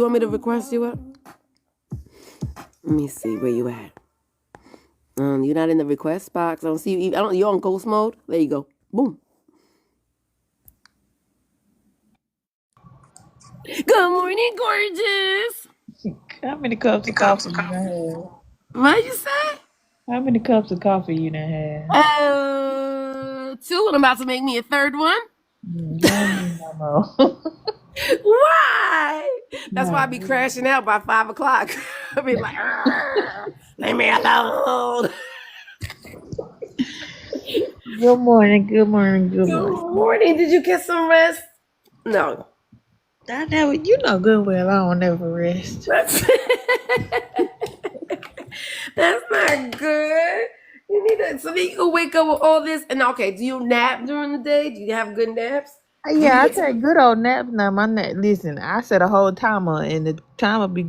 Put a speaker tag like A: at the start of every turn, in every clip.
A: You want me to request you up? Let me see where you at. You're not in the request box. I don't see you. You're on ghost mode. There you go. Boom. Good morning, gorgeous.
B: How many cups of coffee you done had?
A: What you say?
B: How many cups of coffee you done had?
A: Two, and I'm about to make me a third one.
B: You don't need no more.
A: Why? That's why I be
B: No.
A: crashing out by 5 o'clock. I be like, leave me alone.
B: Good morning, good morning, good
A: Good
B: morning.
A: morning. Did you get some rest? No.
B: I never, you know good well I don't never rest.
A: That's that's not good. You need that so that you can wake up with all this. And okay, do you nap during the day? Do you have good naps? Do you
B: Yeah, I
A: get
B: take good old naps now. My nap, listen, I set a whole timer and the timer be,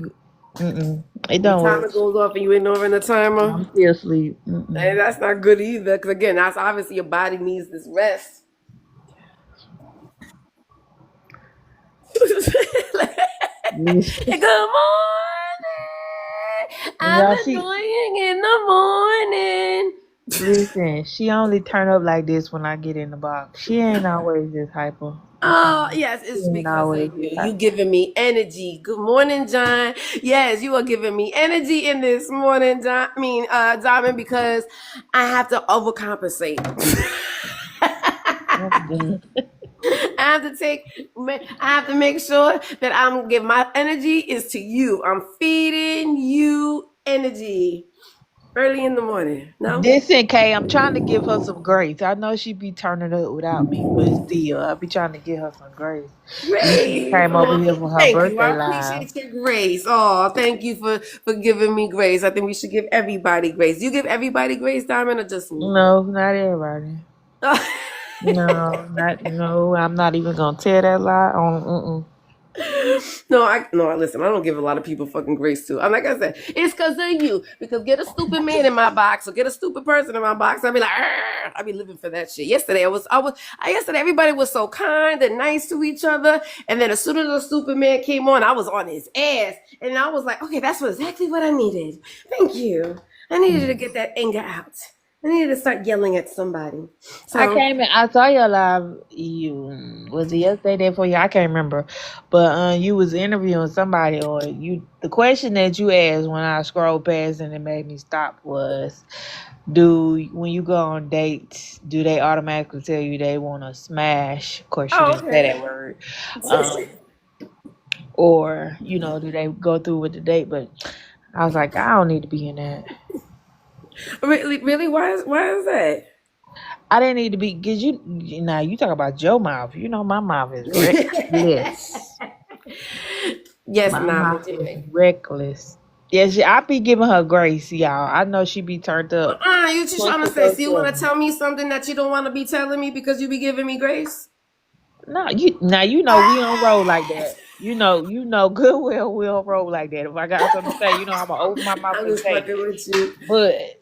B: it
A: the
B: don't work.
A: timer goes off and you ignoring the timer?
B: I'm still asleep.
A: And that's not good either. Because again, that's obviously your body needs this rest.
B: Listen,
A: Good morning. I'm
B: yeah,
A: annoying in the morning.
B: listen, she only turn up like this when I get in the box. She ain't always this hyper. I
A: Oh,
B: promise.
A: yes,
B: She
A: it's
B: ain't
A: because of
B: always
A: you.
B: this
A: You
B: hyper.
A: giving me energy. Good morning, John. Yes, you are giving me energy in this morning, John. Diamond, because I have to overcompensate.
B: I'm done.
A: I have to make sure that I'm give my energy is to you. I'm feeding you energy early in the morning. No?
B: Listen, Kay, I'm trying to give her some grace. I know she be turning up without me, but still, I be trying to give her some grace. She
A: Grace.
B: came over
A: Oh,
B: here for her
A: thank you.
B: birthday
A: I
B: live.
A: appreciate your grace. Oh, thank you for giving me grace. I think we should give everybody grace. You give everybody grace, Diamond, or just me?
B: No, not everybody. No, not no. I'm not even gonna tell that lie on.
A: No, listen, I don't give a lot of people fucking grace too. I'm like I said, it's because of you. Because get a stupid man in my box or get a stupid person in my box. I'd be like, I'd be living for that shit. Yesterday yesterday everybody was so kind and nice to each other. And then as soon as the stupid man came on, I was on his ass. And I was like, okay, that's exactly what I needed. Thank you. I needed to get that anger out. I needed to start yelling at somebody.
B: I
A: So
B: came in. I saw your live. You was it yesterday, day before you? I can't remember, but you was interviewing somebody, or you. The question that you asked when I scrolled past and it made me stop was, do when you go on dates, do they automatically tell you they want to smash? Of course, you didn't say
A: okay.
B: that word. Um, or do they go through with the date? But I was like, I don't need to be in that.
A: Really? Why is that?
B: I didn't need to be because now you talk about your mouth. You know my mouth is reckless.
A: Yes,
B: My
A: nah,
B: mouth
A: but
B: is reckless. Yeah, I be giving her grace, y'all. I know she be turned up
A: you just trying to say, so you want to
B: 24/7.
A: tell me something that you don't want to be telling me because you be giving me grace?
B: No, you know we don't roll like that. You know good well we don't roll like that. If I got something to say, I'm gonna open my mouth
A: I'm
B: and
A: just
B: say
A: fucking
B: it.
A: with you.
B: But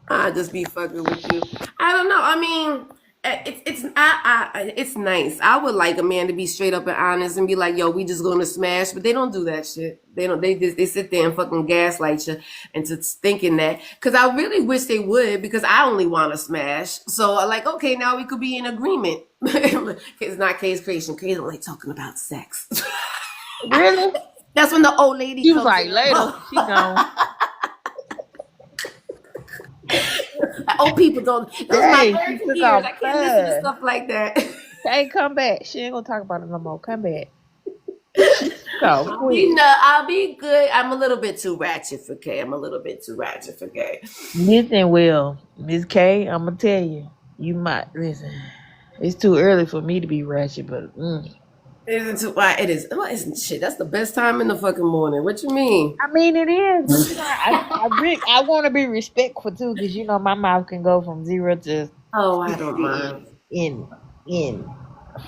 A: I just be fucking with you. I don't know. I mean, it's nice. I would like a man to be straight up and honest and be like, "Yo, we just gonna smash," but they don't do that shit. They don't. They sit there and fucking gaslight you into thinking that. Because I really wish they would. Because I only want to smash. So like, okay, now we could be in agreement. It's not case creation. Case only talking about sex.
B: really,
A: That's when the old lady
B: she was
A: comes
B: like
A: in.
B: later. She gone.
A: Old people don't. Those are my
B: Dang, she
A: virgin
B: took
A: ears.
B: off
A: I can't listen to
B: fast.
A: stuff like that.
B: Hey, come back. She ain't gonna talk about it no more. Come back. She took off quick.
A: I'll be good. I'm a little bit too ratchet for Kay. I'm a little bit too ratchet for Kay.
B: Listen, Will, Miss K, I'm gonna tell you, you might listen. It's too early for me to be ratchet, but
A: It isn't too. Why it is? Well, isn't shit. That's the best time in the fucking morning. What you mean?
B: I mean it is. But I want to be respectful too, because my mouth can go from 0 to
A: Oh, I don't
B: 60
A: mind.
B: in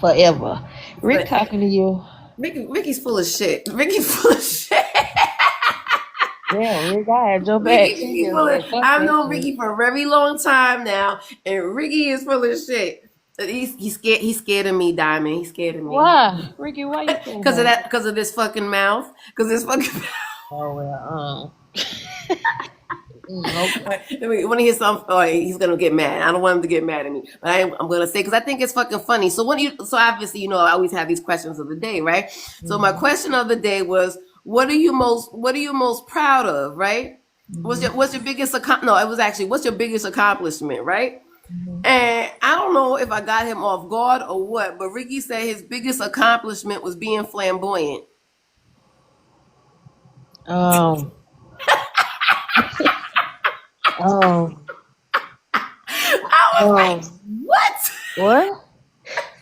B: forever. Rick
A: But
B: talking to you.
A: Ricky's full of shit. Ricky's full of shit.
B: Yeah, Rick, I had your back. She
A: Ricky
B: just
A: full of.
B: said, "Fuck
A: I've
B: that
A: known
B: shit."
A: Ricky for a very long time now, and Ricky is full of shit. He's scared. He's scared of me, Diamond. He's scared of me.
B: Why, Ricky? Why you say
A: Because of
B: that?
A: that. Because of this fucking mouth. Because this fucking.
B: Oh well. Okay.
A: I mean, when he hears something, oh, he's gonna get mad. I don't want him to get mad at me, but I'm gonna say because I think it's fucking funny. So so obviously, I always have these questions of the day, right? So my
B: Mhm.
A: question of the day was, what are you most proud of, right?
B: Mhm.
A: What's your biggest no, it was actually what's your biggest accomplishment, right?
B: Mhm.
A: And I don't know if I got him off guard or what, but Ricky said his biggest accomplishment was being flamboyant.
B: Um. Um.
A: I was like,
B: Um.
A: what?
B: What?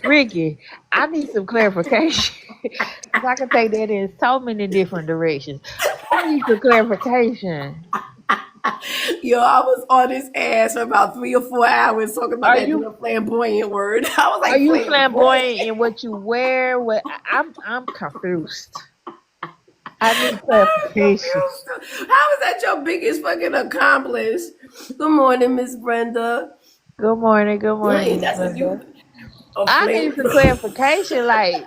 B: Ricky, I need some clarification because I can take that in so many different directions. I need some clarification.
A: Yo, I was on his ass for about 3 or 4 hours talking about
B: Are
A: that
B: you
A: damn flamboyant word. I was
B: are
A: like,
B: you
A: flamboyant?
B: flamboyant in what you wear? I'm confused. I need clarification.
A: I'm confused. How is that your biggest fucking accomplishment? Good morning, Miss Brenda.
B: Good morning,
A: Hey,
B: Miss
A: that's what
B: Brenda.
A: you a
B: I
A: flame.
B: need some clarification. Like,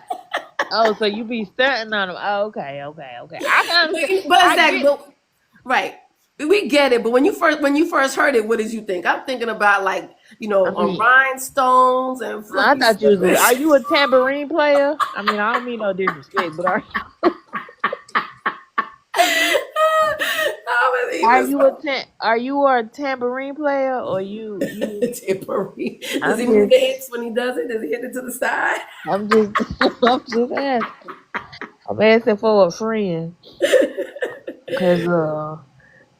B: oh, so you be stunting on them? Oh, okay. I can understand.
A: But
B: I
A: exactly,
B: get.
A: right. We get it, but when you first heard it, what did you think? I'm thinking about like
B: I mean,
A: rhinestones and
B: I
A: fluffy
B: thought you was.
A: slippers.
B: Are you a tambourine player? I mean, I don't mean no disrespect, but
A: I was even
B: are you a tambourine player or you?
A: temporary. Does he
B: I'm
A: move
B: just
A: the hips when he does it? Does he hit it to the side?
B: I'm just I'm just asking. I'm asking for a friend because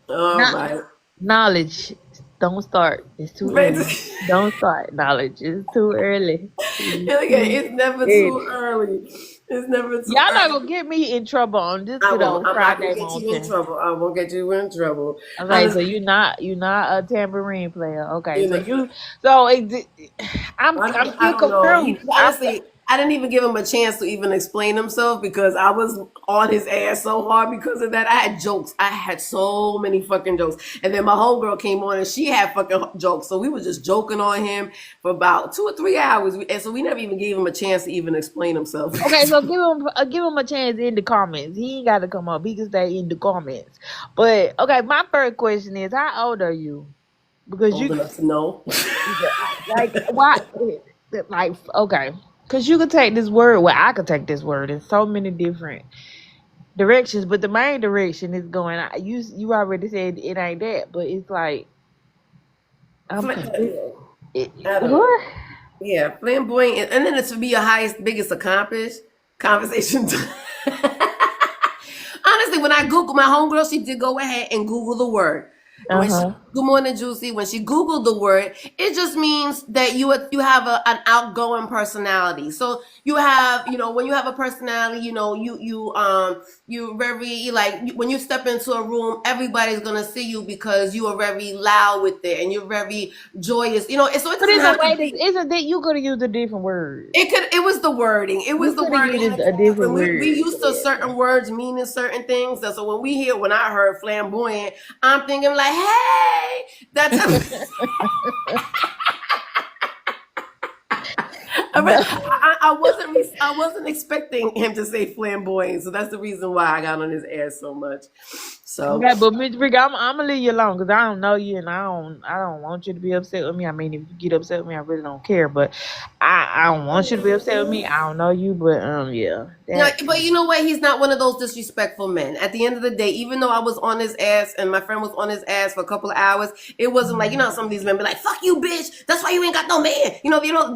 A: All
B: not
A: right.
B: knowledge. Don't start. It's too
A: Right.
B: early. Don't start knowledge. It's too early. It's
A: And again,
B: too
A: it's never too
B: early.
A: early. It's never too
B: Y'all not
A: early.
B: gonna get me in trouble on this
A: I
B: good
A: won't.
B: old
A: I'm not gonna
B: Friday
A: get you in
B: morning.
A: trouble. I won't get you in trouble.
B: Okay, so
A: Honestly,
B: you not a tambourine player. Okay,
A: you
B: so
A: know,
B: I'm
A: I
B: still
A: don't know.
B: confused.
A: Honestly, I didn't even give him a chance to even explain himself because I was on his ass so hard because of that. I had jokes. I had so many fucking jokes. And then my homegirl came on and she had fucking jokes. So we were just joking on him for about 2 or 3 hours. And so we never even gave him a chance to even explain himself.
B: Okay, so give him a chance in the comments. He ain't got to come up. He can stay in the comments. But okay, my first question is, how old are you? Because
A: Old
B: you
A: enough to know.
B: like why like okay, because you could take this word. Well, I could take this word in so many different directions, but the main direction is going. You already said it ain't that, but it's like I'm confused.
A: I don't know.
B: What?
A: Yeah, flamboyant, and then it's to be your highest, biggest accomplished conversation. Honestly, when I Google my homegirl, she did go ahead and Google the word. And
B: Uh
A: when she
B: huh.
A: Good morning, Juicy. When she Googled the word, it just means that you have an outgoing personality. So you have, when you have a personality, you very like when you step into a room, everybody's gonna see you because you are very loud with it and you're very joyous. So it
B: But
A: doesn't
B: it's a
A: have to
B: way.
A: be.
B: Isn't that you could have used a different word?
A: It was the wording. It
B: You
A: was the
B: could have
A: wording in
B: used
A: the
B: a
A: class.
B: different
A: And we
B: word
A: used
B: for
A: to
B: that.
A: certain words meaning certain things. And so when I heard flamboyant, I'm thinking like, hey, that's I wasn't expecting him to say flamboyant. So that's the reason why I got on his ass so much. So
B: Okay, but Miss Rick, I'm gonna leave you alone because I don't know you and I don't want you to be upset with me. I mean, if you get upset with me, I really don't care. But I don't want you to be upset with me. I don't know you, but yeah,
A: no,
B: that.
A: but you know what? He's not one of those disrespectful men. At the end of the day, even though I was on his ass and my friend was on his ass for a couple of hours, it wasn't like, how some of these men be like, fuck you, bitch. That's why you ain't got no man.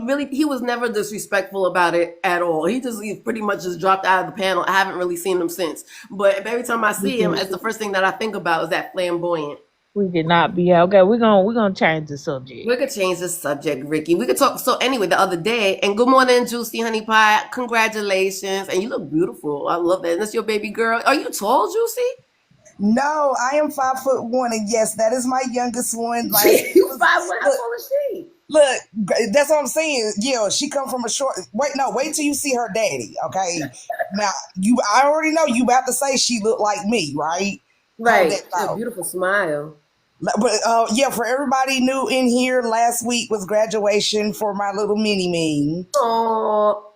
A: Really, he was never disrespectful about it at all. He pretty much just dropped out of the panel. I haven't really seen him since. But every time I
B: We
A: see him,
B: could
A: it's the first thing that I think about is that flamboyant.
B: we could not be okay. We're gonna change the subject.
A: We could change the subject, Ricky. We could talk. So anyway, the other day, and good morning, Juicy Honey Pie. Congratulations, and you look beautiful. I love that. And that's your baby girl. Are you tall, Juicy?
C: No, I am 5'1", and yes, that is my youngest one. Like,
A: You 5'1". How
C: look,
A: tall is she?
C: look, that's what I'm saying. Yeah, she come from a short. Wait, no, wait till you see her daddy. Okay, now I already know you about to say she looked like me, right? Hold
A: Right.
C: that
A: A
C: thought.
A: beautiful smile.
C: But yeah, for everybody new in here, last week was graduation for my little mini me.
A: Oh,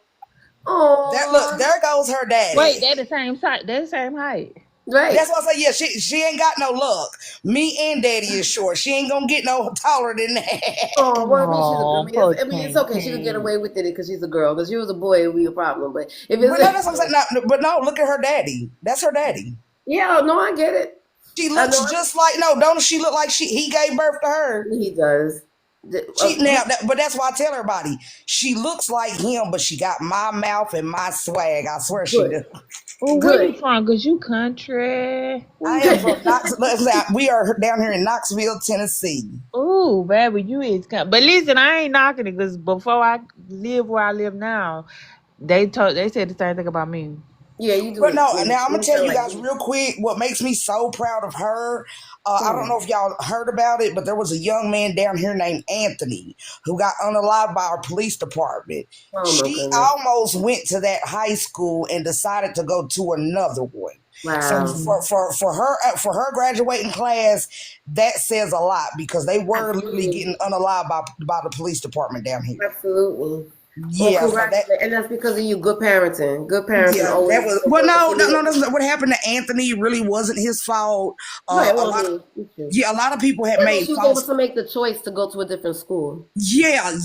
C: That look,
A: oh,
C: there goes her
B: Wait,
C: daddy.
B: they're the same size. They're the same height.
A: right.
C: That's why I say, yeah, she ain't got no luck. Me and daddy is short. She ain't gonna get no taller than that.
A: Oh, well, I mean,
B: Oh, poor
A: I mean, it's
B: King
A: okay. She could get
B: King.
A: away with it because she's a girl. Because she was a boy, it would be a problem. But if
C: But no, that's
A: it's,
C: what I'm saying. No, but no, look at her daddy. That's her daddy.
A: yeah, no, I get it.
C: She
A: I
C: looks
A: know
C: just like no, don't she look like he gave birth to her?
A: he does.
C: She now, but that's why I tell everybody she looks like him, but she got my mouth and my swag. I swear she
A: Good,
C: do.
B: Oh, where you
A: good.
B: from? Cause you country.
C: I am from Knoxville. We are down here in Knoxville, Tennessee.
B: Ooh, baby, you is But listen, I ain't knocking it because before I live where I live now, they said the same thing about me.
A: Yeah, you do
C: But
A: it.
C: no,
A: Yeah,
C: now I'm gonna
A: you
C: tell
A: sound
C: you
A: like
C: guys
A: me.
C: real quick what makes me so proud of her. I don't
A: Hmm.
C: know if y'all heard about it, but there was a young man down here named Anthony who got unalived by our police department.
A: Oh my
C: She
A: goodness!
C: almost went to that high school and decided to go to another one. So
A: Wow.
C: for her graduating class, that says a lot because they were literally
A: Absolutely.
C: getting unalived by the police department down here.
A: Absolutely. Well,
C: Yeah, so that
A: congratulations. And that's because of you. Good parenting. Good parenting
C: yeah, that
A: always
C: was
A: look
C: well.
A: out
C: No,
A: for
C: no,
A: you.
C: no. That's not what happened to Anthony. Really wasn't his fault.
A: Right.
C: A
A: Well, I
C: lot.
A: mean, you too.
C: Yeah, a lot of people had
A: Yeah, but
C: made
A: she was able
C: false.
A: to make the choice to go to a different school.
C: Yeah.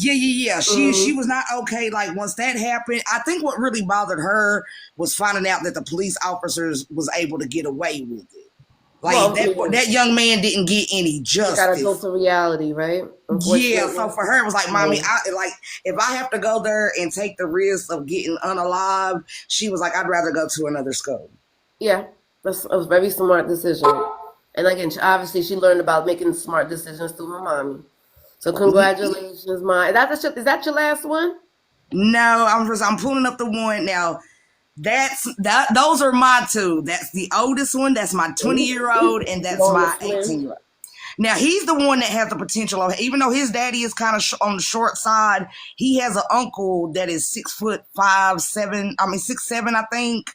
C: She
A: Hmm.
C: was not okay. Like once that happened, I think what really bothered her was finding out that the police officers was able to get away with it. Like
A: Well, I mean,
C: that young man didn't get any
A: they got a dose
C: justice.
A: of reality, right?
C: Yeah, so
A: Unfortunately.
C: for her, it was like, mommy,
A: Yeah.
C: I like if I have to go there and take the risk of getting unalive, she was like, I'd rather go to another school.
A: Yeah. That's a very smart decision. And again, obviously, she learned about making smart decisions through her mommy. So congratulations, Ma. Is that your last one?
C: No, I'm pulling up the one now. Those are my two. That's the oldest one. That's my 20-year-old, and that's
A: Long and
C: my
A: slim.
C: 18-year-old. Now he's the one that has the potential of, even though his daddy is kind of on the short side, he has an uncle that is 6'5", 7". I mean 6'7", I think.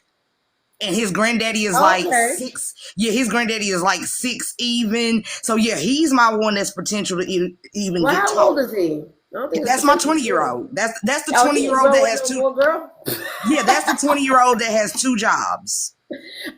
C: And his granddaddy is like
A: Okay.
C: 6. Yeah, his granddaddy is like 6 even. So yeah, he's my one that's potential to even
A: Well,
C: get
A: how old
C: taught.
A: is he? I don't think it's
C: That's my
A: potential for
C: 20-year-old.
A: him.
C: That's the
A: Oh, he a
C: 20-year-old
A: girl
C: that
A: with
C: has
A: a
C: two.
A: little girl.
C: Yeah, that's the 20-year-old that has two jobs.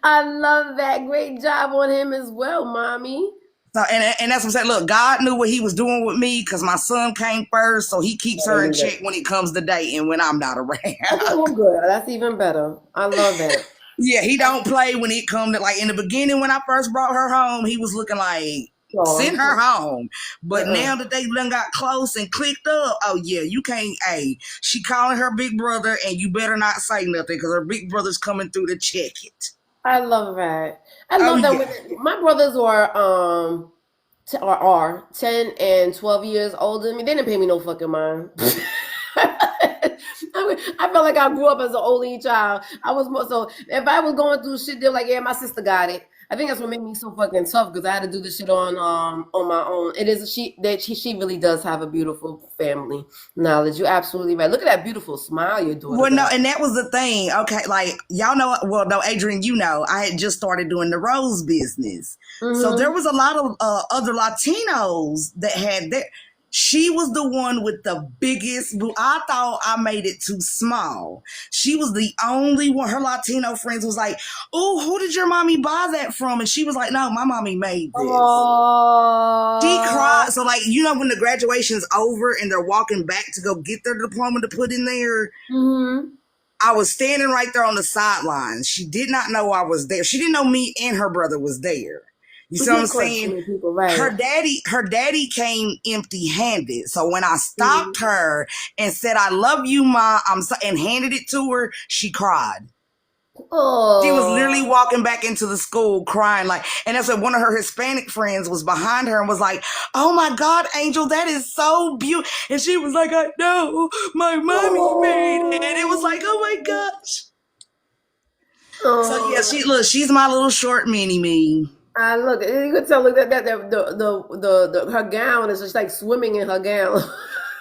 A: I love that. Great job on him as well, mommy.
C: So and that's what I'm saying. Look, God knew what He was doing with me because my son came first, so He keeps her in
A: Hallelujah.
C: check when it comes to dating when I'm not around.
A: Okay, well, good. That's even better. I love that.
C: Yeah, he don't play when it comes to, like, in the beginning when I first brought her home, he was looking like, send her
A: Oh,
C: home. But
A: uh-uh.
C: now that they done got close and clicked up, oh yeah, you can't. Hey, she calling her big brother, and you better not say nothing because her big brother's coming through to check it.
A: I love that. I
C: Oh
A: love that.
C: yeah.
A: My brothers are 10 and 12 years older than me. They didn't pay me no fucking mind. I felt like I grew up as an only child. I was more so if I was going through shit, they're like, yeah, my sister got it. I think that's what made me so fucking tough because I had to do this shit on my own. It is she really does have a beautiful family knowledge. You're absolutely right. Look at that beautiful smile your daughter
C: Well, no,
A: got.
C: and that was the thing. Okay, like y'all know. Well, no, Adrian, you know, I had just started doing the rose business, so there
A: Hmm.
C: was a lot of other Latinos that had their. She was the one with the biggest. I thought I made it too small. She was the only one. Her Latino friends was like, "Oh, who did your mommy buy that from?" And she was like, "No, my mommy made this." She cried.
A: Oh.
C: So, like, you know, when the graduation's over and they're walking back to go get their diploma to put in there,
A: Hmm.
C: I was standing right there on the sidelines. She did not know I was there. She didn't know me and her brother was there. You see what I'm
A: Of course, so
C: saying?
A: many people, right?
C: Her daddy came empty-handed. So when I
A: Hmm.
C: stopped her and said, "I love you, Ma," and handed it to her, she cried. She was literally
A: Oh.
C: walking back into the school crying, like, and that's what one of her Hispanic friends was behind her and was like, "Oh my God, Angel, that is so beautiful." And she was like, "I know, my mommy made it." And it was like, oh my gosh. So yeah,
A: Oh.
C: she's my little short mini me.
A: I look. You could tell. Look that the her gown is just like swimming in her gown.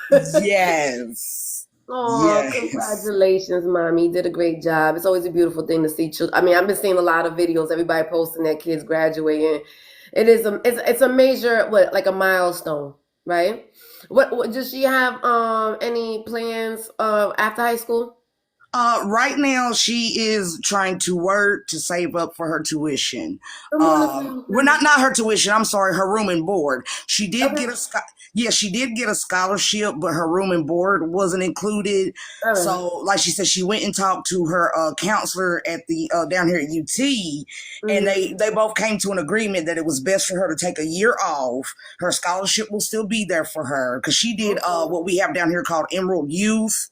C: Yes.
A: Oh,
C: Yes.
A: congratulations, mommy! You did a great job. It's always a beautiful thing to see children. I mean, I've been seeing a lot of videos. Everybody posting their kids graduating, It is it's a major like a milestone, right? What does she have any plans after high school?
C: Right now she is trying to work to save up for her tuition.
A: I'm on
C: Well, not her tuition. I'm sorry, her room and board. She did
A: Okay.
C: get she did get a scholarship, but her room and board wasn't included.
A: All right.
C: So, like she said, she went and talked to her counselor at the down here at UT, and they both came to an agreement that it was best for her to take a year off. Her scholarship will still be there for her because she did what we have down here called Emerald Youth.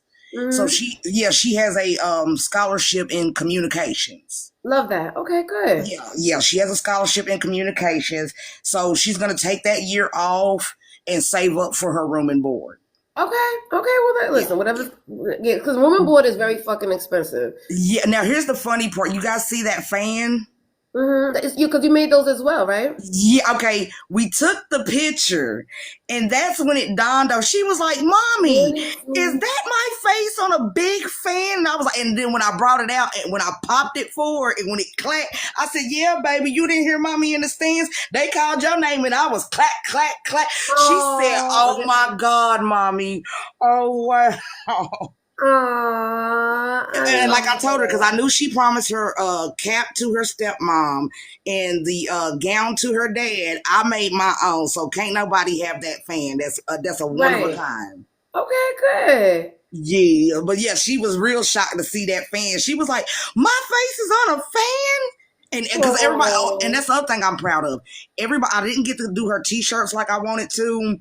C: So she has a scholarship in communications.
A: Love that. Okay, good.
C: Yeah, she has a scholarship in communications. So she's gonna take that year off and save up for her room and board.
A: Okay. Well, listen, whatever. Yeah, because room and board is very fucking expensive.
C: Yeah. Now here's the funny part. You guys see that fan?
A: It's you because you made those as well, right?
C: Yeah. Okay. We took the picture, and that's when it dawned on. She was like, "Mommy, is that my face on a big fan?" And I was like, and then when I brought it out and when I popped it forward and when it clacked, I said, "Yeah, baby, you didn't hear Mommy in the stands. They called your name and I was clack, clack, clack." She said, "Oh my God, Mommy. Oh wow." And like I told her, because I knew she promised her cap to her stepmom and the gown to her dad. I made my own, so can't nobody have that fan. That's a one of a kind.
A: Okay, good.
C: Yeah, but yeah, she was real shocked to see that fan. She was like, "My face is on a fan." And because everybody, and that's the other thing I'm proud of. Everybody, I didn't get to do her t-shirts like I wanted to,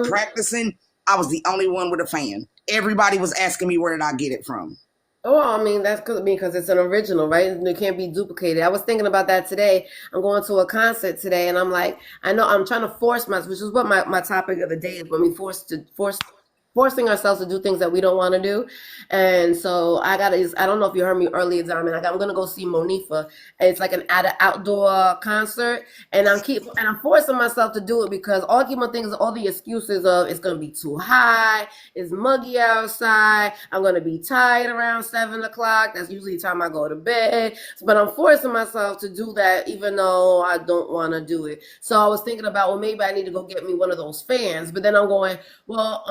C: practicing. I was the only one with a fan. Everybody was asking me where did I get it from.
A: Oh, I mean, that's because it's an original, right? It can't be duplicated. I was thinking about that today. I'm going to a concert today, and I'm like, I know I'm trying to force which is what my topic of the day is, when we forcing ourselves to do things that we don't want to do. And so I don't know if you heard me earlier, Diamond. I'm gonna go see Monifa. It's like an outdoor concert, and I'm forcing myself to do it because all I keep on thinking is all the excuses of it's gonna be too high, it's muggy outside, I'm gonna be tired around 7 o'clock. That's usually the time I go to bed. But I'm forcing myself to do that even though I don't want to do it. So I was thinking about, well, maybe I need to go get me one of those fans. But then I'm going, well,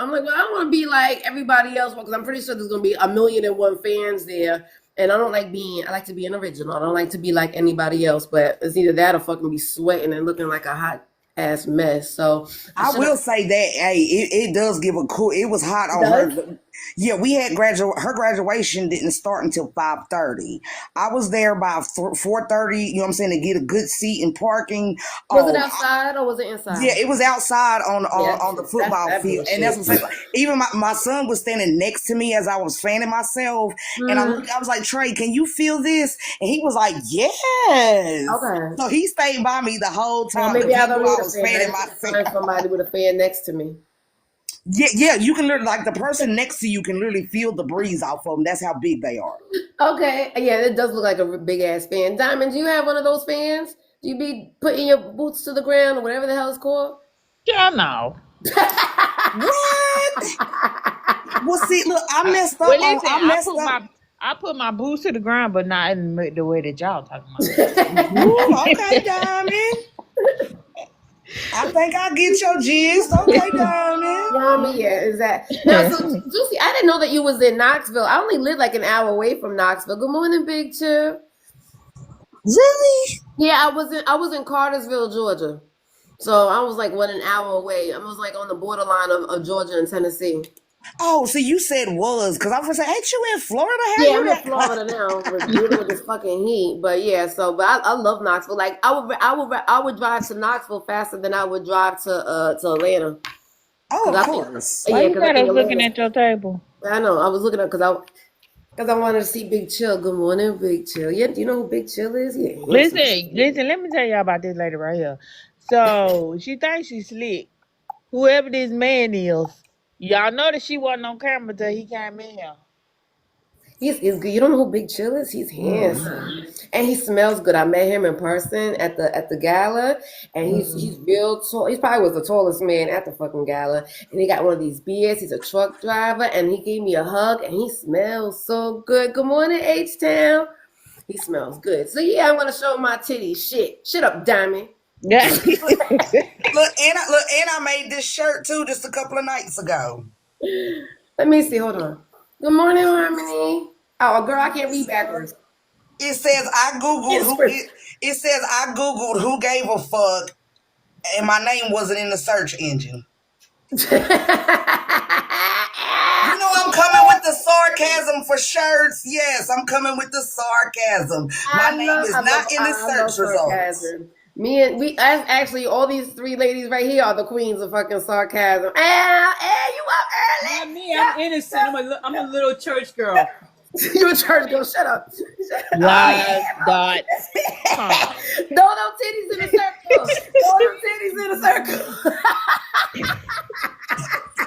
A: I'm like, well, I don't want to be like everybody else because I'm pretty sure there's going to be 1,000,001 fans there. And I like to be an original. I don't like to be like anybody else, but it's either that or fucking be sweating and looking like a hot ass mess. So
C: I will say that, hey, it does give a cool, it was hot on her. Yeah, we had her graduation didn't start until 5:30. I was there by 4:30, you know what I'm saying, to get a good seat in parking.
A: Was it outside or was it inside?
C: Yeah, it was outside on the football field. And that's what I'm saying. Even my son was standing next to me as I was fanning myself. And I was like, "Trey, can you feel this?" And he was like, "Yes."
A: Okay.
C: So he stayed by me the whole time.
A: Well, maybe I don't need a
C: fanning
A: find somebody with a fan next to me.
C: Yeah, you can literally, like the person next to you can literally feel the breeze off of them. That's how big they are.
A: Okay, yeah, it does look like a big ass fan. Diamond, do you have one of those fans? Do you be putting your boots to the ground or whatever the hell it's called?
B: Yeah, no.
C: What? Well, see, look, I messed up.
B: Well, listen, I put my boots to the ground, but not in the way that y'all talking about.
C: Ooh, okay, Diamond. I think I'll get your gist. Okay, Diamond.
A: Yeah, is that now? So, Juicy, I didn't know that you was in Knoxville. I only live like an hour away from Knoxville. Good morning, Big Chill.
C: Really?
A: Yeah, I was in Cartersville, Georgia. So I was like an hour away. I was like on the borderline of Georgia and Tennessee.
C: Oh, so you said was, because I was saying, ain't you in Florida?
A: Yeah, I'm in Florida now, dealing with this fucking heat. But yeah, but I love Knoxville. Like I would drive to Knoxville faster than I would drive to Atlanta.
C: Oh, of course.
B: Why you got us looking at your table?
A: I know. I was looking up because I wanted to see Big Chill. Good morning, Big Chill. Yeah, do you know who Big Chill is? Yeah.
B: Listen. Let me tell y'all about this lady right here. So she thinks she's slick. Whoever this man is, y'all know that she wasn't on camera until he came in here.
A: He's good. You don't know who Big Chill is? He's handsome, and he smells good. I met him in person at the gala, and he's real tall. He probably was the tallest man at the fucking gala, and he got one of these beards. He's a truck driver, and he gave me a hug, and he smells so good. Good morning, H Town. He smells good. So yeah, I'm gonna show my titties. Shut up, Diamond.
B: Yeah.
C: And I made this shirt too just a couple of nights ago.
A: Let me see. Hold on. Good morning, Harmony. Oh, girl, I can't read backwards.
C: It says I googled
A: It's
C: who. It says I googled who gave a fuck, and my name wasn't in the search engine. You know I'm coming with the sarcasm for shirts. Yes, I'm coming with the sarcasm. My name is not in the search results.
A: Actually, all these three ladies right here are the queens of fucking sarcasm. You up early?
D: Not me. I'm innocent. I'm a little church girl.
A: You a church girl? Shut up.
B: Live.com.
A: Throw them titties in a circle. Throw them titties in a circle.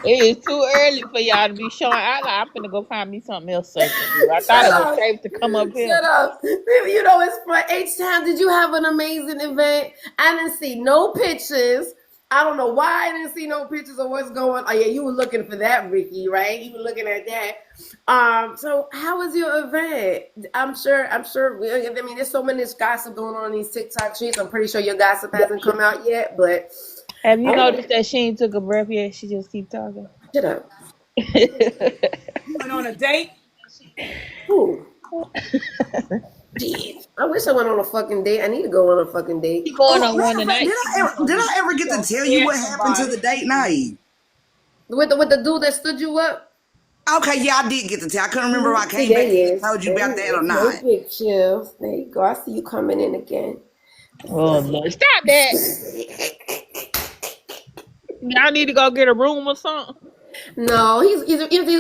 B: It is too early for y'all to be showing. I'm finna go find me something else to do. I thought it was safe to come up here.
A: Shut up. You know, it's fun. H-Time, did you have an amazing event? I didn't see no pictures. I don't know why I didn't see no pictures of what's going on. Oh, yeah, you were looking for that, Ricky, right? You were looking at that. So how was your event? I'm sure, I mean, there's so much gossip going on in these TikTok streets. I'm pretty sure your gossip hasn't come out yet, but...
B: Have you noticed that she ain't took a breath yet? She just keep talking.
A: Shut up.
D: You went on a date?
A: Ooh. I wish I went on a fucking date. I need to go on a fucking date.
B: Going on one tonight.
C: Did I ever get to tell you what happened to the date night?
A: With the dude that stood you up?
C: Okay, yeah, I did get to tell. I couldn't remember if I came back and told you about that or not.
A: No big chills. There you go. I see you coming in again.
B: Oh, Lord. Stop that. Y'all need to go get a room or something.
A: No, he's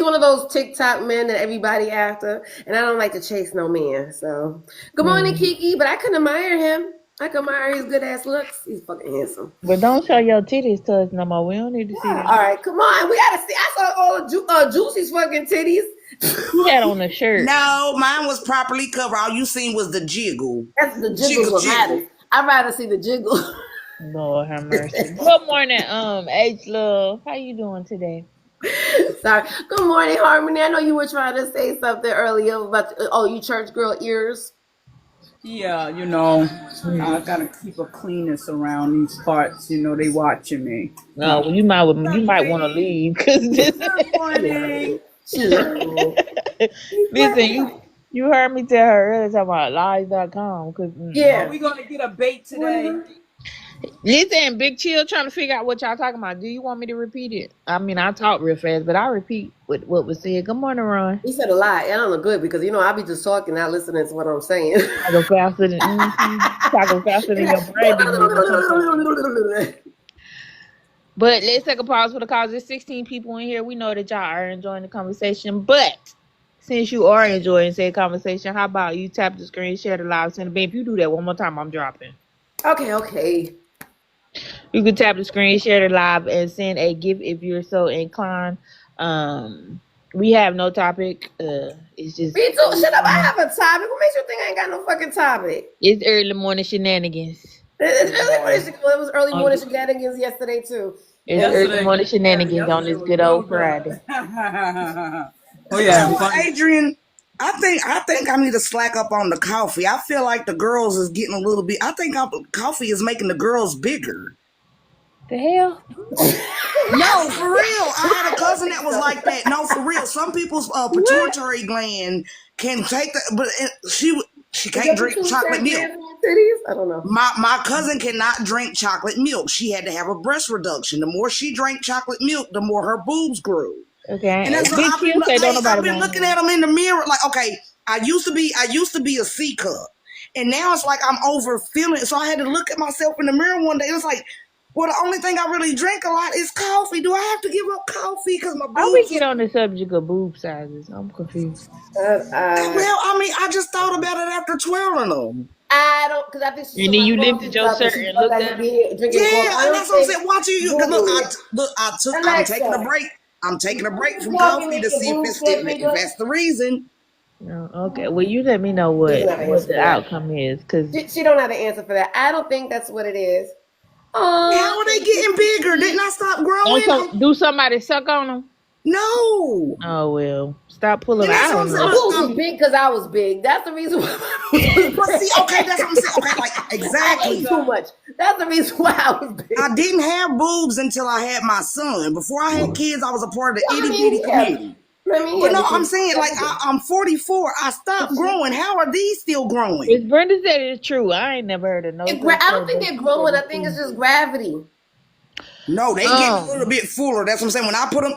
A: one of those TikTok men that everybody after, and I don't like to chase no man. So, good morning, Kiki. But I can admire him. I can admire his good ass looks. He's fucking handsome.
B: But don't show your titties to us no more. We don't need to see that.
A: All right, come on. We gotta see. I saw all of Juicy's fucking titties.
B: He had on a shirt.
C: No, mine was properly covered. All you seen was the jiggle.
A: That's the jiggle. I'd rather see the jiggle.
B: Lord have mercy. Good morning, H Love. How you doing today?
A: Sorry. Good morning, Harmony. I know you were trying to say something earlier about you church girl ears.
D: Yeah, you know, I gotta keep a cleanness around these parts. You know, they watching me.
B: No, you might want to leave because this. Listen, you heard me tell her earlier talking about lies.com.
D: Yeah, we gonna get a bait today.
B: Listen, Big Chill trying to figure out what y'all talking about. Do you want me to repeat it? I mean, I talk real fast, but I'll repeat what was said. Good morning, Ron.
A: He said a lot. I don't look good because, I be just talking, not listening to what I'm saying.
B: I go faster than your brain. But let's take a pause for the cause. There's 16 people in here. We know that y'all are enjoying the conversation, but since you are enjoying said conversation, how about you tap the screen, share the live, send a babe. If you do that one more time, I'm dropping.
A: Okay.
B: You can tap the screen, share the live, and send a gift if you're so inclined. We have no topic. It's just
A: me too. Shut up. I have a topic. What makes you think I ain't got no fucking topic?
B: It's early morning shenanigans.
A: It was early morning shenanigans yesterday too.
B: It's early morning shenanigans on this good old Friday.
D: Oh yeah,
C: Adrian. I think I need to slack up on the coffee. I feel like the girls is getting a little bit. I think coffee is making the girls bigger.
B: The hell?
C: No, for real. I had a cousin that was like that. No, for real. Some people's pituitary gland can take that, but she can't drink chocolate milk.
A: I don't know.
C: My cousin cannot drink chocolate milk. She had to have a breast reduction. The more she drank chocolate milk, the more her boobs grew.
B: Okay.
C: And that's what I've been looking at them in the mirror. Like, okay, I used to be a C cup, and now it's like I'm over feeling it. So I had to look at myself in the mirror one day. It was like, well, the only thing I really drink a lot is coffee. Do I have to give up coffee because my boobs?
B: How we get on the subject of boob sizes? I'm confused.
C: Well, I mean, I just thought about it after twirling them.
A: I don't, because I think.
B: And then you lifted your shirt and looked at it.
C: Yeah, and that's what I'm saying. Watch you. I'm taking a break. I'm taking a break from coffee to see if that's the reason.
B: No, okay. Well, you let me know what the outcome is, because
A: she don't have the answer for that. I don't think that's what it is.
C: How are they getting bigger? Didn't I stop growing?
B: Do somebody suck on them?
C: No.
B: Oh well, stop pulling out.
A: I was big because I was big. That's the reason why.
C: But see, okay, that's what I'm saying. Okay, like
A: I ate
C: Exactly.
A: too much. That's the reason why I was big.
C: I didn't have boobs until I had my son. Before I had kids, I was a part of the itty bitty
A: Yeah.
C: committee.
A: I mean,
C: But
A: yeah,
C: no, I'm
A: because
C: saying like I'm 44. I stopped growing. How are these still growing?
B: Miss Brenda said it's true. I ain't never heard of no.
A: I don't think they're growing. I think it's just gravity.
C: No, they get a little bit fuller. That's what I'm saying. When I put them,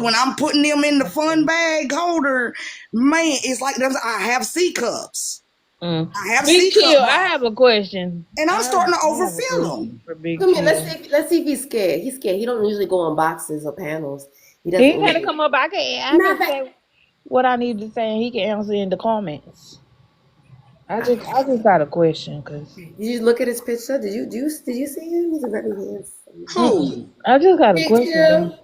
C: when I'm putting them in the fun bag holder, man, it's like I have C cups. I have C
B: Big Chill,
C: cups.
B: I have a question.
C: And I'm starting to overfill them.
B: For Big
A: Come here,
B: Chill.
A: let's see if he's scared. He's scared. He don't usually go on boxes or panels. He
B: He
A: doesn't.
B: had to come up. I can say what I need to say, and he can answer in the comments. I just got a question, cause
A: Did you look at his picture? Did you see him? He's a very handsome.
C: Who?
B: I just got a
A: Big
B: question.
A: Chill.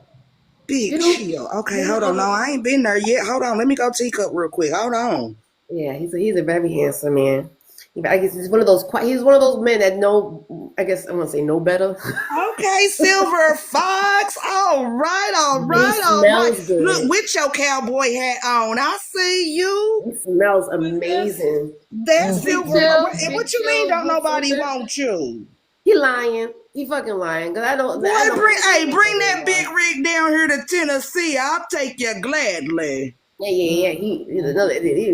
C: Big Chill. Okay, hold on. No, I ain't been there yet. Hold on. Let me go teacup real quick. Hold on.
A: Yeah, he's a very handsome man. I guess he's one of those. He's one of those men that know. I guess I want to say know better.
C: Okay, Silver Fox. All right, all right, all right.
A: Good.
C: Look, with your cowboy hat on, I see you.
A: He smells amazing.
C: That's Silver.
A: Chill,
C: And what you mean? Don't nobody want you?
A: He lying. He fucking lying. Cause I don't.
C: Boy, bring that big rig down here to Tennessee. I'll take you gladly.
A: Yeah.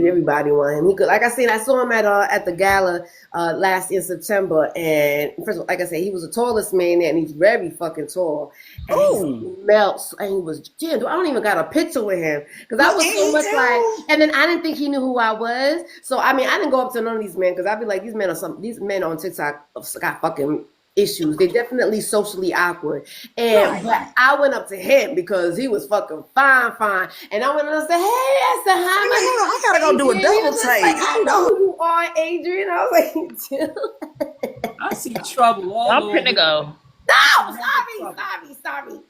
A: Everybody want him. He could, like I said, I saw him at the gala last in September, and first of all, like I said, he was the tallest man there, and he's very fucking tall. And he melts, and he was. Damn, I don't even got a picture with him because I was so much like. And then I didn't think he knew who I was, so I mean, I didn't go up to none of these men because I'd be like, these men on TikTok got fucking issues. They're definitely socially awkward. And but I went up to him because he was fucking fine. And I went up and said, hey, I said, hi,
C: I gotta go do a double take.
A: Like, I know who you are, Adrian. I was like,
D: I see trouble all
B: I'm
D: over.
B: finna go.
A: no, sorry. All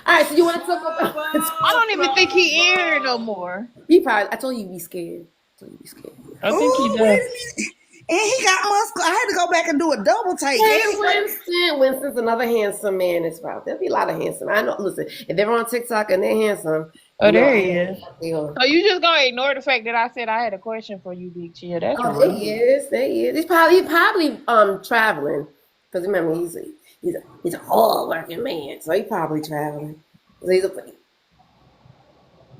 A: right, so you want to talk about?
B: I don't even think he here no more.
A: He probably. I told you be scared.
B: I think he
C: Ooh,
B: does.
C: wait a minute. And he got muscle. I had to go back and do a double take.
A: Hey, Winston's another handsome man as well. There'll be a lot of handsome. I know. Listen, if they're on TikTok and they're handsome,
B: Oh, there he is.
A: So
B: you just gonna ignore the fact that I said I had a question for you, Big Chill? That's
A: there
B: right.
A: he is. He's probably traveling because remember he's a hard working man, so he's probably traveling. So he's a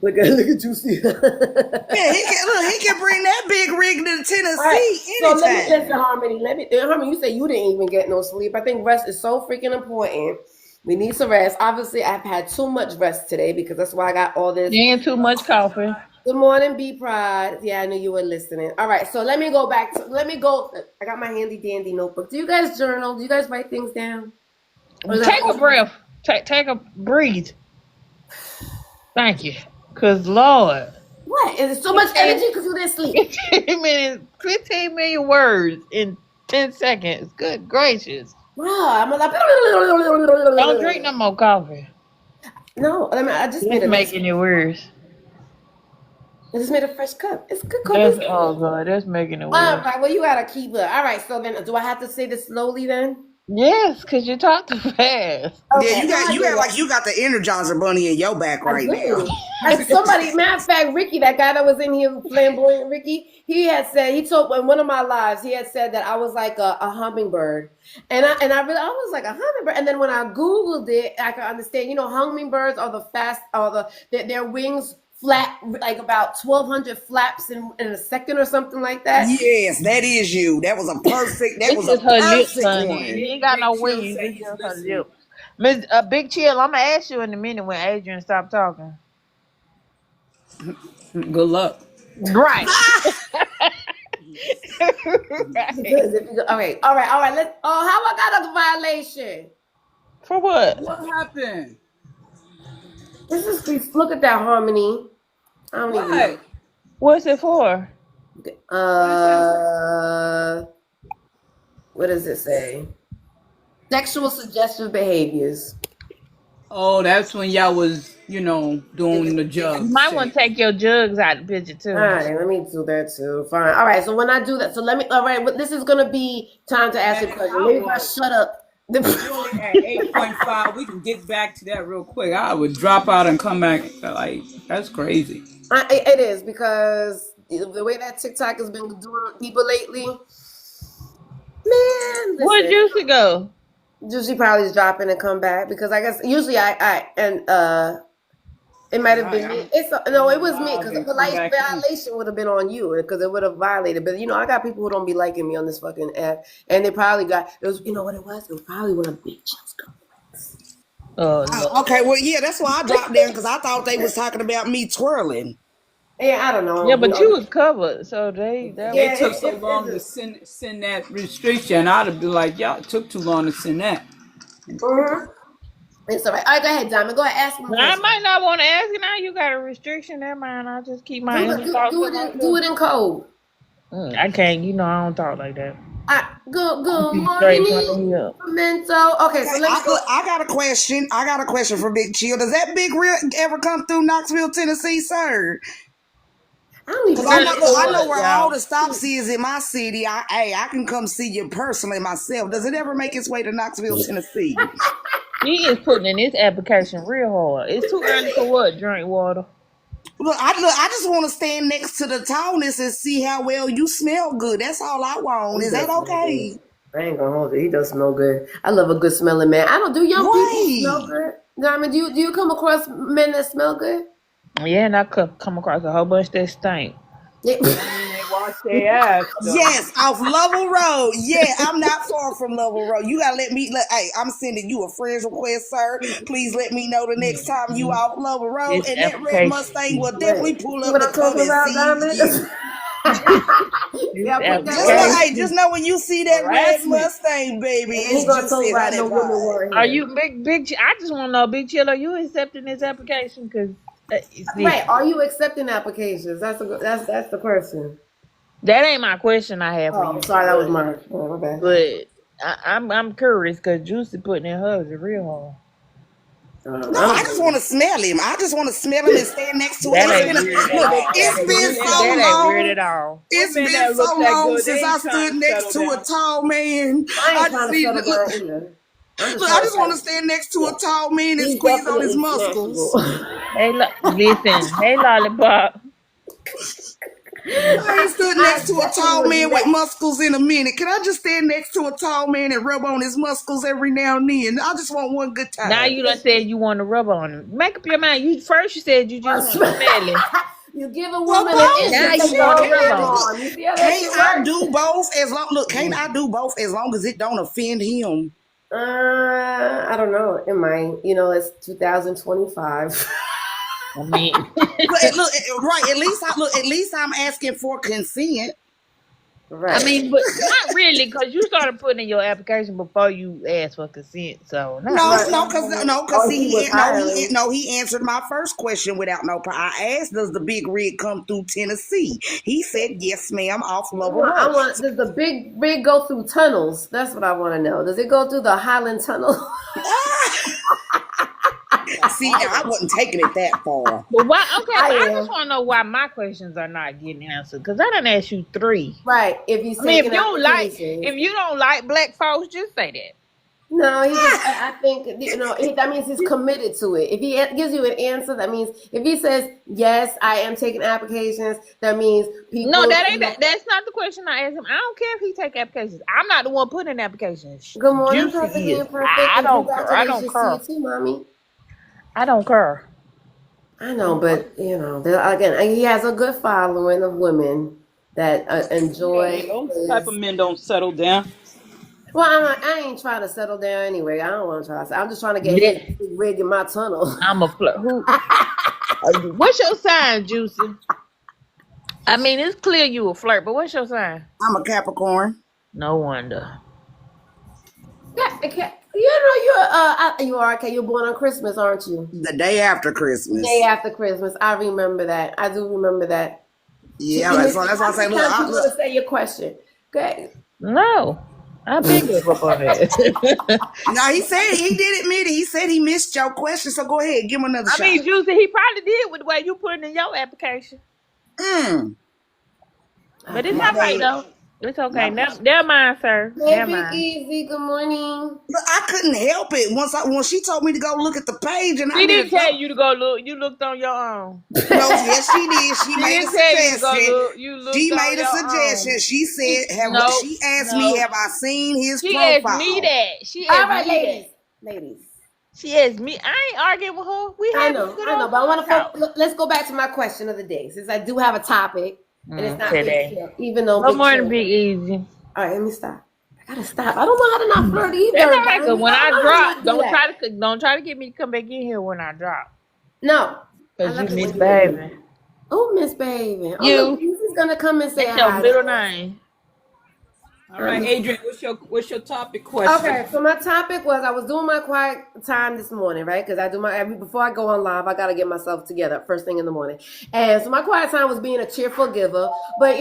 A: look at you, see.
C: Yeah, he can bring that big rig to Tennessee
A: Right. So
C: anytime.
A: let me listen, Harmony, you say you didn't even get no sleep. I think rest is so freaking important. We need some rest. Obviously, I've had too much rest today because that's why I got all this.
B: And too much coffee.
A: Good morning, B Pride. Yeah, I knew you were listening. All right, so let me go. I got my handy dandy notebook. Do you guys journal? Do you guys write things down?
B: Take a breath. Take a breathe. Thank you. Cause Lord.
A: What? Is it so much energy because you didn't sleep?
B: 15 million words in 10 seconds. Good gracious.
A: Wow, I'm like,
B: Don't drink no more coffee.
A: No, I just made
B: It's making it worse.
A: I just made a fresh cup. It's good
B: That's,
A: coffee.
B: oh God, that's making it
A: All
B: worse.
A: right, well, you gotta keep it. All right, so then do I have to say this slowly then?
B: Yes, cause you talk too fast.
C: Yeah, you got like you got the Energizer bunny in your back right now.
A: Like somebody, matter of fact, Ricky, that guy that was in here, flamboyant Ricky, he told in one of my lives, he had said that I was like a hummingbird. And I was like a hummingbird. And then when I Googled it, I could understand, hummingbirds are their wings flap like about 1,200 flaps in a second or something like that.
C: Yes, that is you. That was a perfect. That was a
B: It's her lips,
C: perfect
B: honey.
C: one.
B: He ain't got no wings. It's just her lips. Miss Big Chill, I'm gonna ask you in a minute when Adrian stop talking.
D: Good luck.
B: Right.
A: Okay, all right. How I got a violation?
B: For what?
D: What happened?
A: Look at that, Harmony. I don't even know.
B: What's it for?
A: What does it say? Sexual suggestive behaviors.
D: Oh, that's when y'all was, doing the jugs.
B: You might want to take your jugs out of the picture too.
A: All right, let me do that too. Fine. All right, so when I do that, all right, but this is gonna be time to ask a question. Maybe if I shut up.
D: We're only at 8.5. We can get back to that real quick. I would drop out and come back. Like, that's crazy.
A: It is because the way that TikTok has been doing people lately, Man,
B: Where'd
A: listen.
B: Juicy go?
A: Juicy probably is dropping and come back because I guess usually it might have been me. It was me because the violation would have been on you because it would have violated. But I got people who don't be liking me on this fucking app, and they probably got it was. You know what it was? It was probably one of Big Chill's girlfriends.
B: Oh no.
C: Okay, well, yeah, that's why I dropped down because I thought they was talking about me twirling.
A: Yeah, I don't know.
B: Yeah, but you was covered, so they
D: It took so long to send that restriction. I'd have been like, y'all, it took too long to send that.
A: Mm-hmm. It's all right. All right, go ahead, Diamond. Go ahead, ask me.
B: I might not want to ask you now. You got a restriction. Never mind. I'll just keep my
A: do it in code.
B: I can't. I don't talk like that.
A: Good morning, Pimento. Okay, so let me go.
C: I got a question. I got a question for Big Chill. Does that big reel ever come through Knoxville, Tennessee, sir? Because I know where all the stops is in my city. I can come see you personally myself. Does it ever make its way to Knoxville, Tennessee?
B: He is putting in his application real hard. It's too early for what? Drink water.
C: Look, I just want to stand next to the tallness and see how well you smell good. That's all I want. Is that okay?
A: I ain't gonna hold it. He does smell good. I love a good smelling man. I don't do young people smell good. Diamond, do you come across men that smell good?
B: Yeah, and I could come across a whole bunch that stink.
A: Yeah.
D: They wash their ass.
C: Yes, off Lovell Road. Yeah, I'm not far from Lovell Road. You gotta let me. Hey, I'm sending you a friend's request, sir. Please let me know the next time you off Lovell Road, and that red Mustang will definitely pull up and come and see you. Just know when you see that red Mustang, baby, it's just
B: Are you big? I just want to know, Big Chill, are you accepting this application? Because
A: right, are you accepting applications? That's the question.
B: That ain't my question. I have for you.
A: Sorry, that was mine. Oh, okay.
B: But I'm curious because Juicy putting in hers is real hard.
C: No, I just want to smell him. I just want to smell him and stand next to him. It's been so long. It's been so long since I stood next to a tall man. I just want to stand next to a tall man and squeeze on his muscles.
B: Hey, listen. Hey, Lollipop.
C: I ain't stood next to a tall man with muscles in a minute. Can I just stand next to a tall man and rub on his muscles every now and then? I just want one good time.
B: Now you done said you want to rub on him. Make up your mind. You said you just want to smell it.
A: You give a woman an
B: now you want to rub on.
C: Can't I do both as long? Look, can't I do both as long as it don't offend him?
A: I don't know. It might. It's 2025.
B: I mean,
C: look, right? At least I'm asking for consent.
B: Right. I mean, but not really, because you started putting in your application before you asked for consent. So because he answered my first question without no problem. I asked, "Does the big rig come through Tennessee?" He said, "Yes, ma'am." Off Lovell Road.
A: Does the big rig go through tunnels? That's what I want to know. Does it go through the Highland Tunnel?
C: See, I wasn't taking it that far.
B: But why? Okay, I just want to know why my questions are not getting answered. Because I done asked you 3.
A: Right. If you
B: if you don't like black folks, just say that.
A: No, I think that means he's committed to it. If he gives you an answer, that means if he says yes, I am taking applications, that means people.
B: No, that's not the question I asked him. I don't care if he take applications. I'm not the one putting in applications.
A: Good morning, perfect.
B: I don't care. I don't care.
A: Too, mommy.
B: I don't care.
A: I know, but again, he has a good following of women that enjoy.
D: Those type of men don't settle down.
A: Well, I ain't trying to settle down anyway. I don't want to try. I'm just trying to get his rig in my tunnel.
B: I'm a flirt. What's your sign, Juicy? I mean, it's clear you a flirt, but what's your sign?
C: I'm a Capricorn.
B: No wonder.
A: Yeah, you are okay. You're born on Christmas, aren't you?
C: The day after Christmas.
A: Day after Christmas. I remember that. I do remember that.
C: Yeah, that's why I say. Look, I'm
A: going to say your question. Okay.
B: No, I've been good up on that.
C: No, he did admit it. He said he missed your question. So go ahead, give him another shot.
B: I mean, Juicy, he probably did with the way you put it in your application.
C: Mm.
B: But it's not right though. It's okay. Never mind, sir.
A: Hey,
B: Never
A: Big
B: mind.
A: Easy. Good morning.
C: But I couldn't help it when she told me to go look at the page, and I
B: She
C: did
B: didn't
C: a
B: tell
C: double.
B: you to go look. You looked on your own.
C: No, yes, she did. She
B: She
C: made a
B: didn't tell you to go
C: suggestion.
B: look. You looked
C: She
B: on
C: made a
B: your
C: suggestion.
B: own.
C: She said,
B: No,
C: she asked me,
B: no.
C: have I seen his
B: She asked me
C: profile?
B: that. She
A: All
B: asked
A: right,
B: me
A: ladies.
B: that.
A: Ladies.
B: She asked me. I ain't arguing with her. We
A: I
B: had a
A: know,
B: good
A: but
B: old
A: I want
B: talk.
A: to let's go back to my question of the day, since I do have a topic, and it's not
B: Today.
A: Big Chill, even though
B: Good
A: Big
B: morning,
A: Chill.
B: Big Easy.
A: All right, let me stop. I gotta stop. I don't know how to not flirt either.
B: That's all right. Cause
A: Diamond.
B: when
A: I
B: I
A: don't know how to
B: drop,
A: not do that.
B: don't try to get me to come back in here when I drop.
A: No, I
B: Cause you
A: love it
B: Miss
A: when you do.
B: Baby.
A: Oh, Miss Baby. Oh,
B: You.
A: look, Easy's gonna come and say
B: That's your
A: hi.
B: middle name.
D: All right, Adrian, what's your topic question?
A: Okay, so my topic was, I was doing my quiet time this morning, right? Because I do before I go on live, I gotta get myself together first thing in the morning. And so my quiet time was being a cheerful giver. But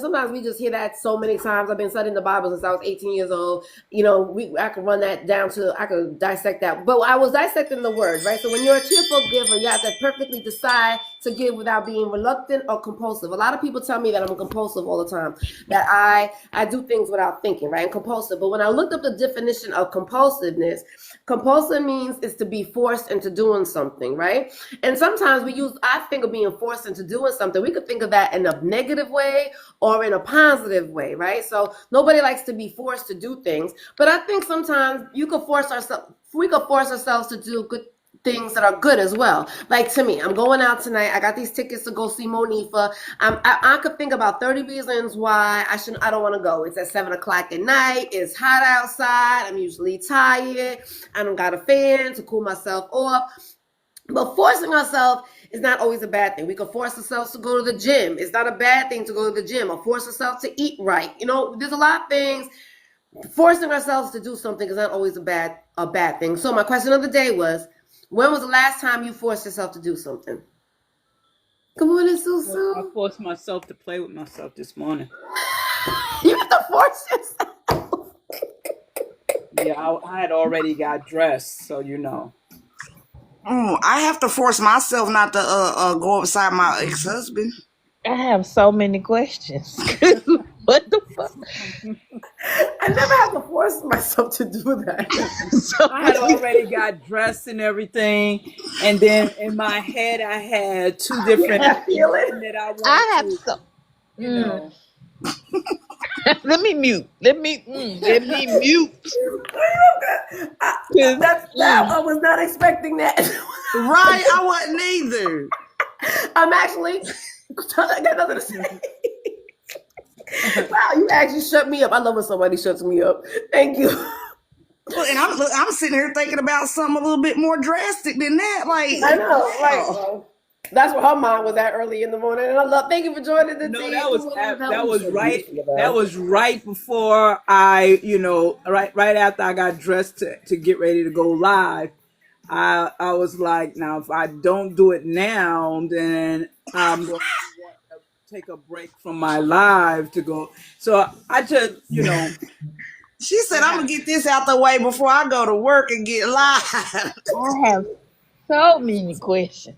A: sometimes we just hear that so many times. I've been studying the Bible since I was 18 years old. I could run that down I could dissect that. But I was dissecting the word, right? So when you're a cheerful giver, you have to perfectly decide to give without being reluctant or compulsive. A lot of people tell me that I'm compulsive all the time, that I do things without thinking, right? And compulsive. But when I looked up the definition of compulsiveness, compulsive means is to be forced into doing something, right? And sometimes I think of being forced into doing something. We could think of that in a negative way or in a positive way, right? So nobody likes to be forced to do things. But I think sometimes we could force ourselves to do good things that are good as well. Like, to me, I'm going out tonight. I got these tickets to go see Monifa. I could think about 30 reasons why I don't want to go. It's at 7:00 at night. It's hot outside. I'm usually tired. I don't got a fan to cool myself off. But forcing ourselves is not always a bad thing. We can force ourselves to go to the gym. It's not a bad thing to go to the gym, or force ourselves to eat right. There's a lot of things. Forcing ourselves to do something is not always a bad thing. So my question of the day was, when was the last time you forced yourself to do something? Good morning,
D: I
A: Susu.
D: forced myself to play with myself this morning.
A: You have to force yourself.
D: Yeah, I had already got dressed, so
C: I have to force myself not to go beside my ex-husband.
B: I have so many questions. What the fuck?
A: I never have to force myself to do that.
D: I had already got dressed and everything, and then in my head I had two different
A: I feel it.
D: men that I wanted
B: I have
D: to,
B: so.
D: you know.
B: Let me mute. Let me mute.
A: I was not expecting that.
C: Right? I wasn't either.
A: I'm actually, I got nothing to say. Wow, you actually shut me up. I love when somebody shuts me up. Thank you.
C: And I'm sitting here thinking about something a little bit more drastic than that. Like,
A: I know, right? That's where her mind was at early in the morning. And thank you for joining the
D: No,
A: team.
D: that was right before I, right after I got dressed to get ready to go live. I was like, now if I don't do it now, then I'm going to take a break from my live to go. So I just,
C: she said, I'm gonna get this out the way before I go to work and get live.
B: I have so many questions.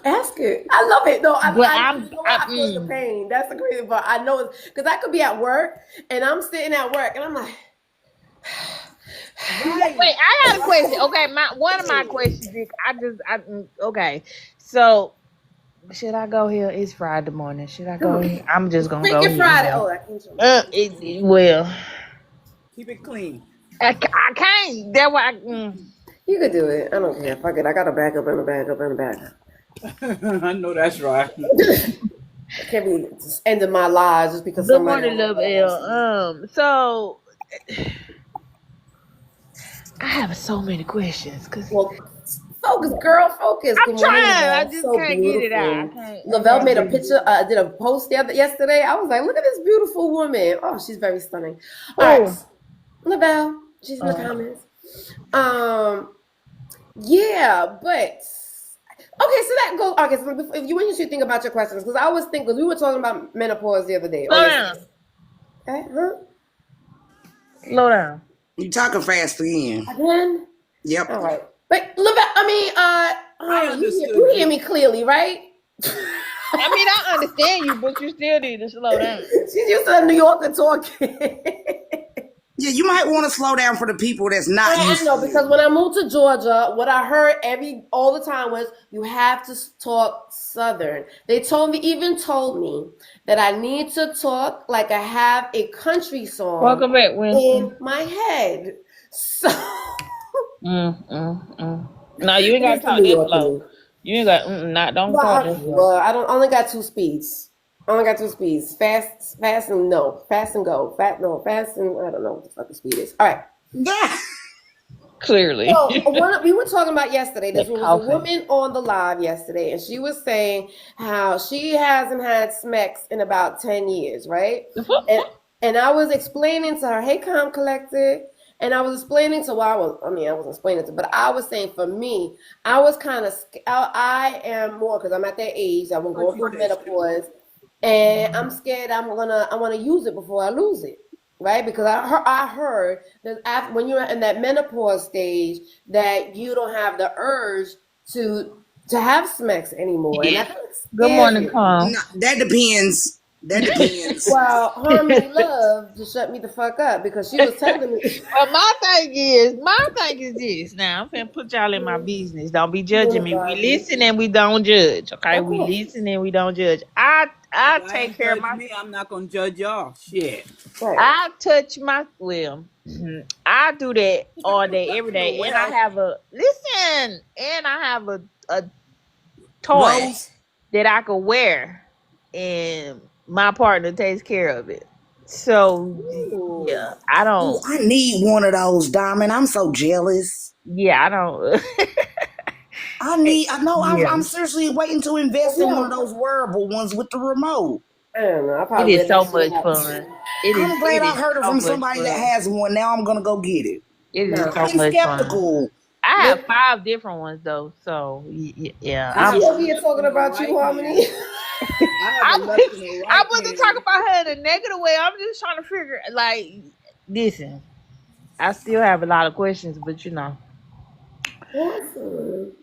A: Ask it. I love it. No, I feel the
B: mm.
A: pain. That's the crazy part. I know it's because I could be at work and I'm sitting at work and I'm like,
B: Wait, I got a question. Okay, one of my questions is, okay. So, should I go here? It's Friday morning. Should I go here? I'm just gonna go
A: freaking
B: here.
A: Friday. Oh, I can't.
B: Well,
D: keep it clean.
B: I can't. That's why.
A: You could do it. I don't care. Fuck it. I got a backup and a backup and a backup.
D: I know that's right.
A: I can't be just ending my lives just because
B: Good
A: somebody.
B: morning, Love L. So I have so many questions.
A: Focus, girl, focus.
B: I'm trying. I just can't get it out.
A: Lavelle made a picture, did a post yesterday. I was like, look at this beautiful woman. Oh, she's very stunning. All right. Lavelle, she's in the comments. Yeah, but okay, so that goes. Okay, so when you should think about your questions, because I always think, because we were talking about menopause the other day.
B: Slow down. Slow down.
C: You talking fast again?
A: Again?
C: Yep.
A: All right. But Lavelle, I
D: understood.
A: you hear me clearly, right?
B: I mean, I understand you, but you still need to slow down.
A: She's used to a New Yorker talking.
C: Yeah, you might want to slow down for the people that's not
A: I
C: used
A: know,
C: to
A: because
C: it.
A: when I moved to Georgia, what I heard all the time was you have to talk Southern. They even told me that I need to talk like I have a country song
B: Welcome back, Winston.
A: in my head. So
B: No, you ain't got to
A: it's the
B: talk
A: New
B: that
A: York in
B: slow.
A: me.
B: You ain't got, don't talk that slow.
A: Well, I only got two speeds. I only got two speeds. Fast and no. Fast and go. Fast and I don't know what the fuck the speed is. All right.
B: Clearly.
A: So we were talking about yesterday. There
B: That
A: was a
B: coughing.
A: woman on the live yesterday, and she was saying how she hasn't had Smex in about 10 years, right? And I was explaining to her, hey, Calm Collective, and I was explaining to I wasn't explaining to, but I was saying for me, I was kind of, I am more because I'm at that age. I will go through menopause, and I'm scared I want to use it before I lose it. Right, because I heard that after, when you're in that menopause stage, that you don't have the urge to have Smex anymore, and
B: Yeah.
A: that's
B: Good morning, Calm.
C: No, that depends. That depends.
A: Well, Harmony Love just shut me the fuck up because she was telling me.
B: But my thing is this. Now, I'm finna put y'all in my business. Don't be judging me. We listen and we don't judge. Okay,
A: Of
B: we
A: course.
B: listen and we don't judge. I
D: Y'all
B: take
D: ain't
B: care of
D: judge
B: my.
D: me. I'm not gonna judge y'all. Shit.
A: Right.
B: I touch my I do that all day, every day, and I
C: Well,
B: have a toy
C: Rose,
B: that I could wear, and my partner takes care of it. So yeah, I
C: ooh,
B: don't.
C: I need one of those, Diamond. I'm so jealous.
B: Yeah, I don't.
C: I know,
B: Yeah,
C: I'm seriously waiting to invest in one of those wearable ones with the remote.
A: I don't know. I
B: it
A: probably
B: is
A: wear
B: so
A: that shit
B: much
A: out.
B: fun. It
C: I'm glad I
B: is
C: heard it
B: so
C: from
B: much
C: somebody that
B: fun.
C: has one. Now I'm gonna go get it.
B: It is
A: No.
B: so
C: I ain't
B: much fun.
C: skeptical.
B: I have
A: Look,
B: 5 different ones though, so yeah.
A: is
D: I
A: she
D: have a
A: over
B: I'm.
A: here
D: left
A: talking
D: and a
A: about you,
D: right
A: Harmony?
D: hand. I have
B: I
D: a left and
B: was,
D: a
B: I
D: right
B: wasn't talking
D: hand.
B: about her in a negative way. I'm just trying to figure, like, listen. I still have a lot of questions, but
A: Awesome.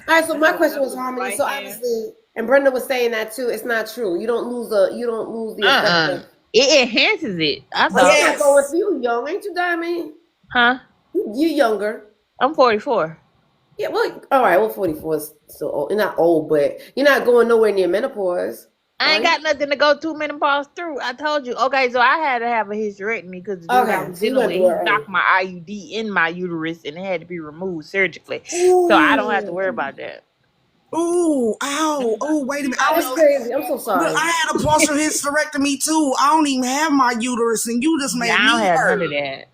A: All right, so
D: I
A: my
D: have a
A: question
D: left
A: was
D: and a
A: Harmony.
D: right
A: So
D: hand.
A: obviously, and Brenda was saying that too. It's not true. You don't lose the effect
B: uh-uh.
A: of.
B: It enhances it. I
A: Well, that's
B: thought,
A: not going
C: Yes.
A: for you, young, ain't you, Diamond?
B: huh?
A: You younger.
B: I'm 44.
A: Yeah, well, all right. Well, 44 is still old. You're not old, but you're not going nowhere near menopause,
B: I
A: are
B: ain't
A: you?
B: got nothing to go through menopause through. I told you. Okay, so I had to have a hysterectomy because the dude I
A: Okay,
B: was
A: so you
B: dealing
A: went
B: with,
A: through
B: he
A: it early.
B: knocked my IUD in my uterus and it had to be removed surgically. So I don't have to worry
A: Ooh,
B: about that.
C: Ooh, ow. Oh, wait a minute.
B: I
A: that's
B: know.
A: crazy. I'm so
C: Look,
A: sorry.
C: I had a partial hysterectomy too. I don't even have my uterus, and you just
B: Yeah,
C: made
B: I don't
C: me
B: have none of
C: hurt.
B: that.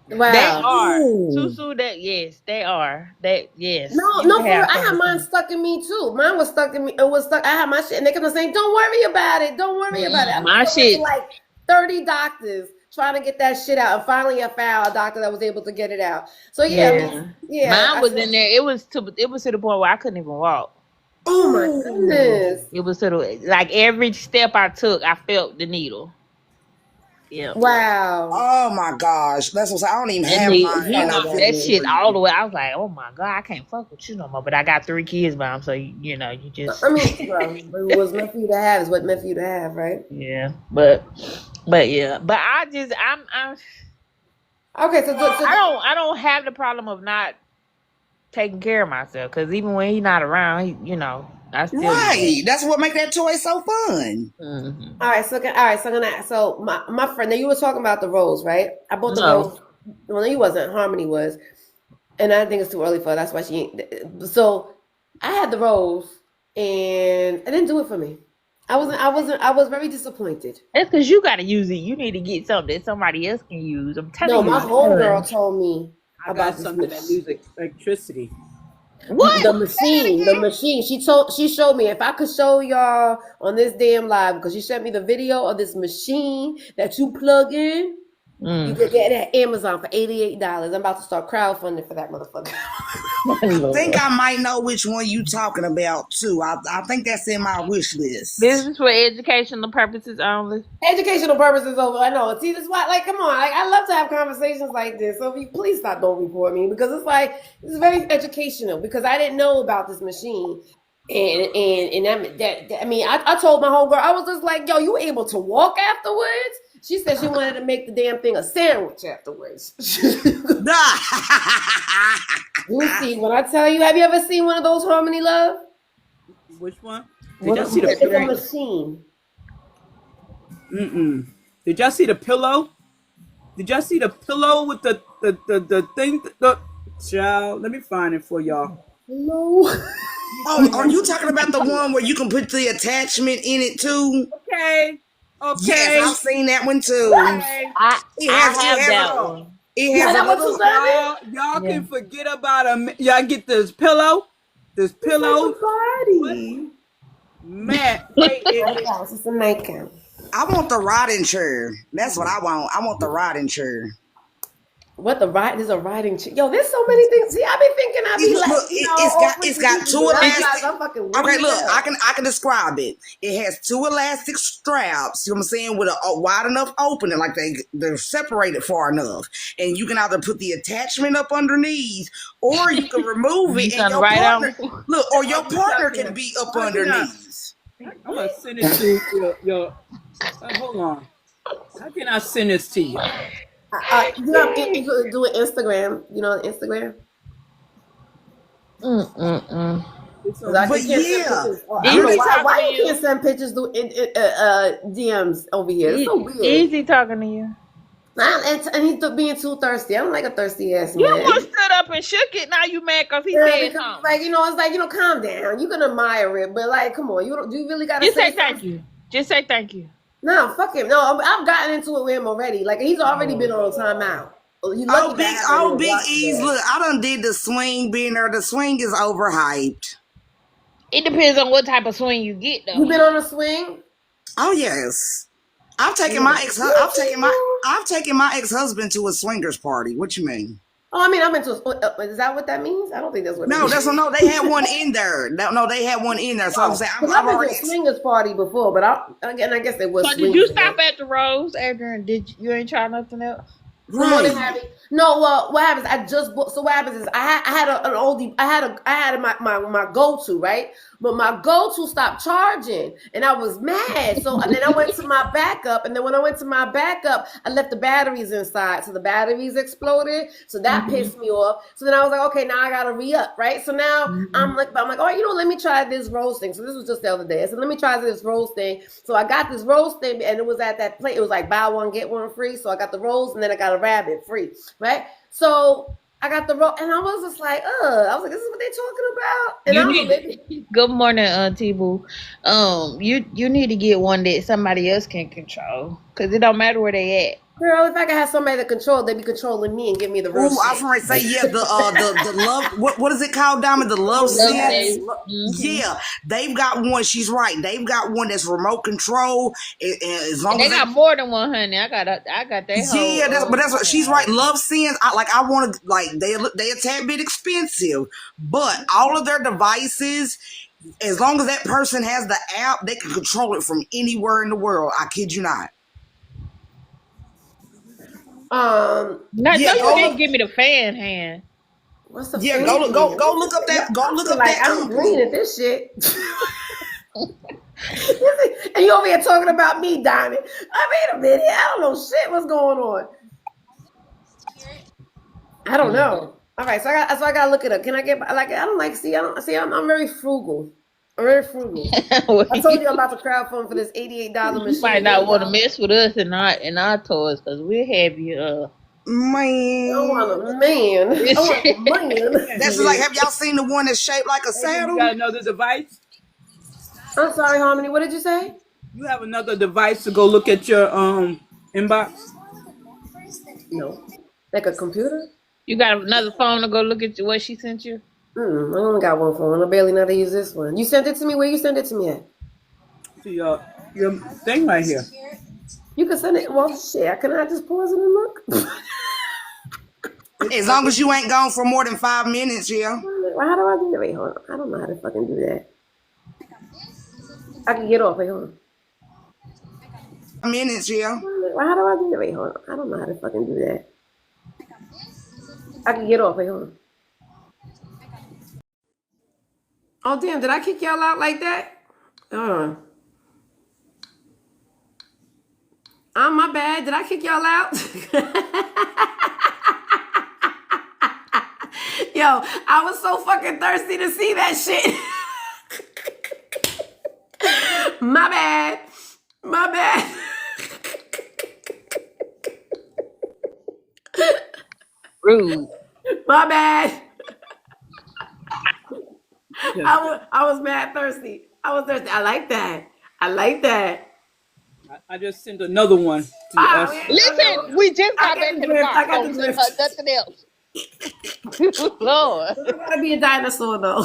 B: They
A: Wow.
B: are.
C: Ooh.
B: Susu, that, yes, they are. That,
A: No,
B: yes. You
A: no,
B: can
A: for real.
B: have
A: I
B: some
A: had
B: of
A: mine
B: them.
A: stuck in me too. Mine was stuck in me. It was stuck. I had my shit, and they kept on saying, "Don't worry about it. Don't worry about it."
B: My
A: I went to
B: shit,
A: like 30 doctors trying to get that shit out, and finally I found a doctor that was able to get it out. So yeah, I mean,
B: yeah.
A: yeah.
B: Mine
A: I
B: was
A: said,
B: in there. It was to the point where I couldn't even walk.
A: "Oh my
C: Ooh.
A: goodness,
B: It was to the, like, every step I took, I felt the needle. Yeah.
A: wow."
C: Oh my gosh. That's what I don't even
B: And
C: have
A: I'm
C: mine,
B: he
C: and I
A: sorry,
B: knocked
C: feel
B: that
A: Diamond.
B: shit
C: for
B: all
C: you.
B: the way. I was like, oh my God, I can't fuck with you no more. But I got 3 kids by him, so you just
A: I mean, well, it was meant for you to have is what meant for you to have, right?
B: yeah. But yeah. But
A: Okay, so
B: I don't have the problem of not taking care of myself because even when he's not around, I still do that.
C: Right. That's what make that toy so fun.
B: Hmm.
A: all right, so my friend. Now you were talking about the rose, right? I bought the
B: No.
A: rose. Well, no, you wasn't. Harmony was. And I think it's too early for her. That's why she. So I had the rose, and it didn't do it for me. I wasn't. I wasn't. I was very disappointed.
B: That's because you got to use it. You need to get something that somebody else can use. I'm telling
A: No,
B: you,
A: my
B: it's fun.
A: homegirl told me
D: I got
A: about this
D: something that uses electricity.
B: What?
A: the
C: Say that
A: machine. The
C: again.
A: machine. She showed me. If I could show y'all on this damn live, because she sent me the video of this machine that you plug in. You
B: Mm.
A: could get it at Amazon for $88. I'm about to start crowdfunding for that motherfucker.
C: I think
B: Lord.
C: I might know which one you talking about too. I think that's in my wish
B: This
C: list.
B: is for educational purposes only.
A: Educational purposes over. I know. See, this why. Like, come on. Like, I love to have conversations like this. So, if you please stop, don't report me because it's like it's very educational. Because I didn't know about this machine, And I mean, I told my homegirl, I was just like, yo, you able to walk afterwards? She said she wanted to make the damn thing a sandwich afterwards. You see, when I tell you, have you ever seen one of those Harmony Love?
D: Which one? Did y'all see the
A: It's a machine.
D: Did y'all see the pillow? Did y'all see the pillow with the thing? Child, let me find it for y'all.
A: No.
C: Oh, are you talking about the one where you can put the attachment in it too?
D: Okay.
C: Yes, I've seen that one too.
D: Okay.
B: I have that one.
C: It has a little.
D: Y'all can forget about y'all get this pillow. This pillow.
A: Body.
D: Man,
A: It's a nightgown.
C: I want the rocking chair. That's what I want. I want the rocking chair.
A: What there's a riding chair. Yo, there's so many things. See, I be thinking
C: It's got two elastic. Okay, look,
A: I
C: I can describe it. It has two elastic straps. You know what I'm saying, with a wide enough opening, like they're separated far enough, and you can either put the attachment up underneath, or you can remove it, and your partner or your partner can be up underneath.
D: I'm gonna send it to your. Hold on. How can I send this to you?
A: you could do it Instagram. You know Instagram.
C: But yeah,
A: why you can't send pictures through DMs over here? It's so weird.
B: Easy talking to you.
A: And he's being too thirsty. I don't like a thirsty ass man.
B: You almost stood up and shook it. Now you mad because he said something.
A: Like, it's like, calm down. You can admire it, but like, come on, do you really gotta
B: say thank you? Just say thank you.
A: No, fuck him. No, I've gotten into it with him already. Like, he's already been on timeout.
C: Big E's. Look, I done did the swing binner. The swing is overhyped.
B: It depends on what type of swing you get, though.
A: You been on a swing?
C: Oh yes. I've taken my ex-husband to a swingers party. What you mean?
A: Oh, I mean, I've been to. Is that what that means? I don't think that's what.
C: No, no. They had one in there. No, they had one in there. So I'm saying,
A: I've been to a swingers party before, but I guess it was.
B: So did you stop at the Rose, Adrian? You ain't try nothing else?
C: Right.
A: No, well, what happens? I just booked. So what happens is I had an oldie. I had my go-to, right? But my go-to stopped charging, and I was mad. So and then I went to my backup, and then when I went to my backup, I left the batteries inside, so the batteries exploded. So that pissed me off. So then I was like, okay, now I gotta re-up, right? So now I'm like, all right, let me try this rose thing. So this was just the other day. I said, let me try this rose thing. So I got this rose thing, and it was at that place. It was like buy one get one free. So I got the rose, and then I got a rabbit free, right? So I got the rose, and I was just like, I was like, this is what they're talking about. And
B: good morning, T-Boo. You need to get one that somebody else can control, because it don't matter where they at.
A: Girl, if I could have somebody to control, they'd be controlling me and give me the rose.
C: I was going to say, yeah, the love, what is it called, Diamond? The love sense? Yeah, they've got one. She's right. They've got one that's remote control. As long
B: as they got more than one, honey. I got that.
C: Yeah, that's what she's right. Love sense. I want to, like, they a tad bit expensive, but all of their devices, as long as that person has the app, they can control it from anywhere in the world. I kid you not.
B: You didn't give me the fan hand.
A: What's the
C: fan? Go look up that. Go look up that.
A: I'm green at this shit. And you over here talking about me, Diamond. Wait a minute. I don't know shit. What's going on? I don't know. All right, so I gotta look it up. Can I get I'm very frugal. I'm very frugal. I told you I'm about to crowdfund for this $88 machine.
B: You might not want to mess with us and our toys, because we'll have you
C: man.
A: I want a man.
C: That's like, have y'all seen the one that's shaped like a saddle?
D: You got another device?
A: I'm sorry, Harmony. What did you say?
D: You have another device to go look at your inbox?
A: No. Like a computer?
B: You got another phone to go look at what she sent you?
A: I only got one phone. I barely know how to use this one. You sent it to me? Where you sent it to me at?
D: To your thing right here.
A: You can send it. Well, shit. Can I just pause it and look?
C: As long as you ain't gone for more than 5 minutes, yeah.
A: Well, how do I do that? Wait, hold on. I don't know how to fucking do that. I can get off. Wait, hold
C: on. Minutes, yeah.
A: Well, how do I do that? Wait, hold on. I don't know how to fucking do that. I can get off. Wait, hold on. Oh damn! Did I kick y'all out like that? Uh, my bad. Did I kick y'all out? Yo, I was so fucking thirsty to see that shit. My bad. My bad.
B: Rude.
A: My bad. I was mad thirsty. I was thirsty. I like that. I like that.
D: I just sent another one to
A: Ah,
D: us.
B: Listen, we just
A: I
B: got
A: got
B: back
A: the
B: to the
A: drift. I
B: box.
A: got
B: Don't
A: the
B: send
A: drift.
B: her nothing else. Lord.
A: I gotta be a dinosaur though.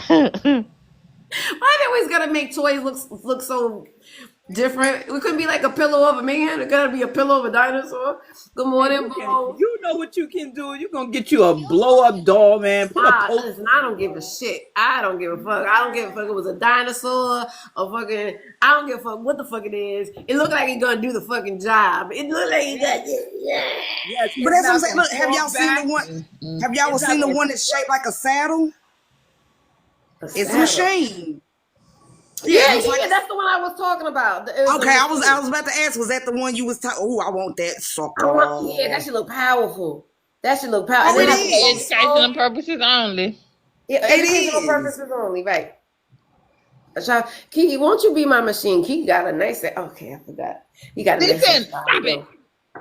A: Why they always gotta make toys look so different? It couldn't be like a pillow of a man. It gotta be a pillow of a dinosaur. Good morning, Bo.
D: You know what you can do. You're gonna get you a blow up doll, man. Put a post.
A: Listen, I don't give a shit. I don't give a fuck. I don't give a fuck. It was a dinosaur, a fucking. I don't give a fuck what the fuck it is. It looked like it's gonna do the fucking job. It looked like it got
D: Yes,
C: But that's what I'm saying. Look, have y'all seen the one? Have y'all
D: It's
C: seen
D: not
C: the one that's shaped like a saddle? It's a machine.
A: Yeah,
C: it's like-
A: that's the one I was talking about. It was
C: Okay,
A: a
C: I was
A: machine.
C: about to ask, was that the one you was talking? Oh, I want that sucker.
A: Yeah, that should look powerful. That should look powerful.
C: Oh,
A: And
C: it
A: then I-
C: is.
B: Educational purposes only.
A: Yeah,
C: It
A: educational
C: is.
A: purposes only, right? Child, Kiki, won't you be my machine? Kiki got a nice. Okay, I forgot. You got a nice.
B: Listen, stop it.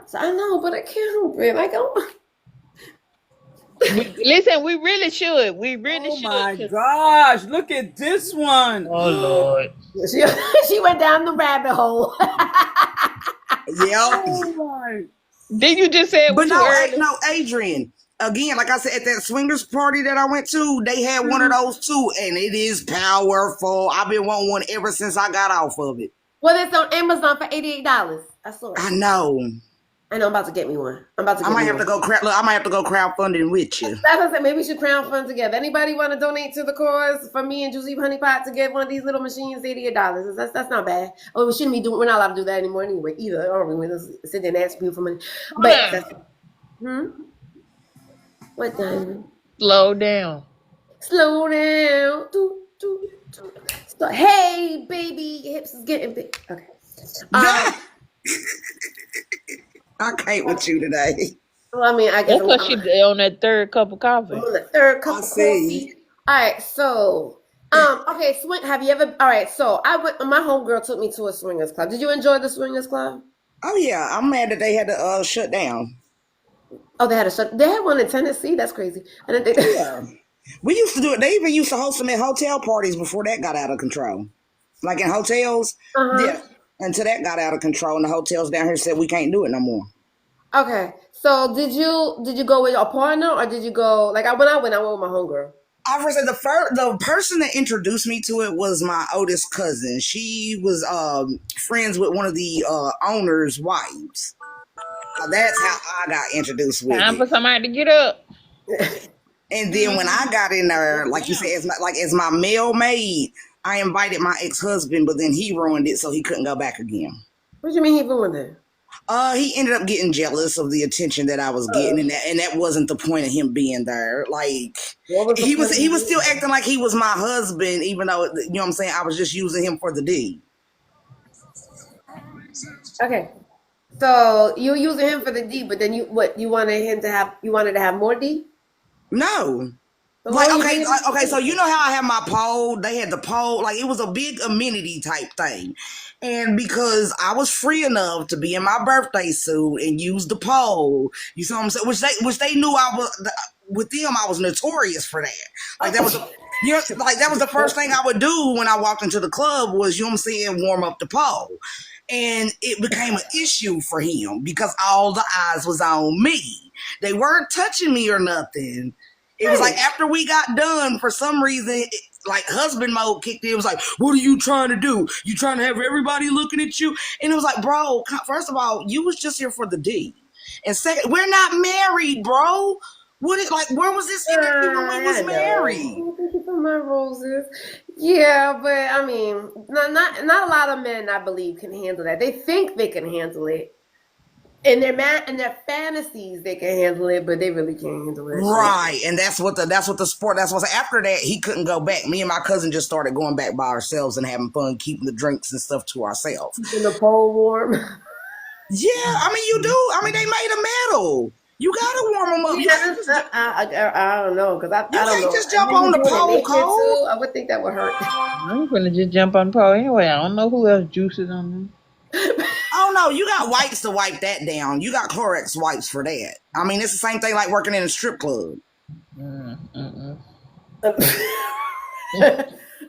A: So I know, but I can't help it. Like, oh,
B: Listen, we really should. We really
D: Oh
B: should.
D: my gosh! Look at this one.
B: Oh Lord.
A: she went down the rabbit hole.
C: Yep.
D: Oh my.
B: Did you just say it
C: But
B: was
C: no,
B: too early?
C: no, Adrian. Again, like I said, at that swingers party that I went to, they had one of those too, and it is powerful. I've been wanting one ever since I got off of it.
A: Well, it's on Amazon for $88. I saw it.
C: I know.
A: I know. I'm about to get me one. I
C: might have to go I might have to go crowdfunding with you.
A: That's what I said. Maybe we should crowdfund together. Anybody want to donate to the cause for me and Juicy Honeypot to get one of these little machines? $88. That's not bad. Oh, we shouldn't be doing. We're not allowed to do that anymore anyway. Either. Or we just sit there and ask people for money. But that's, what diamond?
B: Slow down.
A: Slow down. So, hey, baby, your hips is getting big. Okay.
C: I can't with you today.
A: Well, I mean, I guess
B: That's because she on that third cup of coffee.
A: I'm on the third cup
C: I
A: of
C: see.
A: coffee. All right, so okay, have you ever? All right, so I went. My homegirl took me to a swingers club. Did you enjoy the swingers club?
C: Oh yeah, I'm mad that they had to shut down.
A: Oh, they had a shut. They had one in Tennessee. That's crazy. I didn't think.
C: Yeah. We used to do it. They even used to host them at hotel parties before that got out of control. Like in hotels. Yeah. Until that got out of control and the hotels down here said we can't do it no more.
A: Okay, so did you go with a partner or did you go like when I went with my homegirl?
C: I first said the person that introduced me to it was my oldest cousin. She was friends with one of the owner's wives. That's how I got introduced with
B: Time
C: it.
B: for somebody to get up.
C: And then when I got in there, like you said, as my male maid, I invited my ex-husband, but then he ruined it, so he couldn't go back again.
A: What do you mean he ruined it?
C: He ended up getting jealous of the attention that I was getting, and that wasn't the point of him being there. Like he was still acting like he was my husband, even though you know what I'm saying. I was just using him for the D.
A: Okay, so you were using him for the D, but then you wanted to have more D?
C: No.
A: So
C: Like
A: why you
C: okay, so you know how I have my pole? They had the pole, like it was a big amenity type thing. And because I was free enough to be in my birthday suit and use the pole, you see what I'm saying? Which they knew I was with them. I was notorious for that. Like that was that was the first thing I would do when I walked into the club was, you know what I'm saying, warm up the pole. And it became an issue for him because all the eyes was on me. They weren't touching me or nothing. It was like after we got done, for some reason, like husband mode kicked in. It was like, what are you trying to do? You trying to have everybody looking at you? And it was like, bro, first of all, you was just here for the D. And second, we're not married, bro. Where was this energy when we was married?
A: Thank you for my roses. Yeah, but I mean, not a lot of men, I believe, can handle that. They think they can handle it. In their fantasies, they can handle it, but they really can't handle it.
C: Right, and that's what the sport. That's what after that he couldn't go back. Me and my cousin just started going back by ourselves and having fun, keeping the drinks and stuff to ourselves.
A: Keeping the pole warm.
C: Yeah, I mean you do. I mean they made a medal. You gotta warm them up.
A: I don't know because I don't know.
C: You can't just jump on the pole, Cole.
A: I would think that would hurt.
B: I'm gonna just jump on the pole anyway. I don't know who else juices on them.
C: Oh no, you got wipes to wipe that down. You got Clorox wipes for that. I mean, it's the same thing like working in a strip club.
A: Okay.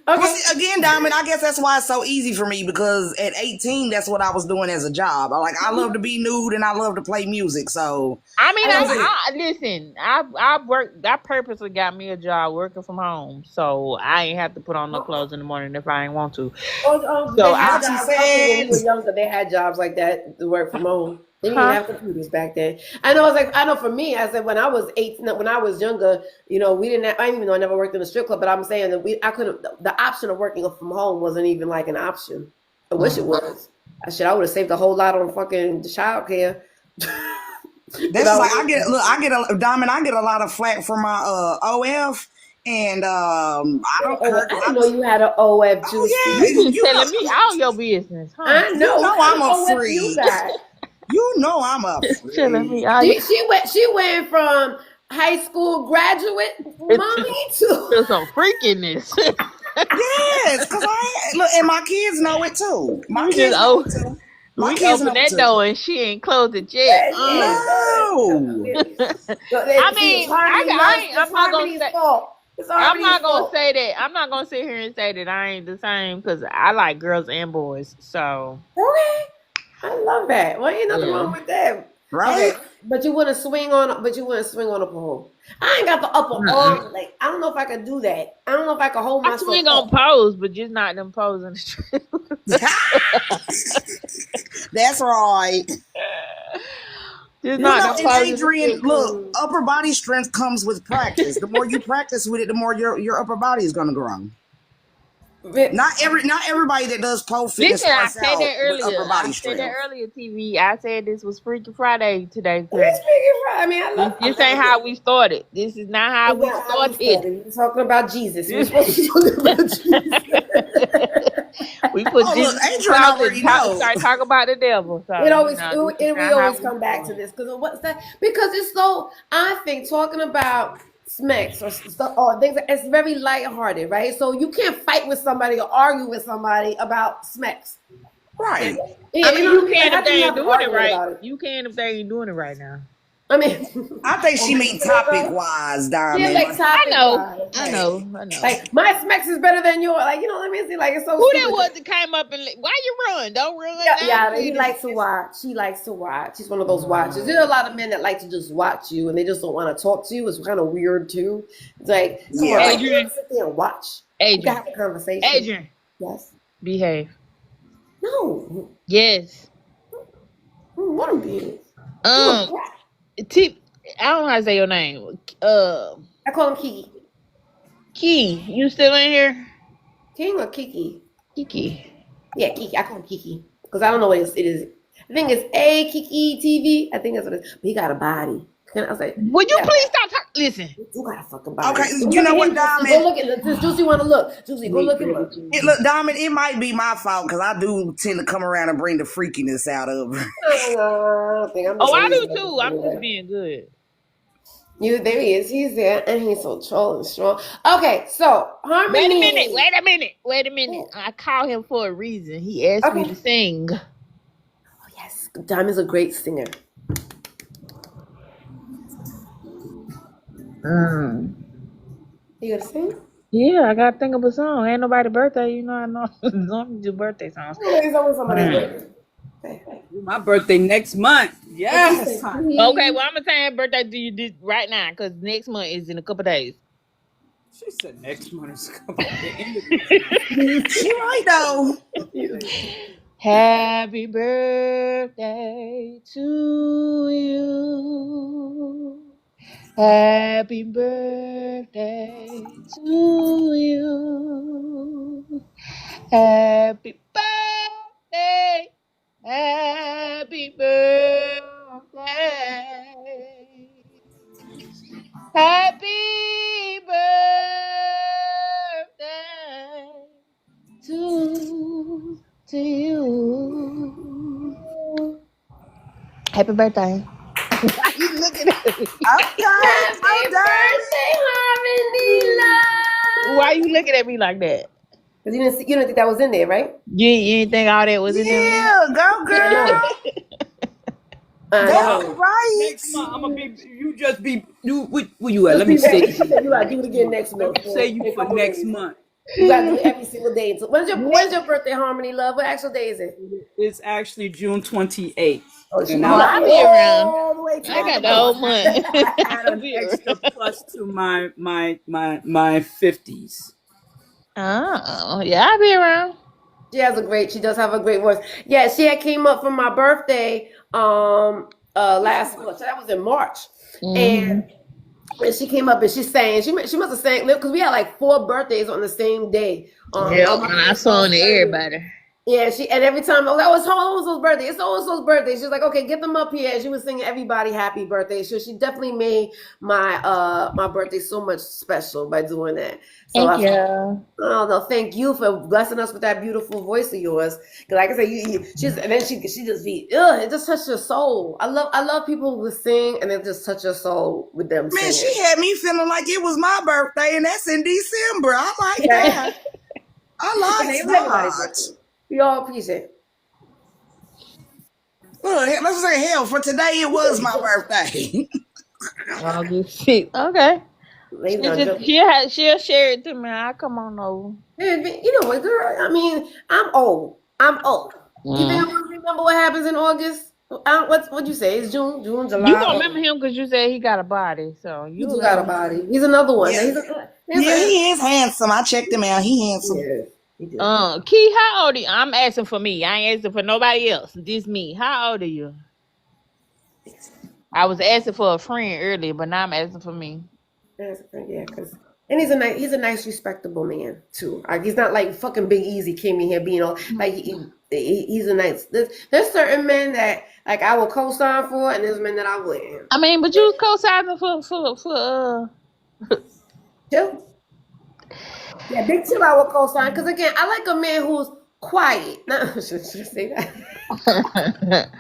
C: Well, again, Diamond, I guess that's why it's so easy for me because at 18, that's what I was doing as a job. I love to be nude and I love to play music. So
B: I mean, listen. I worked. I purposely got me a job working from home, so I ain't have to put on no clothes in the morning if I ain't want to.
A: So when we were younger, they had jobs like that to work from home. They didn't even have computers back then. I know for me, I said when I was 18, when I was younger, we didn't have, even though I never worked in a strip club, but I'm saying that I couldn't, the option of working from home wasn't even like an option. I wish it was. I would have saved a whole lot on fucking childcare.
C: That's like, I get a lot of flack for my OF. And I
A: didn't know you had an OF juice.
C: Oh, yeah.
B: You telling me all your business, huh?
A: I know.
C: You know I'm a freak. You know I'm a freak.
A: She went from high school graduate mommy to
B: some freakiness.
C: Yes, because and my kids know it too. My kids open
B: that door and she ain't closed it yet.
C: No.
B: I mean, I'm not gonna say. I'm not gonna say that. I'm not gonna sit here and say that I ain't the same because I like girls and boys. So
A: okay. I love that. Well, ain't nothing wrong with that,
C: right?
A: Okay. But you wouldn't swing on a pole. I ain't got the upper arm. Like I don't know if I could do that. I don't know if I could hold myself.
B: I swing on poles, but just not them poles in the street.
C: That's right.
B: Just not them poles.
C: Adrian, look, upper body strength comes with practice. The more you practice with it, the more your upper body is gonna grow. Not everybody that does pole fitness.
B: Listen, I said that earlier. TV. I said this was Freaky Friday today.
A: It's Freaky Friday. I mean,
B: this ain't how we started. This is not how we started.
A: We're talking about Jesus. We're supposed to be talking about Jesus.
B: We put Jesus.
C: Adrian already knows.
B: Start talking about the devil. So,
A: we always come back to this because what's that? Because it's so. I think talking about smacks or stuff or things, it's very lighthearted, right? So you can't fight with somebody or argue with somebody about smacks.
C: Right.
B: I mean, you can if they ain't doing it right. You can if they ain't doing it right now.
A: I mean,
C: I think she mean topic wise, Diamond.
A: I know. Like my smacks is better than yours. Like let me see. Like it's so.
B: Who that was that came up and why you run? Don't run.
A: Yeah. He likes to watch. She likes to watch. She's one of those watchers. There's a lot of men that like to just watch you and they just don't want to talk to you. It's kind of weird too. It's like, Adrian, sit there and watch.
B: Adrian,
A: have a conversation.
B: Adrian,
A: yes.
B: Behave.
A: No.
B: Yes.
A: What a bitch.
B: I don't know how to say your name.
A: I call him Kiki.
B: Key, you still in here?
A: King or Kiki?
B: Kiki.
A: Yeah, Kiki. I call him Kiki because I don't know what it is. I think it's Kiki TV. I think that's what it is. But he got a body. I was like,
B: would you please stop talking? Listen.
A: You got a fucking body.
C: Okay, you know what, Diamond?
A: Go look at this. Juicy want to look. Juicy, go look at it.
C: Look, Diamond, it might be my fault because I do tend to come around and bring the freakiness out of her.
B: I do too. I'm just being good.
A: There he is. He's there, and he's so tall and strong. Okay, so Harmony.
B: Wait a minute. I call him for a reason. He asked me to sing.
A: Oh yes, Diamond's a great singer. You gonna sing?
B: Yeah, I gotta think of a song. Ain't nobody's birthday, I know. Don't do birthday songs.
A: It's always somebody's birthday.
D: My birthday next month. Yes.
B: Okay, well, I'm gonna say happy birthday to you right now because next month is in a couple days.
D: She said next month is coming.
C: She right though.
B: Happy birthday to you. Happy birthday to you. Happy birthday. Happy birthday Happy birthday. Why you looking at me?
C: Okay,
A: Happy
C: so
A: birthday, Harmony Love.
B: Why you looking at me like that?
A: Because you didn't think that was in there, right?
B: You didn't think all that was in there?
C: yeah, go
A: I know.
C: girl.
A: I
C: That's
A: know.
C: right.
D: Next month, I'm gonna be. You just be. You where you at? Let me
A: She
D: say.
A: said you gotta do it again next month.
D: Say you for next month.
A: You gotta do it every single day. So when's your birthday, Harmony Love? What actual day is it?
D: It's actually June 28th.
A: Oh, she
D: And
B: I'll be around.
A: all the way to
B: I got the
A: the
B: whole month.
D: add an extra plus to my 50s.
B: Oh, yeah, I'll be around.
A: She does have a great voice. Yeah, she had came up for my birthday last month. So that was in March. And she came up and she sang. She must have sang because we had like 4 birthdays on the same day.
B: Yeah, and I saw on everybody.
A: Yeah, and every time that was so-and-so's birthday. It's so-and-so's birthday. She was like, okay, get them up here. And she was singing everybody happy birthday. So she definitely made my my birthday so much special by doing that. So
B: Thank you.
A: Oh no, thank you for blessing us with that beautiful voice of yours. Because like I said, and then she just be it just touched your soul. I love people who sing and it just touch your soul with them
C: Man,
A: singing.
C: she had me feeling like it was my birthday, and that's in December. I like that. I like that.
A: We all appreciate it.
C: Look, let's say hell for today. It was my birthday.
B: August 6th. Okay. She'll share it to me. I'll come on over.
A: You know what, girl? I mean, I'm old. You think I'm gonna remember what happens in August? What'd you say? It's June, July.
B: You gonna remember him because you said he got a body. So
A: you do got a body. He's another one.
C: Yeah, he is handsome. I checked him out. He handsome.
A: Yeah.
B: Key, how old are you? I'm asking for me. I ain't asking for nobody else. Just me. How old are you? I was asking for a friend earlier, but now I'm asking for me.
A: Yeah, and he's a nice, respectable man too. Like he's not like fucking Big Easy came in here being all like he's a nice. There's certain men that like I will co-sign for, and there's men that I wouldn't.
B: I mean, but you was co-signing for
A: Chill. Yeah, Big Chill I will co-sign because again I like a man who's quiet. No, should I say that?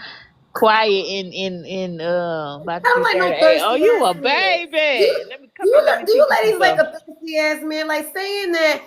B: Quiet in about
A: I don't like no thirsty
B: oh, you a
A: ass
B: baby. Let me come
A: do you ladies like a thirsty ass man? Like saying that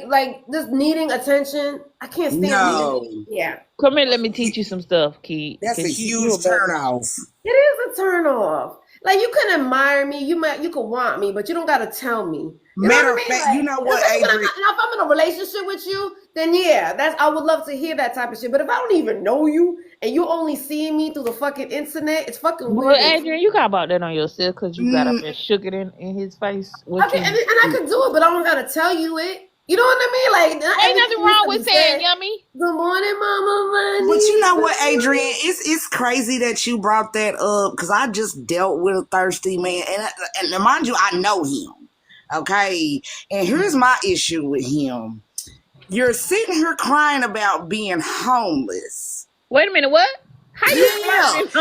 A: like just needing attention. I can't stand
C: No.
A: Yeah.
B: Come here, let me teach you some stuff, Key.
C: That's a huge turnoff.
A: It is a turn off. Like you can admire me, you could want me, but you don't gotta tell me.
C: Matter of fact, you know what, Adrian?
A: If I'm in a relationship with you, then yeah, I would love to hear that type of shit. But if I don't even know you and you only seeing me through the fucking internet, it's fucking weird.
B: Well, Adrian, you got about that on yourself because you got up and shook it in his face.
A: And I could do it, but I don't gotta tell you it. You know what I mean? Like,
B: ain't nothing wrong with saying yummy.
A: Good morning, Mama Money.
C: But you know what, Adrian? It's crazy that you brought that up because I just dealt with a thirsty man, and mind you, I know him. Okay, and here's my issue with him. You're sitting here crying about being homeless.
B: Wait a minute, what? How you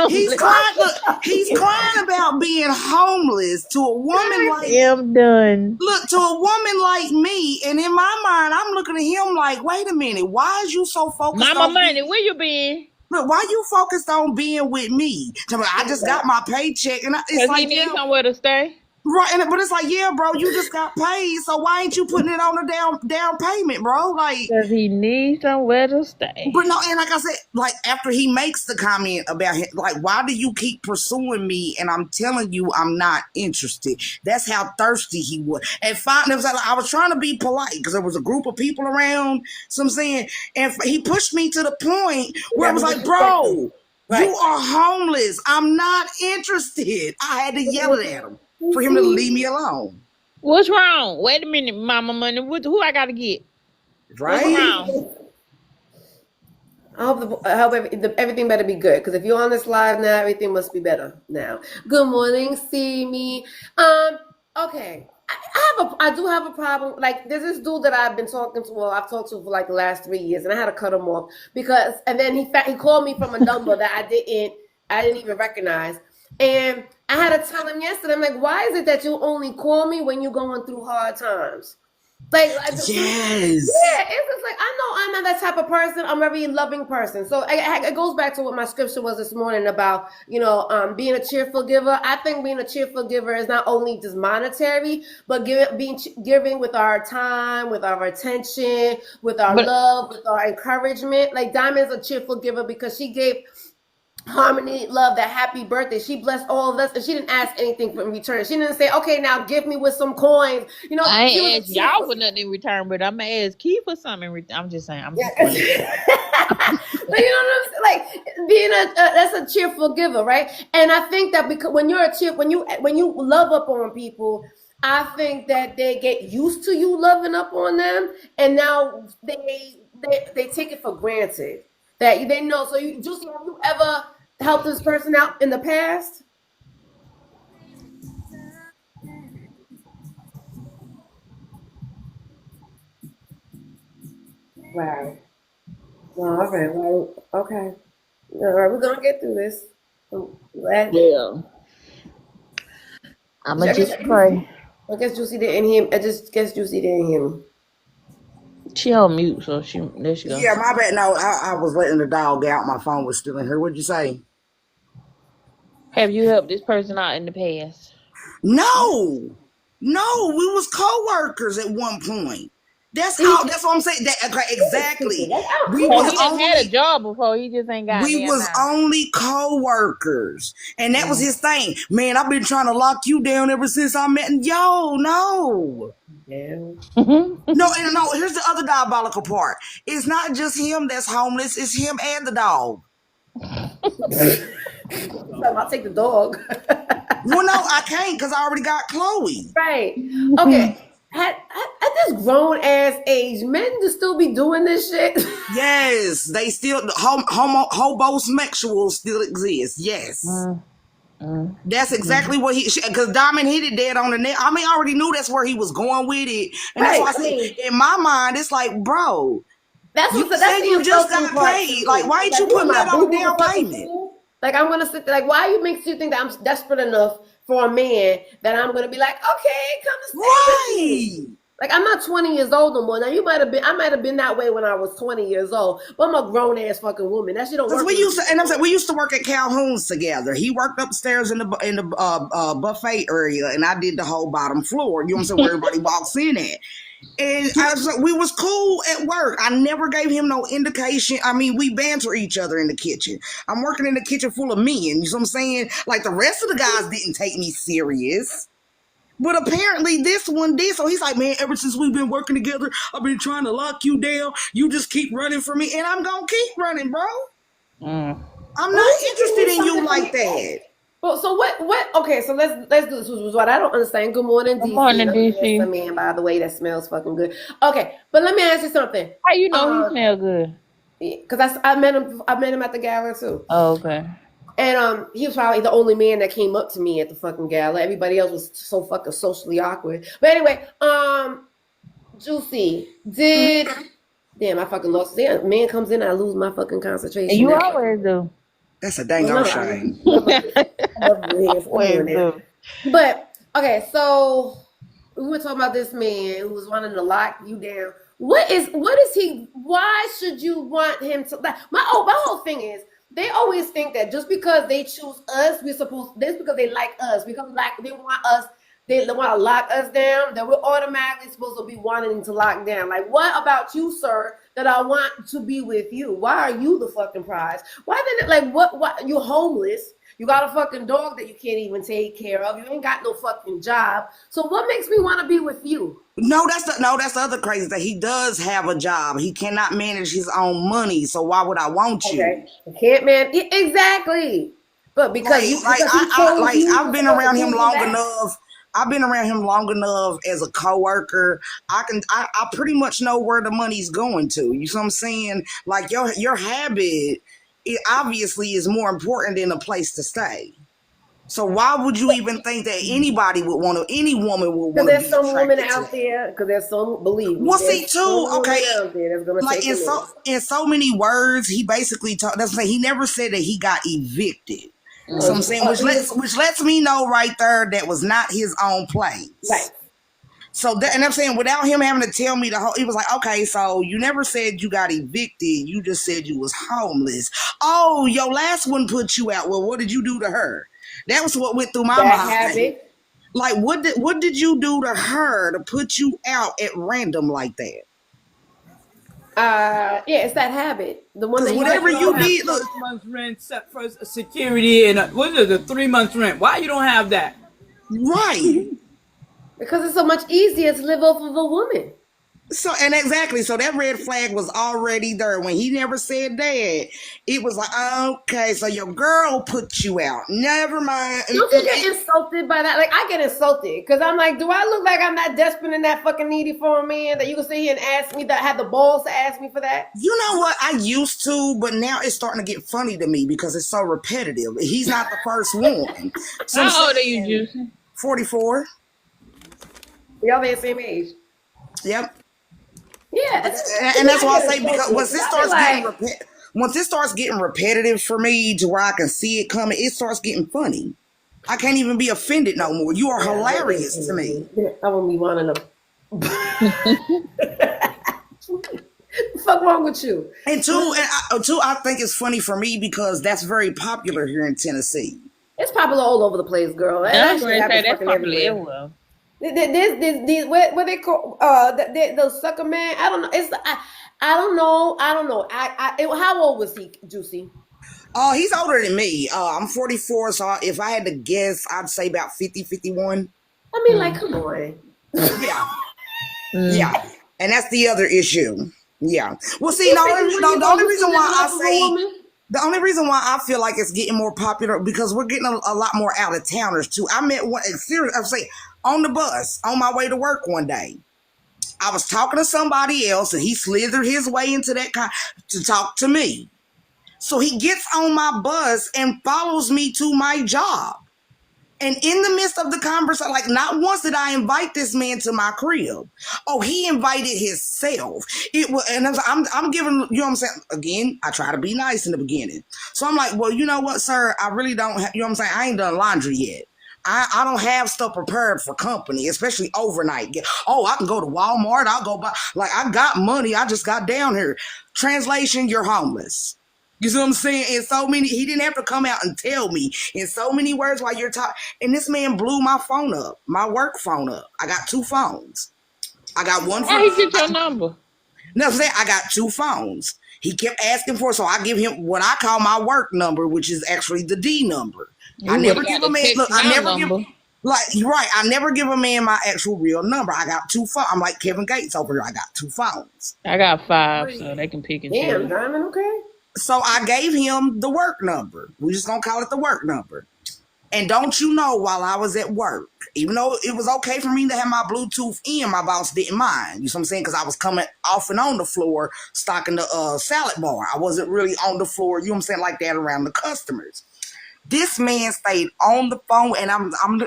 C: he's crying about being homeless to a woman like
B: I'm done.
C: Look, to a woman like me, and in my mind, I'm looking at him like, wait a minute, why is you so focused
B: Mama Money, where you been?
C: Look, why you focused on being with me? I just got my paycheck, and it's like
B: he needs somewhere to stay.
C: Right, but it's like, yeah, bro, you just got paid, so why ain't you putting it on a down payment, bro? Like,
B: because he needs somewhere to stay.
C: But no, and like I said, like after he makes the comment about him, like, why do you keep pursuing me? And I'm telling you, I'm not interested. That's how thirsty he was. And finally, it was like, I was trying to be polite because there was a group of people around. So I'm saying, and he pushed me to the point where I was like, bro, you are homeless. I'm not interested. I had to yell it at him for him to leave me alone.
B: What's wrong? Wait a minute, Mama Money. Who I gotta get?
C: Right?
B: What's wrong?
A: I hope everything better be good. Because if you're on this live now, everything must be better now. Good morning, see me. Okay. I do have a problem. Like, there's this dude that I've been talking to, well, I've talked to for like the last 3 years, and I had to cut him off because, and then he called me from a number that I didn't even recognize. And I had to tell him yesterday, I'm like, why is it that you only call me when you're going through hard times? Like,
C: Yes.
A: yeah, it's just like, I know I'm not that type of person. I'm a very loving person. So it goes back to what my scripture was this morning about, being a cheerful giver. I think being a cheerful giver is not only just monetary, but giving with our time, with our attention, with our
B: But
A: love, with our encouragement. Like Diamond's a cheerful giver because she gave Harmony love that happy birthday. She blessed all of us, and she didn't ask anything in return. She didn't say, "Okay, now give me with some coins."
B: I
A: She
B: ain't
A: was
B: ask
A: a
B: y'all
A: cheerful.
B: for nothing in return, but I'm gonna ask Keith for something in return. I'm just saying. I'm
A: Yeah.
B: just playing.
A: But you know what I'm saying? Like being that's a cheerful giver, right? And I think that because when you're when you love up on people, I think that they get used to you loving up on them, and now they take it for granted that they know. So Juicy, have you ever helped this person out in the past? Wow. Well, all right. Well, okay. All right, we're gonna get through this. I'm glad.
B: Yeah. I'ma
A: I guess,
B: just pray.
A: I guess Juicy didn't hear him. I just guess Juicy didn't hear me.
B: She on mute, so there she go.
C: Yeah, my bad. No, I was letting the dog out. My phone was still in here. What'd you say?
B: Have you helped this person out in the past?
C: No, no, we was co-workers at one point. That's
A: See,
C: what I'm saying. Exactly. We
B: So
C: was
B: he done had a
C: only
B: job before. He just ain't got
C: we
B: there
C: was
B: now.
C: only co-workers. And that was his thing. Man, I've been trying to lock you down ever since I met. Yo, no.
A: damn.
C: No, here's the other diabolical part. It's not just him that's homeless, it's him and the dog.
A: I'll take the dog.
C: Well, no, I can't because I already got Chloe.
A: Right. Okay. At this grown ass age, men just still be doing this shit.
C: Yes, they still hobosexuals still exist. Yes. That's exactly what because Diamond hit it dead on the net. I mean, I already knew that's where he was going with it. And that's why I said, in my mind, it's like, bro,
A: That's
C: you
A: what
C: said you just
A: insulting
C: got
A: part
C: paid.
A: to
C: Like,
A: me.
C: why ain't you putting that on the down payment?
A: Like I'm gonna sit there, like why you makes you think that I'm desperate enough for a man that I'm gonna be like, okay, come to stay with me. Like I'm not 20 years old no more. Now I might have been that way when I was 20 years old, but I'm a grown ass fucking woman. That shit don't work.
C: We used to work at Calhoun's together. He worked upstairs in the buffet area, and I did the whole bottom floor. You know what I'm saying? Where everybody walks in at. And we was cool at work. I never gave him no indication. I mean, we banter each other in the kitchen. I'm working in the kitchen full of men. You know what I'm saying? Like the rest of the guys didn't take me serious. But apparently this one did. So he's like, man, ever since we've been working together, I've been trying to lock you down. You just keep running from me. And I'm going to keep running, bro. I'm not interested in you like that.
A: Well, so what? Okay, so let's do this. Which is what I don't understand. Good morning, DC.
B: Good morning, DC.
A: That's a man, by the way, that smells fucking good. Okay, but let me ask you something.
B: How you know he smell good?
A: Because I met him. I met him at the gala too.
B: Oh, okay.
A: And he was probably the only man that came up to me at the fucking gala. Everybody else was so fucking socially awkward. But anyway, Juicy did. Damn, I fucking lost. Damn, man comes in, I lose my fucking concentration.
B: And you always do.
C: That's a dang old shame.
A: But okay, so we were talking about this man who was wanting to lock you down. What is he? Why should you want him to? My whole thing is they always think that just because they choose us, that's because they like us, because they want us. They want to lock us down, that we're automatically supposed to be wanting to lock down. Like, what about you, sir, that I want to be with you? Why are you the fucking prize? Why then, like, what, you're homeless. You got a fucking dog that you can't even take care of. You ain't got no fucking job. So what makes me want to be with you?
C: No, that's the other crazy thing. He does have a job. He cannot manage his own money. So why would I want you?
A: Okay. I can't exactly. But because
C: I've been around him long enough. I've been around him long enough as a coworker. I pretty much know where the money's going to. You know what I'm saying? Like your habit, it obviously is more important than a place to stay. So why would you even think that any woman would want to be attracted to?
A: Because there's some women out there. Because there's some, believe me.
C: Well, see too. Okay,
A: out there that's gonna
C: like in so many words, he basically talked. That's what he never said that he got evicted. So I'm saying, which lets me know right there that was not his own place.
A: Right.
C: So that, and I'm saying without him having to tell me the whole, he was like, okay, so you never said you got evicted. You just said you was homeless. Oh, your last one put you out. Well, what did you do to her? That was what went through my
A: That
C: mind.
A: habit.
C: Like, what did you do to her to put you out at random like that?
A: Yeah, it's that habit. The one that
C: Because whatever you
A: have.
C: did, look,
D: First month's rent, first security, and what is it, the 3 months rent? Why you don't have that?
C: right.
A: Because it's so much easier to live off of a woman.
C: So, and exactly, so that red flag was already there. When he never said that, it was like, okay, so your girl put you out. Never mind.
A: Don't you get insulted by that? Like, I get insulted because I'm like, do I look like I'm that desperate and that fucking needy for a man that you can sit here and ask me, that had the balls to ask me for that?
C: You know what? I used to, but now it's starting to get funny to me because it's so repetitive. He's not the first one. So
B: How old are you, Juicy?
C: 44.
A: Y'all the same age.
C: Yep.
A: Yeah.
C: And that's why I say, because once it starts getting repetitive for me to where I can see it coming, it starts getting funny. I can't even be offended no more. You are hilarious to me.
A: I won't be one of them. The fuck wrong with you?
C: And two, I think it's funny for me because that's very popular here in Tennessee.
A: It's popular all over the place, girl.
B: That's probably everywhere.
A: There's what they call the sucker man. I don't know. I don't know. How old was he, Juicy?
C: Oh, he's older than me. I'm 44, so if I had to guess, I'd say about 50, 51.
A: I mean, like, come on.
C: Yeah. Yeah. And that's the other issue. Yeah. Well, see, the only reason why I feel like it's getting more popular because we're getting a lot more out of towners too. I met one, seriously, I'm saying, on the bus on my way to work one day. I was talking to somebody else and he slithered his way into that to talk to me. So he gets on my bus and follows me to my job. And in the midst of the conversation, like not once did I invite this man to my crib. Oh, he invited himself. It was, and I'm giving, you know what I'm saying? Again, I try to be nice in the beginning. So I'm like, well, you know what, sir? I really don't have, you know what I'm saying? I ain't done laundry yet. I don't have stuff prepared for company, especially overnight. Oh, I can go to Walmart. I'll go buy, like I got money. I just got down here. Translation, you're homeless. You see what I'm saying? And so many, he didn't have to come out and tell me in so many words while you're talking. And this man blew my phone up, my work phone up. I got two phones. I got one.
B: How he get your number?
C: No, I'm saying I got two phones. He kept asking for it, so I give him what I call my work number, which is actually the D number. I never give a man. Look, I never give. Like, right, I never give a man my actual real number. I got two phones. I'm like Kevin Gates over here. I got two phones.
B: I got 5, so they can pick and choose.
A: Damn, Diamond, okay.
C: So I gave him the work number. We're just going to call it the work number. And don't you know, while I was at work, even though it was okay for me to have my Bluetooth in, my boss didn't mind. You know what I'm saying? Because I was coming off and on the floor stocking the salad bar. I wasn't really on the floor, you know what I'm saying, like that around the customers. This man stayed on the phone, and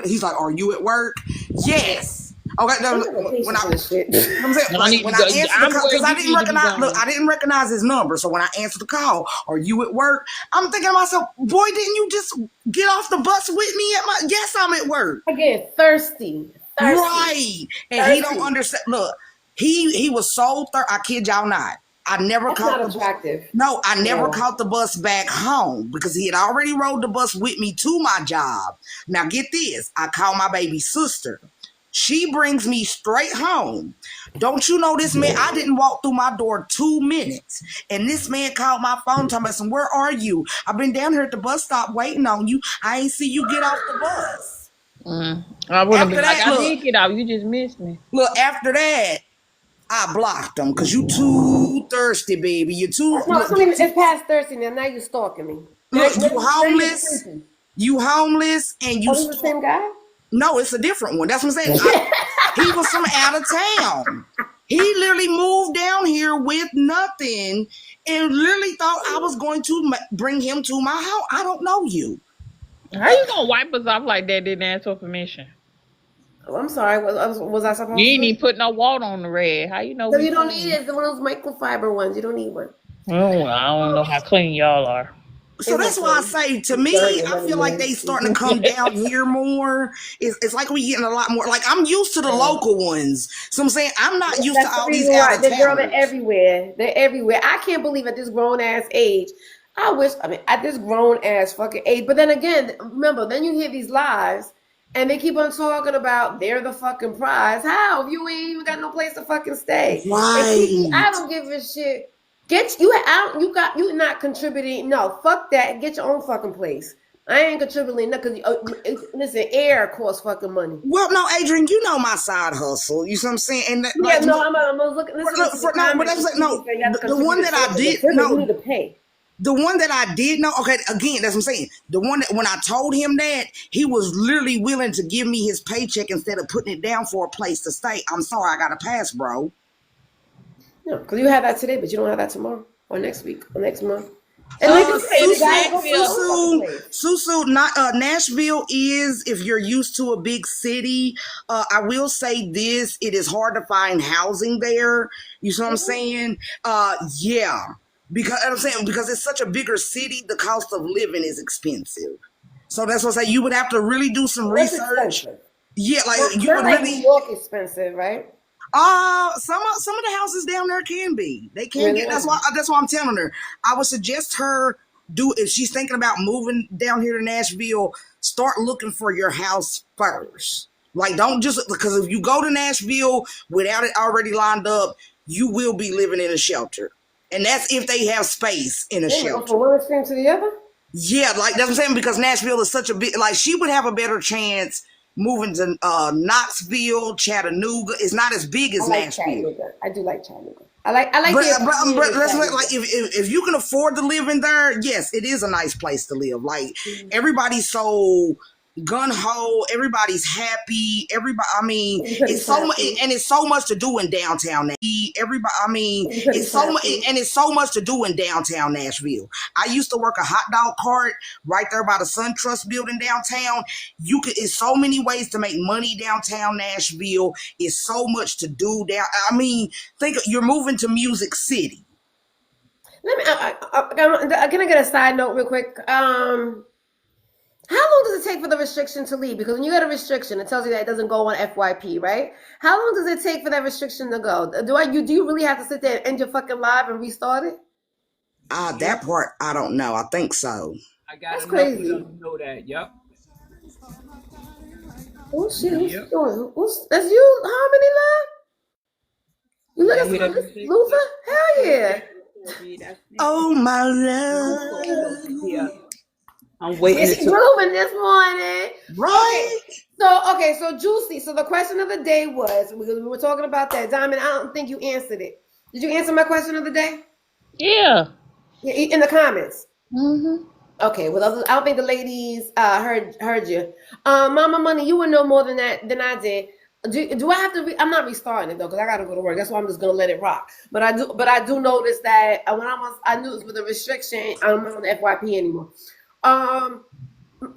C: he's like, "Are you at work?" Yes. Okay. When I answered because I didn't recognize his number. So when I answered the call, "Are you at work?" I'm thinking to myself, "Boy, didn't you just get off the bus with me at my?" Yes, I'm at work.
A: I get thirsty.
C: Right, and he don't understand. Look, he was so I kid y'all not. I never caught the bus back home because he had already rode the bus with me to my job. Now get this, I call my baby sister. She brings me straight home. Don't you know this man? I didn't walk through my door 2 minutes. And this man called my phone talking about, where are you? I've been down here at the bus stop waiting on you. I ain't see you get off the bus.
B: I would have been like, I did get out. You just missed me.
C: Look, after that, I blocked them because you too thirsty, baby. You too.
A: No, it's past thirsty now. Now you're stalking me.
C: Look, you homeless. You homeless, and you.
A: Oh, the same guy?
C: No, it's a different one. That's what I'm saying. He was from out of town. He literally moved down here with nothing, and literally thought I was going to bring him to my house. I don't know you.
B: How you gonna wipe us off like that? Didn't ask for permission.
A: Oh, I'm sorry. Was I supposed to?
B: You ain't even put no water on the red. How you know?
A: So you don't need it. It's one of those microfiber ones. You don't need one.
B: Oh, I don't know how clean y'all are.
C: So that's why I say, to me, I feel like they starting to come down here more. It's like we getting a lot more. Like, I'm used to the local ones. So I'm saying I'm not used to all these out of
A: Girl, they're
C: towners.
A: everywhere. They're everywhere. I can't believe at this grown ass age. At this grown ass fucking age. But then again, remember, then you hear these lies and they keep on talking about they're the fucking prize. How? If you ain't even got no place to fucking stay.
C: Right.
A: I don't give a shit. You're not contributing. No, fuck that. Get your own fucking place. I ain't contributing nothing because listen, air costs fucking money.
C: Well, no, Adrian, you know my side hustle. You see what I'm saying? And that,
A: yeah, no, I'm looking.
C: But that's like the one that I did
A: you need to pay.
C: The one that I did know, okay, again, that's what I'm saying. The one that when I told him that, he was literally willing to give me his paycheck instead of putting it down for a place to stay. I'm sorry, I got to pass, bro.
A: No, because you have that today, but you don't have that tomorrow or next week or next month.
C: And Susu, Nashville is, if you're used to a big city, I will say this, it is hard to find housing there. You see what I'm saying? Yeah. Because it's such a bigger city, the cost of living is expensive. So that's what I say. You would have to really do some research. Yeah, you would really.
A: New York expensive, right?
C: Some of the houses down there can be. They can get. That's why I'm telling her. I would suggest her if she's thinking about moving down here to Nashville, start looking for your house first. Like, don't just because if you go to Nashville without it already lined up, you will be living in a shelter. And that's if they have space in a shelter.
A: From one extreme to the other?
C: Yeah, like that's what I'm saying, because Nashville is such a big, like she would have a better chance moving to Knoxville, Chattanooga. It's not as big as Nashville.
A: Chattanooga. I do like Chattanooga. I like
C: but let's like if you can afford to live in there, yes, it is a nice place to live. Like everybody's so gun ho, everybody's happy. Everybody, I mean, it's so much, and it's so much to do in downtown. Everybody, I mean, it's so much to do in downtown Nashville. I used to work a hot dog cart right there by the SunTrust building downtown. It's so many ways to make money downtown Nashville. It's so much to do down. I mean, you're moving to Music City.
A: Can I get a side note real quick? How long does it take for the restriction to leave? Because when you get a restriction, it tells you that it doesn't go on FYP, right? How long does it take for that restriction to go? Do you really have to sit there and end your fucking live and restart it?
C: That part, I don't know. I think so.
A: That's crazy.
D: Know that, yep.
A: Oh shit, who's doing? That's you, Harmony Love? You look at Luther? Hell yeah.
C: Oh my love.
D: Yeah. I'm waiting.
A: She's moving this morning.
C: Right.
A: Okay, so Juicy. So the question of the day was, because we were talking about that, Diamond, I don't think you answered it. Did you answer my question of the day?
B: Yeah.
A: In the comments.
B: Mm-hmm.
A: Okay, well, I don't think the ladies heard you. Mama Money, you would know more than I did. Do I have to? I'm not restarting it though, because I gotta go to work. That's why I'm just gonna let it rock. But I do notice that when I knew it was with a restriction, I'm not on the FYP anymore.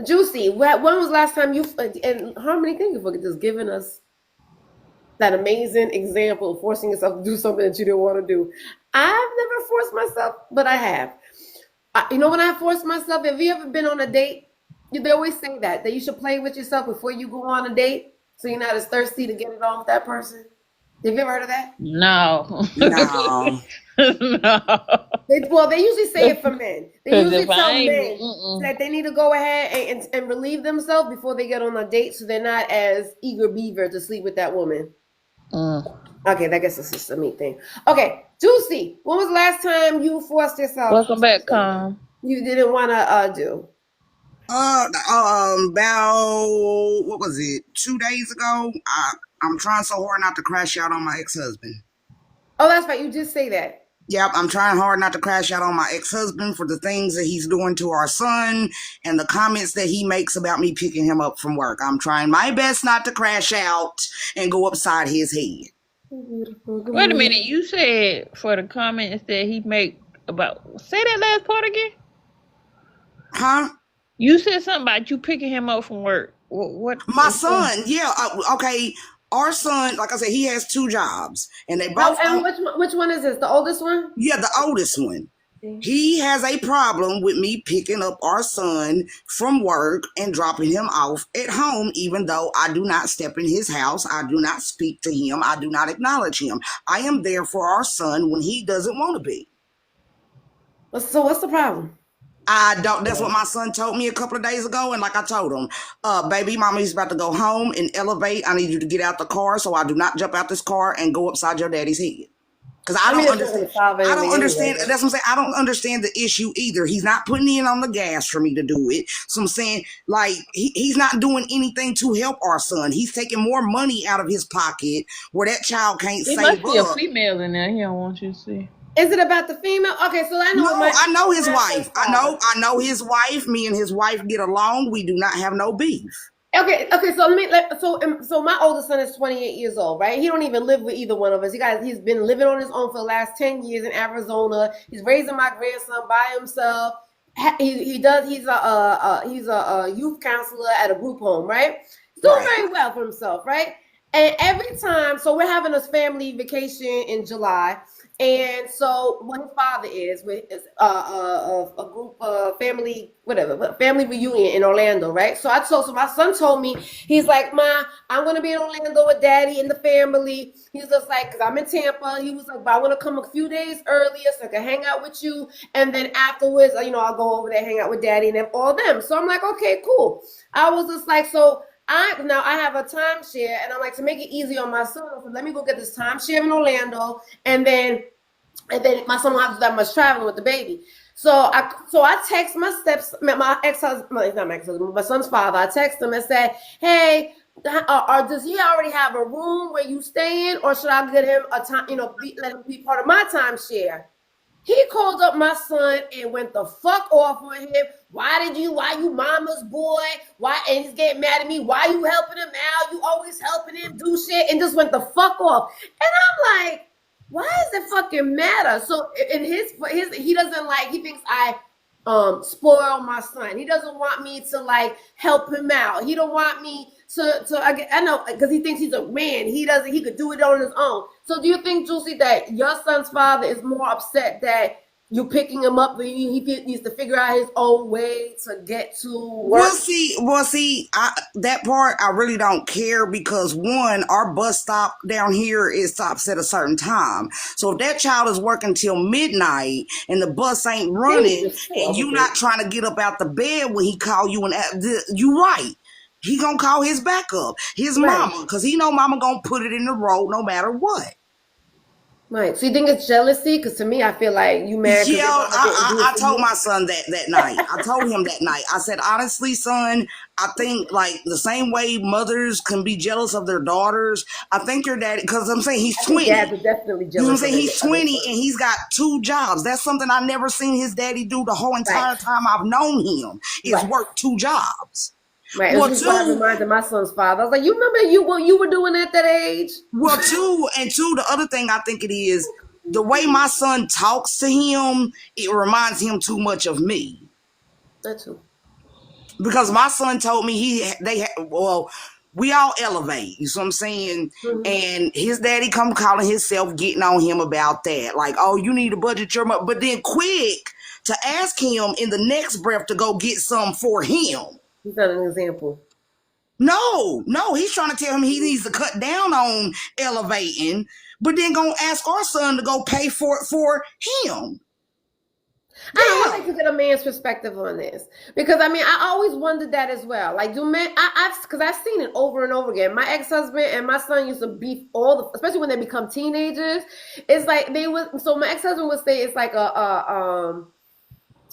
A: Juicy, when was the last time you and Harmony? Thank you for just giving us that amazing example of forcing yourself to do something that you didn't want to do. I've never forced myself, but I have. You know when I forced myself? Have you ever been on a date? They always say that you should play with yourself before you go on a date, so you're not as thirsty to get it on with that person. Have you ever heard of that?
B: No.
C: No.
B: No.
A: They usually say it for men. They usually tell men that they need to go ahead and relieve themselves before they get on a date, so they're not as eager beaver to sleep with that woman. Okay, I guess it's just a me thing. Okay, Juicy, when was the last time you forced yourself?
B: Welcome back, Calm.
A: You didn't want to do.
C: About what was it? 2 days ago. I'm trying so hard not to crash out on my ex-husband.
A: Oh, that's right. You just say that.
C: Yep, I'm trying hard not to crash out on my ex-husband for the things that he's doing to our son and the comments that he makes about me picking him up from work. I'm trying my best not to crash out and go upside his head.
B: Wait a minute. You said for the comments that he make about... Say that last part again.
C: Huh?
B: You said something about you picking him up from work. What?
C: My son, yeah. Okay. Our son, like I said, he has 2 jobs, and they both.
A: And which one is this? The oldest one?
C: Yeah, the oldest one. He has a problem with me picking up our son from work and dropping him off at home, even though I do not step in his house. I do not speak to him. I do not acknowledge him. I am there for our son when he doesn't want to be.
A: So what's the problem?
C: I don't. That's what my son told me a couple of days ago. And like I told him, baby, mommy's about to go home and elevate. I need you to get out the car so I do not jump out this car and go upside your daddy's head. Because I don't understand. I don't understand. That's what I'm saying. I don't understand the issue either. He's not putting in on the gas for me to do it. So I'm saying, like, he's not doing anything to help our son. He's taking more money out of his pocket where that child can't save up.
B: There must be a female in there. He don't want you to see.
A: Is it about the female? Okay, so I know.
C: No, I know his wife. I know his wife. Me and his wife get along. We do not have no beef.
A: Okay. So my oldest son is 28 years old, right? He don't even live with either one of us. He's been living on his own for the last 10 years in Arizona. He's raising my grandson by himself. He's a youth counselor at a group home, right? Doing very well for himself, right? And every time, so we're having a family vacation in July. And so what his father is with a group of family reunion in Orlando, right? So my son told me, he's like, Ma, I'm going to be in Orlando with daddy and the family. He's just like, because I'm in Tampa. He was like, but I want to come a few days earlier so I can hang out with you. And then afterwards, I'll go over there, hang out with daddy and all them. So I'm like, okay, cool. I was just like, so I have a timeshare, and I'm like, to make it easy on my son, so let me go get this timeshare in Orlando, and then my son won't have to do that much traveling with the baby. So I text my ex-husband, not my ex-husband, my son's father. I text him and said, hey, does he already have a room where you stay in, or should I get him a time, let him be part of my timeshare? He called up my son and went the fuck off on him. Why you mama's boy? And he's getting mad at me. Why you helping him out? You always helping him do shit, and just went the fuck off. And I'm like, why does it fucking matter? So in his he doesn't like, he thinks I spoil my son. He doesn't want me to like help him out. He don't want me I know, because he thinks he's a man. He could do it on his own. So do you think, Juicy, that your son's father is more upset that you're picking him up, but he needs to figure out his own way to get to work?
C: Well, see, that part I really don't care, because one, our bus stop down here stops at a certain time. So if that child is working till midnight and the bus ain't running, and you not trying to get up out the bed when he call you, you right. He gonna call his backup, his mama, because he know mama gonna put it in the road no matter what.
A: Right. So you think it's jealousy? Because to me, I feel like you married.
C: Yeah, I told my son that night. I told him that night. I said, honestly, son, I think like the same way mothers can be jealous of their daughters, I think your daddy, because I'm saying he's 20.
A: Dads are definitely jealous.
C: You know what I'm saying? He's 20 and he's got 2 jobs. That's something I never seen his daddy do the whole entire time I've known him. Is work 2 jobs.
A: Right. Well, this is reminded my son's father. I was like, you remember you were doing at that age?
C: Well, two, the other thing I think it is, the way my son talks to him, it reminds him too much of me.
A: That's true.
C: Because my son told me we all elevate, you see what I'm saying? Mm-hmm. And his daddy come calling himself, getting on him about that. Like, oh, you need to budget your money. But then quick to ask him in the next breath to go get some for him.
A: He's not an example.
C: No, he's trying to tell him he needs to cut down on elevating, but then gonna ask our son to go pay for it for him.
A: I don't like to get a man's perspective on this, because I always wondered that as well. Like, do men? Because I've seen it over and over again. My ex-husband and my son used to beef especially when they become teenagers. It's like So my ex-husband would say it's like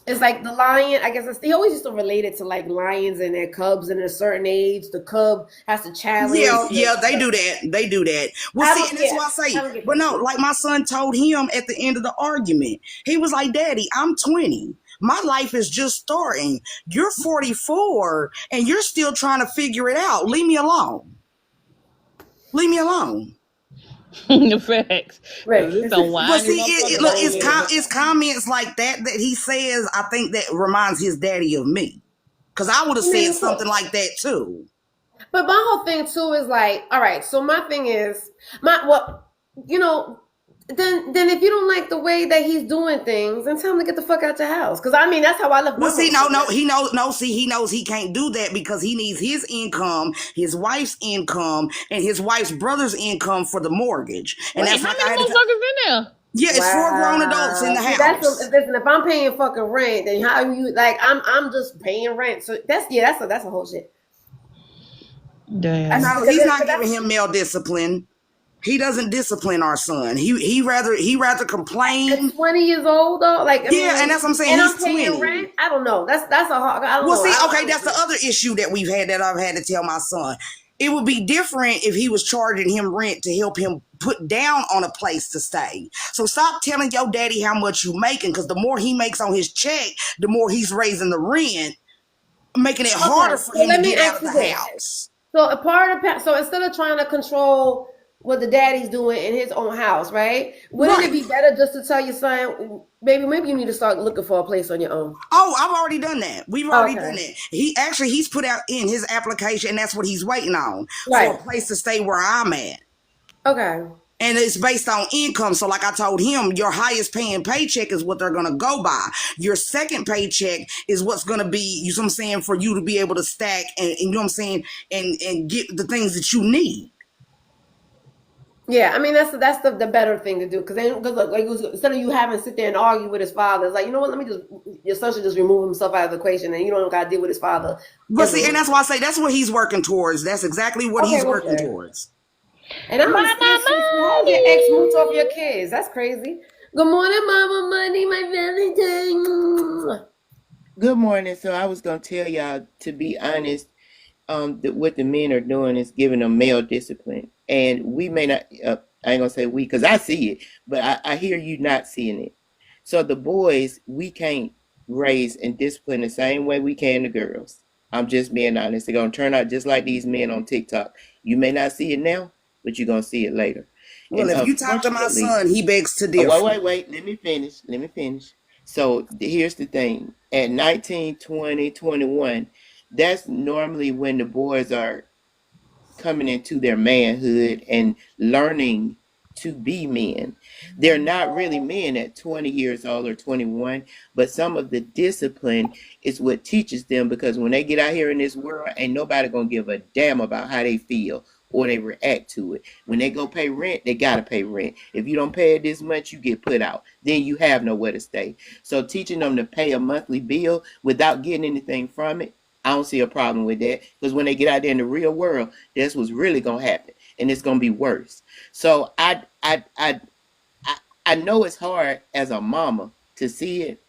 A: it's like the lion. I guess he always used to relate it to like lions and their cubs, and at a certain age, the cub has to challenge.
C: Yeah, they do that. Well, see, and that's why I say, but no, like my son told him at the end of the argument, he was like, Daddy, I'm 20. My life is just starting. You're 44 and you're still trying to figure it out. Leave me alone.
B: The facts.
A: Right.
C: But see, it's comments like that he says, I think that reminds his daddy of me. Because I would have said something like that too.
A: But my whole thing too is like, all right, so my thing is, then if you don't like the way that he's doing things, then tell him to get the fuck out your house. Because I mean, that's how I left my
C: Well, see,
A: home.
C: he knows he can't do that because he needs his income, his wife's income, and his wife's brother's income for the mortgage. And
B: Wait,
C: that's
B: how
C: like
B: many motherfuckers in there?
C: yeah, it's 4 grown adults in the
A: See,
C: house.
A: listen, if I'm paying fucking rent, then how you like? I'm just paying rent. So that's a whole shit.
B: Damn.
C: No, he's not giving him male discipline. He doesn't discipline our son. He rather complain.
A: At 20 years old though, like I mean,
C: and that's what I'm saying.
A: And
C: He's
A: I'm paying
C: 20.
A: rent. I don't know. That's a hard. I don't
C: Well,
A: know.
C: see, okay, that's the other issue that we've had that I've had to tell my son. It would be different if he was charging him rent to help him put down on a place to stay. So stop telling your daddy how much you making, because the more he makes on his check, the more he's raising the rent, making it harder for him to get out of the house.
A: So a part of so instead of trying to control what the daddy's doing in his own house, right? Wouldn't it be better just to tell your son, maybe you need to start looking for a place on your own?
C: Oh, I've already done that. We've already done that. He's put out in his application, and that's what he's waiting on for a place to stay where I'm at.
A: Okay.
C: And it's based on income. So like I told him, your highest paying paycheck is what they're going to go by. Your second paycheck is what's going to be, you know what I'm saying, for you to be able to stack and you know what I'm saying, and get the things that you need.
A: Yeah, I mean that's the better thing to do because like instead of you having to sit there and argue with his father, it's like, you know what, your son should just remove himself out of the equation and you don't got to deal with his father.
C: But see, and that's why I say that's what he's working towards. That's exactly what he's working towards.
A: And I'm gonna have your ex mooch off your kids. That's crazy. Good morning, Mama Money, my Valentine.
E: Good morning. So I was gonna tell y'all, to be honest, that what the men are doing is giving them male discipline, and we may not. I ain't gonna say we, because I see it, but I hear you not seeing it. So the boys, we can't raise and discipline the same way we can the girls. I'm just being honest. They're gonna turn out just like these men on TikTok. You may not see it now, but you're gonna see it later.
C: Well, and if you talk to my son, he begs to differ.
E: Wait. Let me finish. So here's the thing. At 19, 20, 21, that's normally when the boys are coming into their manhood and learning to be men. They're not really men at 20 years old or 21, but some of the discipline is what teaches them, because when they get out here in this world, ain't nobody gonna give a damn about how they feel or they react to it. When they go pay rent, they gotta pay rent. If you don't pay it this much, you get put out. Then you have nowhere to stay. So teaching them to pay a monthly bill without getting anything from it, I don't see a problem with that, because when they get out there in the real world, that's what's really gonna happen, and it's gonna be worse. So I know it's hard as a mama to see it,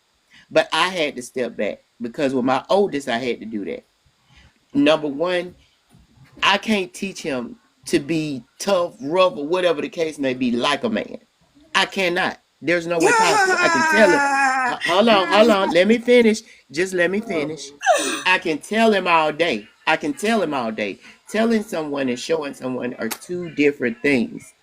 E: but I had to step back, because with my oldest, I had to do that. Number one, I can't teach him to be tough, rough, or whatever the case may be, like a man. I cannot. There's no way possible. I can tell him. Hold on. Let me finish. Just let me finish. I can tell him all day. Telling someone and showing someone are two different things.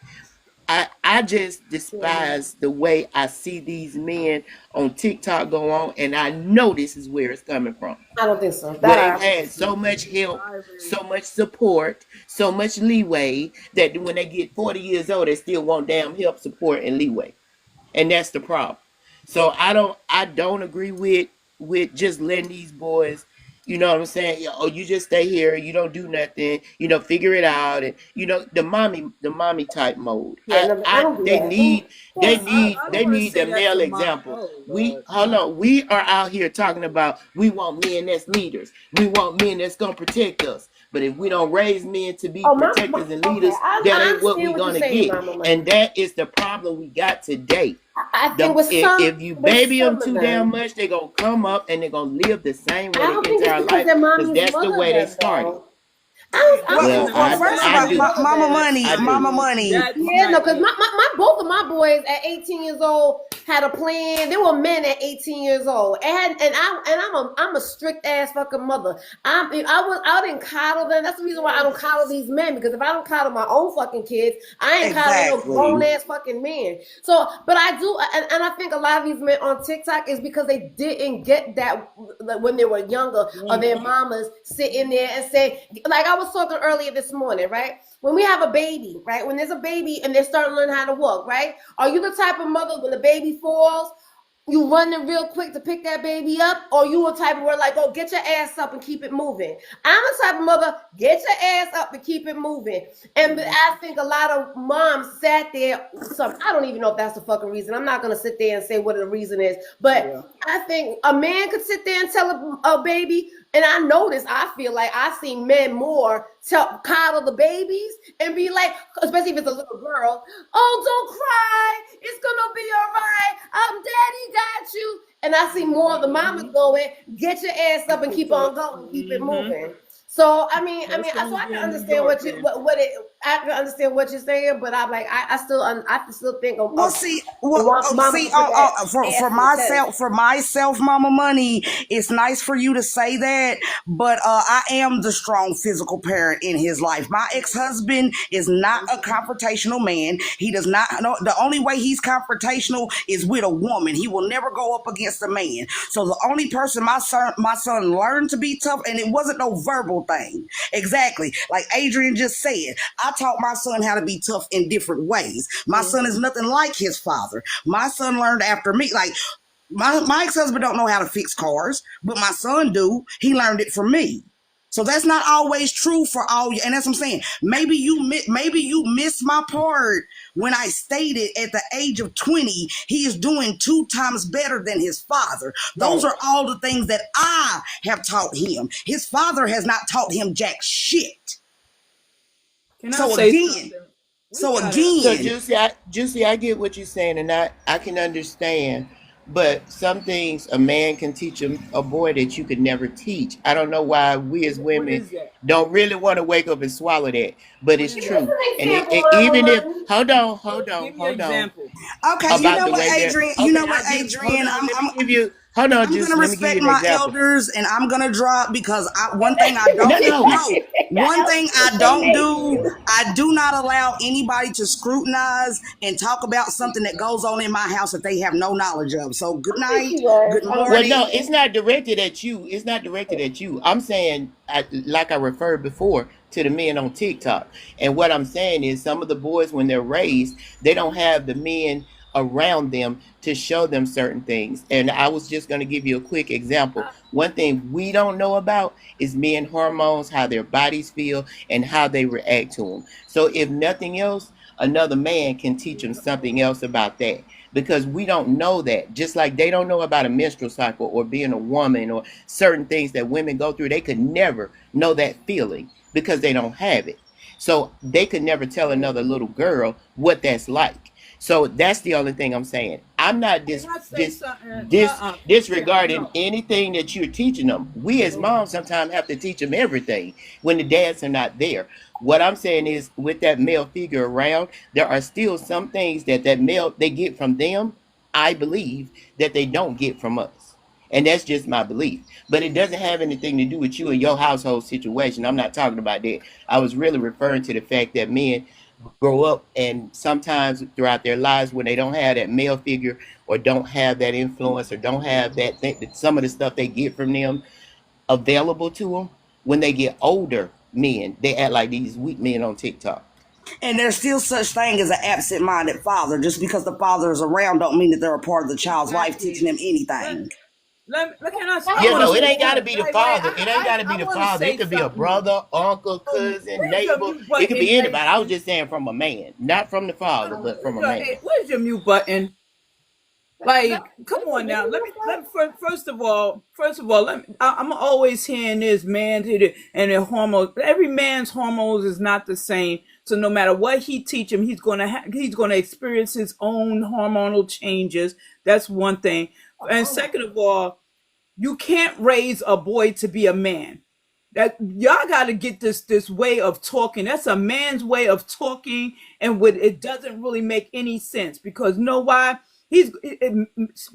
E: I just despise the way I see these men on TikTok go on, and I know this is where it's coming from.
A: I don't think so.
E: They've had so much help, so much support, so much leeway, that when they get 40 years old, they still want damn help, support, and leeway. And that's the problem. So I don't agree with just letting these boys, you know what I'm saying? Oh, you just stay here, you don't do nothing, figure it out, and the mommy type mode. They need the male example. We are out here talking about, we want men that's leaders. We want men that's gonna protect us. But if we don't raise men to be protectors and leaders, that ain't what we're gonna get. And that is the problem we got today.
A: I think
E: if you baby them too damn much, they're gonna come up and they're gonna live the same way their entire life, because that's the way they started.
C: First of all, Mama Money.
A: Yeah, no, because both of my boys at 18 years old had a plan. There were men at 18 years old, and I'm a strict ass fucking mother. I didn't coddle them. That's the reason why I don't coddle these men, because if I don't coddle my own fucking kids, I ain't coddling no grown ass fucking men. So, but I do, and I think a lot of these men on TikTok is because they didn't get that when they were younger, or their mamas sit in there and say, like I was talking earlier this morning, right? When we have a baby, right? When there's a baby and they're starting to learn how to walk, right? Are you the type of mother when the baby falls, you running real quick to pick that baby up? Or you a type of where like, oh, get your ass up and keep it moving? I'm a type of mother, get your ass up and keep it moving. And I think a lot of moms sat there. I don't even know if that's the fucking reason. I'm not gonna sit there and say what the reason is, but I think a man could sit there and tell a baby. And I noticed, I feel like I see men more coddle the babies and be like, especially if it's a little girl, oh, don't cry, it's gonna be all right, daddy got you. And I see more of the mamas going, get your ass up and keep on going, keep it moving. So I mean, so I can understand I can understand what you're saying, but I'm like, I still think of
C: for myself, Mama Money. It's nice for you to say that, but I am the strong physical parent in his life. My ex-husband is not a confrontational man. He does not know. The only way he's confrontational is with a woman. He will never go up against a man. So the only person my son learned to be tough, and it wasn't no verbal thing. Exactly. Like Adrian just said, I taught my son how to be tough in different ways. My son is nothing like his father. My son learned after me. Like my ex-husband don't know how to fix cars, but my son do. He learned it from me. So that's not always true for all you. And that's what I'm saying. Maybe you missed my part when I stated at the age of 20, he is doing 2 times better than his father. Those are all the things that I have taught him. His father has not taught him jack shit. So
E: Juicy, I get what you're saying, and I can understand. But some things a man can teach a boy that you could never teach. I don't know why we as women don't really want to wake up and swallow that, but it's true. And even if hold on.
C: Okay, you know what, Adrian? I'm
E: give you. Hold on,
C: I'm going to respect my elders, and I'm going to drop because one thing I don't do, I do not allow anybody to scrutinize and talk about something that goes on in my house that they have no knowledge of. So good night, good morning.
E: Well, no, it's not directed at you. It's not directed at you. I'm saying, like I referred before, to the men on TikTok. And what I'm saying is some of the boys, when they're raised, they don't have the men around them to show them certain things. And I was just going to give you a quick example. One thing we don't know about is men hormones, how their bodies feel, and how they react to them. So if nothing else, another man can teach them something else about that, because we don't know that. Just like they don't know about a menstrual cycle or being a woman or certain things that women go through, they could never know that feeling because they don't have it. So they could never tell another little girl what that's like. So that's the only thing I'm saying. I'm not disregarding anything that you're teaching them. We as moms sometimes have to teach them everything when the dads are not there. What I'm saying is, with that male figure around, there are still some things that male, they get from them, I believe, that they don't get from us. And that's just my belief. But it doesn't have anything to do with you and your household situation. I'm not talking about that. I was really referring to the fact that men grow up, and sometimes throughout their lives, when they don't have that male figure or don't have that influence or don't have that thing, some of the stuff they get from them available to them, when they get older, men, they act like these weak men on TikTok.
C: And there's still such thing as an absent-minded father. Just because the father is around don't mean that they're a part of the child's life teaching them anything.
E: It ain't got to be the father. It ain't got to be the father. It could be a brother, uncle, cousin, neighbor. It could be anybody. I was just saying from a man, not from the father, but from a man.
D: Where's your mute button? Like, come on now. Let me first of all, I'm always hearing this man and their hormones. Every man's hormones is not the same. So no matter what he teach him, he's gonna experience his own hormonal changes. That's one thing. And second of all, you can't raise a boy to be a man. That y'all got to get this way of talking. That's a man's way of talking, and it doesn't really make any sense, because you know why?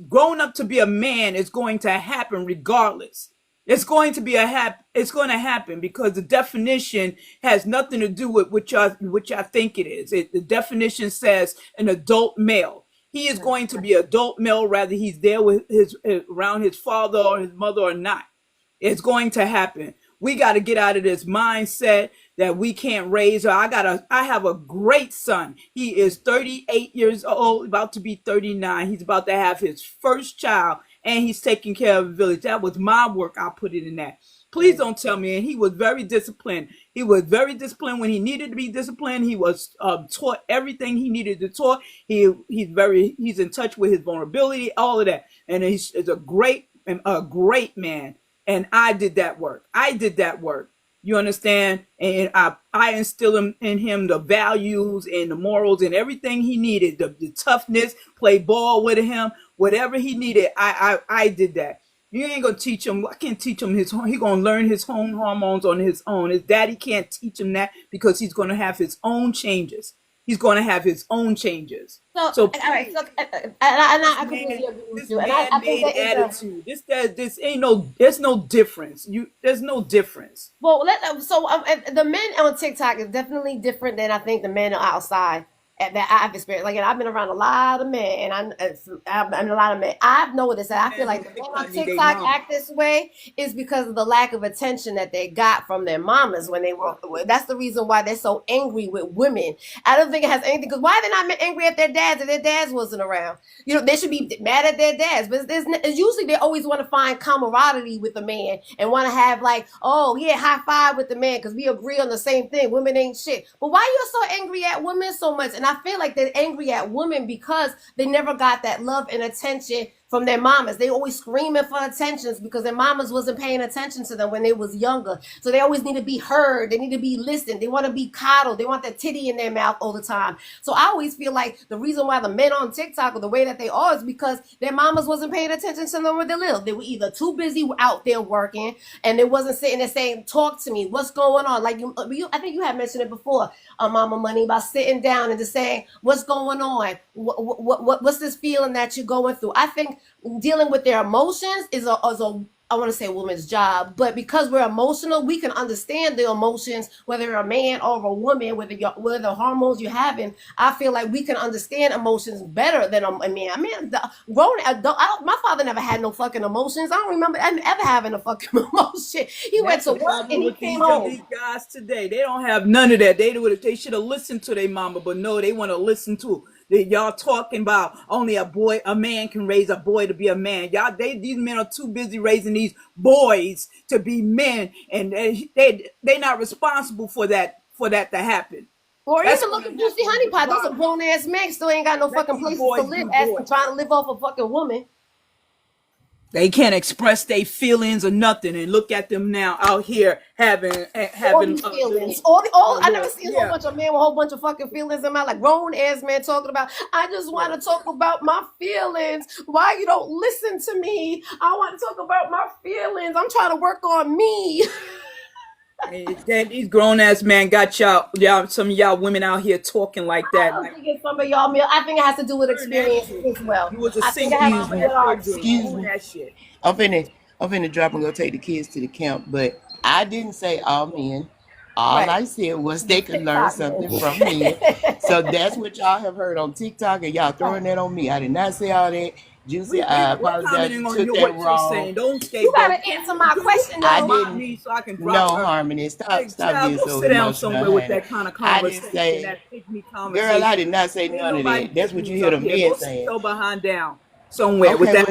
D: Growing up to be a man is going to happen regardless. It's going to be it's going to happen because the definition has nothing to do with which I think it is. The definition says an adult male. He is going to be adult male, whether he's there with around his father or his mother or not. It's going to happen. We got to get out of this mindset that we can't raise her. I have a great son. He is 38 years old, about to be 39. He's about to have his first child, and he's taking care of a village. That was my work. I put it in that. Please don't tell me. And he was very disciplined. He was very disciplined when he needed to be disciplined. He was taught everything he needed to taught. He's in touch with his vulnerability, all of that. And he's a great man. And I did that work. You understand? And I instill in him the values and the morals and everything he needed, the toughness, play ball with him, whatever he needed. I did that. You ain't gonna teach him. I can't teach him he gonna learn his own hormones on his own. His daddy can't teach him that because he's gonna have his own changes. So, all right. So, and I completely agree with you. And I think that attitude. There's no difference. There's no difference.
A: Well, the men on TikTok is definitely different than I think the men outside that I've experienced. Like, I've been around a lot of men, and I've noticed that I feel like the men on TikTok act this way is because of the lack of attention that they got from their mamas when they were. That's the reason why they're so angry with women. I don't think it has anything, because why are they not angry at their dads if their dads wasn't around? You know, they should be mad at their dads, but it's usually they always want to find camaraderie with the man and want to have like, oh yeah, high five with the man because we agree on the same thing. Women ain't shit. But why you so angry at women so much? And I feel like they're angry at women because they never got that love and attention from their mamas. They always screaming for attentions because their mamas wasn't paying attention to them when they was younger. So they always need to be heard. They need to be listened. They want to be coddled. They want that titty in their mouth all the time. So I always feel like the reason why the men on TikTok are the way that they are is because their mamas wasn't paying attention to them where they live. They were either too busy out there working and they wasn't sitting there saying, talk to me. What's going on? Like I think you had mentioned it before, Mama Money, about sitting down and just saying, what's going on? What's this feeling that you're going through? I think dealing with their emotions is I want to say a woman's job, but because we're emotional, we can understand the emotions, whether you're a man or a woman, whether the hormones you're having. I feel like we can understand emotions better than a man. I mean, grown adult. My father never had no fucking emotions. I don't remember ever having a fucking emotion. He went to work and he came home.
D: These guys today, they don't have none of that. They should have listened to their mama, but no, they want to listen to. Y'all talking about only a man can raise a boy to be a man. These men are too busy raising these boys to be men, and they not responsible for that to happen.
A: Or even look at Cuchi Honeypot. Those are grown ass men still ain't got no fucking places to live as trying to live off a fucking woman.
D: They can't express their feelings or nothing, and look at them now out here having
A: feelings. I never seen a whole bunch of men with a whole bunch of fucking feelings in my like grown ass men talking about. I just want to talk about my feelings. Why you don't listen to me? I want to talk about my feelings. I'm trying to work on me.
D: These grown ass men got y'all. Some of y'all women out here talking like that.
A: I don't think it's some of y'all. I think it has to do with experience as well.
D: You was a
E: Excuse me. I'm finna drop and go take the kids to the camp, but I didn't say all men. All I said was they could learn something from me. So that's what y'all have heard on TikTok, and y'all throwing that on me. I did not say all that. Juicy, I apologize. You took that wrong.
A: You gotta answer my question.
E: I didn't.
D: So I can
E: no, Harmony. Stop being so
D: sit down somewhere with that kind of conversation.
E: I didn't say, girl, I did not say none of that. That's what you hear the men saying.
D: Go behind down somewhere with that.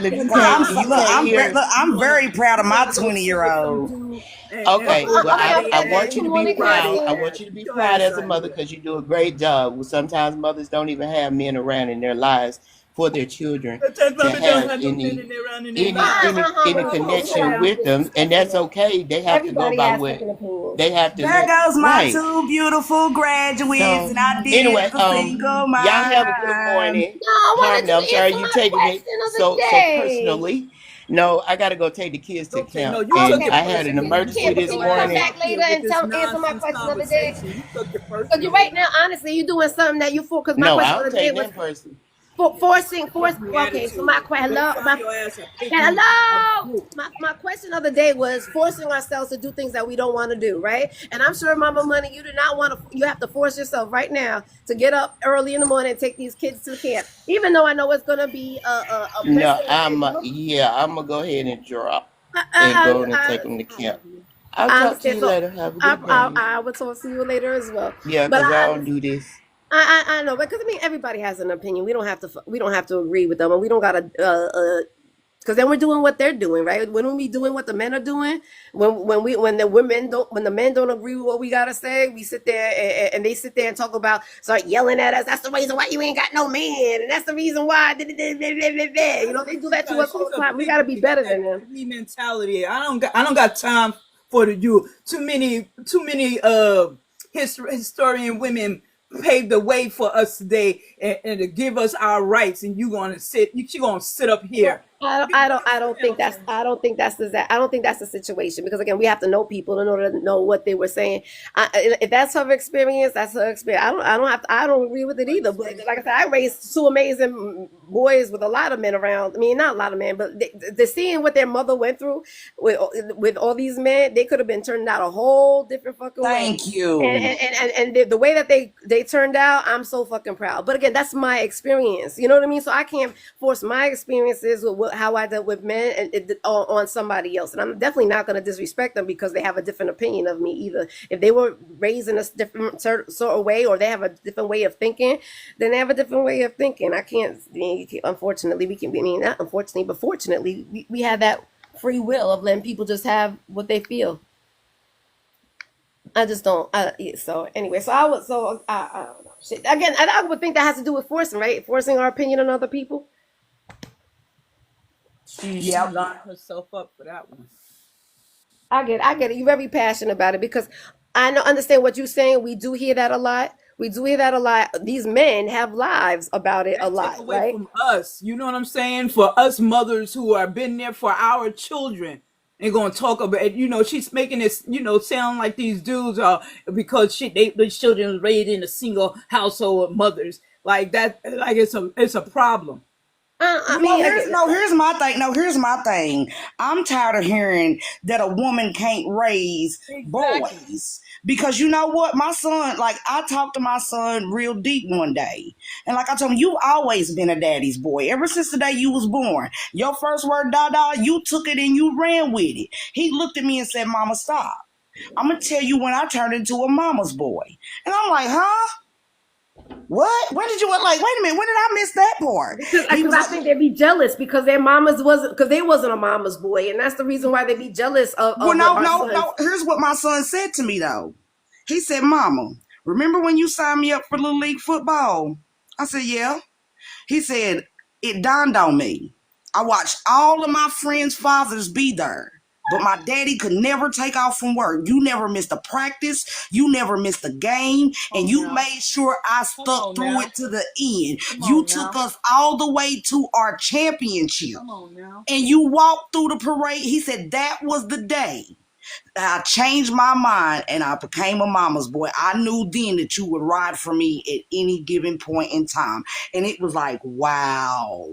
C: I'm very proud of my 20-year-old.
E: Okay, well, I want you to be proud. I want you to be proud as a mother because you do a great job. Sometimes mothers don't even have men around in their lives for their children to have any connection with them, and that's okay. They have to go by what they have to.
C: There goes my two beautiful graduates, and I did
E: anyway.
C: Single mom.
E: Y'all have a good morning.
A: I'm sorry,
E: you taking it so personally. No, I gotta go take the kids to camp. And I had an emergency this morning.
A: Come back later and answer my question of the day. Because right now, honestly, you're doing something that you for. Because my question of the day was. Forcing.
D: Your
A: Okay, so
D: attitude.
A: my
D: Go
A: hello,
D: find your ass a picnic, a
A: hello.
D: group.
A: My question of the day was forcing ourselves to do things that we don't want to do, right? And I'm sure, Mama Money, you do not want to. You have to force yourself right now to get up early in the morning and take these kids to camp, even though I know it's gonna be a
E: No,
A: messy.
E: I'm gonna go ahead and drop
A: I,
E: and
A: I,
E: go and
A: I,
E: take them to
A: I
E: camp.
A: love you.
E: I'll
A: I
E: talk to
A: understand.
E: you
A: So
E: later. Have a good day.
A: I will talk to you later as well.
E: Yeah,
A: But
E: because I don't do this.
A: I know, because I mean everybody has an opinion. We don't have to agree with them, and we don't gotta because then we're doing what they're doing, right? When we doing what the men are doing, when the men don't agree with what we gotta say, we sit there and they sit there and talk about start yelling at us. That's the reason why you ain't got no man, and that's the reason why. You know they do that to us all
D: She's
A: the
D: a
A: time. We
D: big
A: gotta be
D: she got
A: better
D: that
A: than them.
D: pick me mentality. I don't got time for you. Too many historian women paved the way for us today and to give us our rights, and you gonna sit up
A: Well,
D: here. You
A: I
D: sit
A: don't think
D: down
A: that's,
D: somewhere.
A: I don't think that's the situation because again, we have to know people in order to know what they were saying. If that's her experience, that's her experience. I don't agree with it
D: But
A: either. But like I said, I raised two amazing boys with a lot of men around. I mean, not a lot of men, but they seeing what their mother went through with all these men, they could have been turned out a whole different fucking way.
C: Thank you.
A: And the way that they turned out, I'm so fucking proud. But again, that's my experience. You know what I mean? So I can't force my experiences with how I dealt with men on somebody else. And I'm definitely not going to disrespect them because they have a different opinion of me either. If they were raised in a different sort of way, or they have a different way of thinking, then they have a different way of thinking. I can't. Unfortunately, we can. I mean, not unfortunately, but fortunately, we have that free will of letting people just have what they feel. I just don't. So anyway, so I would. So I don't know. Shit. Again, I would think that has to do with forcing, right? Forcing our opinion on other people.
D: She
C: Yep.
D: lined herself up for that one.
A: I get it. You're very passionate about it because I know, understand what you're saying. We do hear that a lot. We do hear that a lot. These men have lives about it a
D: That take
A: lot,
D: away
A: right?
D: from us. You know what I'm saying? For us mothers who are been there for our children. And gonna talk about, she's making this, sound like these dudes are because the children was raised in a single household with mothers like that. Like it's a problem.
A: I
C: No,
A: mean, again,
C: here's my thing. No, here's my thing. I'm tired of hearing that a woman can't raise
D: Exactly.
C: boys. Because you know what? My son, like, I talked to my son real deep one day. And like I told him, you've always been a daddy's boy. Ever since the day you was born. Your first word, dada, you took it and you ran with it. He looked at me and said, Mama, stop. I'm going to tell you when I turned into a mama's boy. And I'm like, huh? What? When did you, like, wait a minute, when did I miss that part? He
A: because
C: was
A: I
C: like,
A: think they'd be jealous because their mamas wasn't because they wasn't a mama's boy, and that's the reason why they'd be jealous
C: well,
A: of what
C: no,
A: our
C: no,
A: sons.
C: no. Here's what my son said to me, though. He said, Mama, remember when you signed me up for Little League football? I said, yeah. He said, it dawned on me. I watched all of my friends' fathers be there. But my daddy could never take off from work. You never missed a practice. You never missed a game.
D: Come
C: And
D: on
C: you
D: now.
C: made sure I
D: Come
C: stuck
D: on
C: through
D: now.
C: it to the end.
D: Come
C: You
D: on
C: took
D: now.
C: us all the way to our championship.
D: Come on now.
C: And you walked through the parade. He said that was the day I changed my mind and I became a mama's boy. I knew then that you would ride for me at any given point in time. And it was like, wow.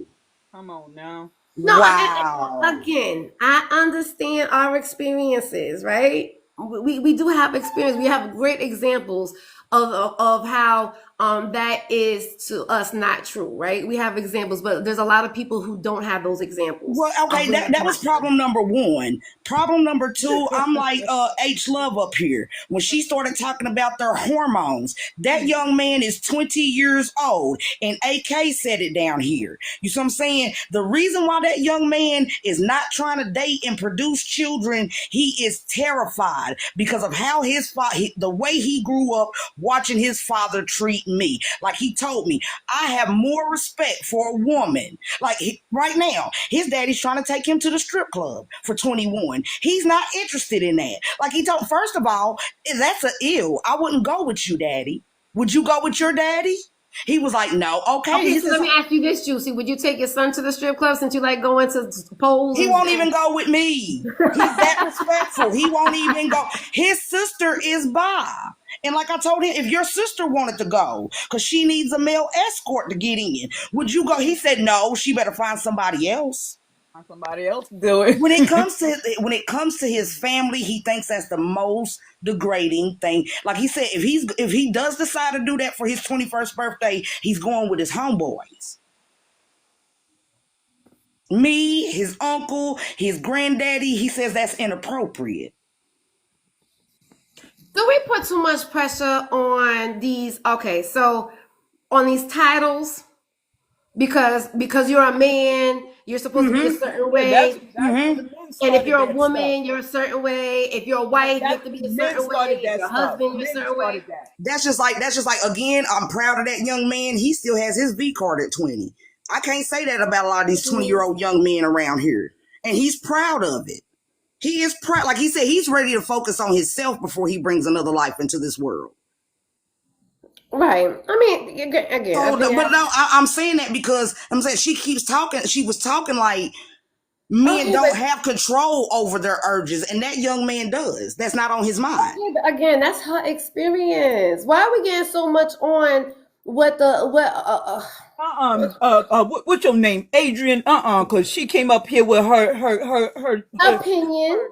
D: Come on now.
A: No,
C: Wow.
A: again, I understand our experiences, right? We do have experience. We have great examples of how that is to us not true, right? We have examples, but there's a lot of people who don't have those examples
C: Well,
A: of
C: okay,
A: when
C: that
A: it's
C: was
A: not true.
C: problem number one. Problem number two, I'm like H Love up here. When she started talking about their hormones, that young man is 20 years old, and AK said it down here. You see what I'm saying? The reason why that young man is not trying to date and produce children, he is terrified because of how the way he grew up watching his father treat me. Like he told me, I have more respect for a woman. Like right now, his daddy's trying to take him to the strip club for 21. He's not interested in that. Like he told, first of all, that's a ill. I wouldn't go with you, daddy. Would you go with your daddy? He was like, no, okay.
A: Okay,
C: He
A: so
C: says,
A: let me ask you this, Juicy. Would you take your son to the strip club since you like going to polls
C: he won't even go with me. He's that respectful. He won't even go. His sister is bi. And like I told him, if your sister wanted to go because she needs a male escort to get in, would you go? He said no. She better find somebody else.
D: Somebody else do it.
C: When it comes to his family, he thinks that's the most degrading thing. Like he said, if he does decide to do that for his 21st birthday, he's going with his homeboys. Me, his uncle, his granddaddy. He says that's inappropriate.
A: Do we put too much pressure on these? Okay, so on these titles, because you're a man, you're supposed to be a certain way.
D: That's exactly the men
A: And if
D: started
A: you're a
D: that
A: woman,
D: stuff.
A: you're a certain way. If you're a wife, you have to be a
D: Men
A: certain
D: started
A: way. If
D: that
A: you're a
D: stuff.
A: husband, you're a
D: Men
A: certain way.
D: started that.
C: That's just like again, I'm proud of that young man. He still has his V card at 20. I can't say that about a lot of these 20-year-old young men around here. And he's proud of it. He is proud. Like he said, he's ready to focus on himself before he brings another life into this world.
A: Right. I mean, again.
C: But no, I'm saying that because I'm saying she keeps talking. She was talking like men don't have control over their urges, and that young man does. That's not on his mind.
A: Okay, but again, that's her experience. Why are we getting so much on what's
D: your name? Adrian, because she came up here with her
A: opinion?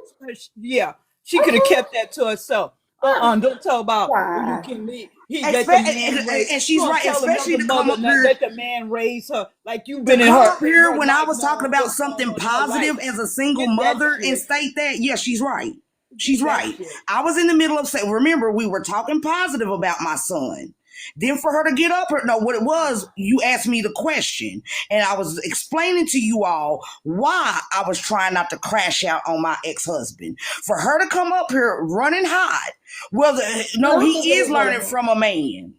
D: Yeah, she could have kept that to herself. Don't tell about
A: Why?
D: you can meet.
C: And she's right, especially to come up here.
D: Let the man raise her like you've been in
C: Come
D: her.
C: up here when I was talking about something positive as a single mother and state that, yeah, she's right. She's right. I was in the middle of saying, remember, we were talking positive about my son. Then for her to get up, what it was, you asked me the question, and I was explaining to you all why I was trying not to crash out on my ex-husband. For her to come up here running hot, well, no, he is learning from a man.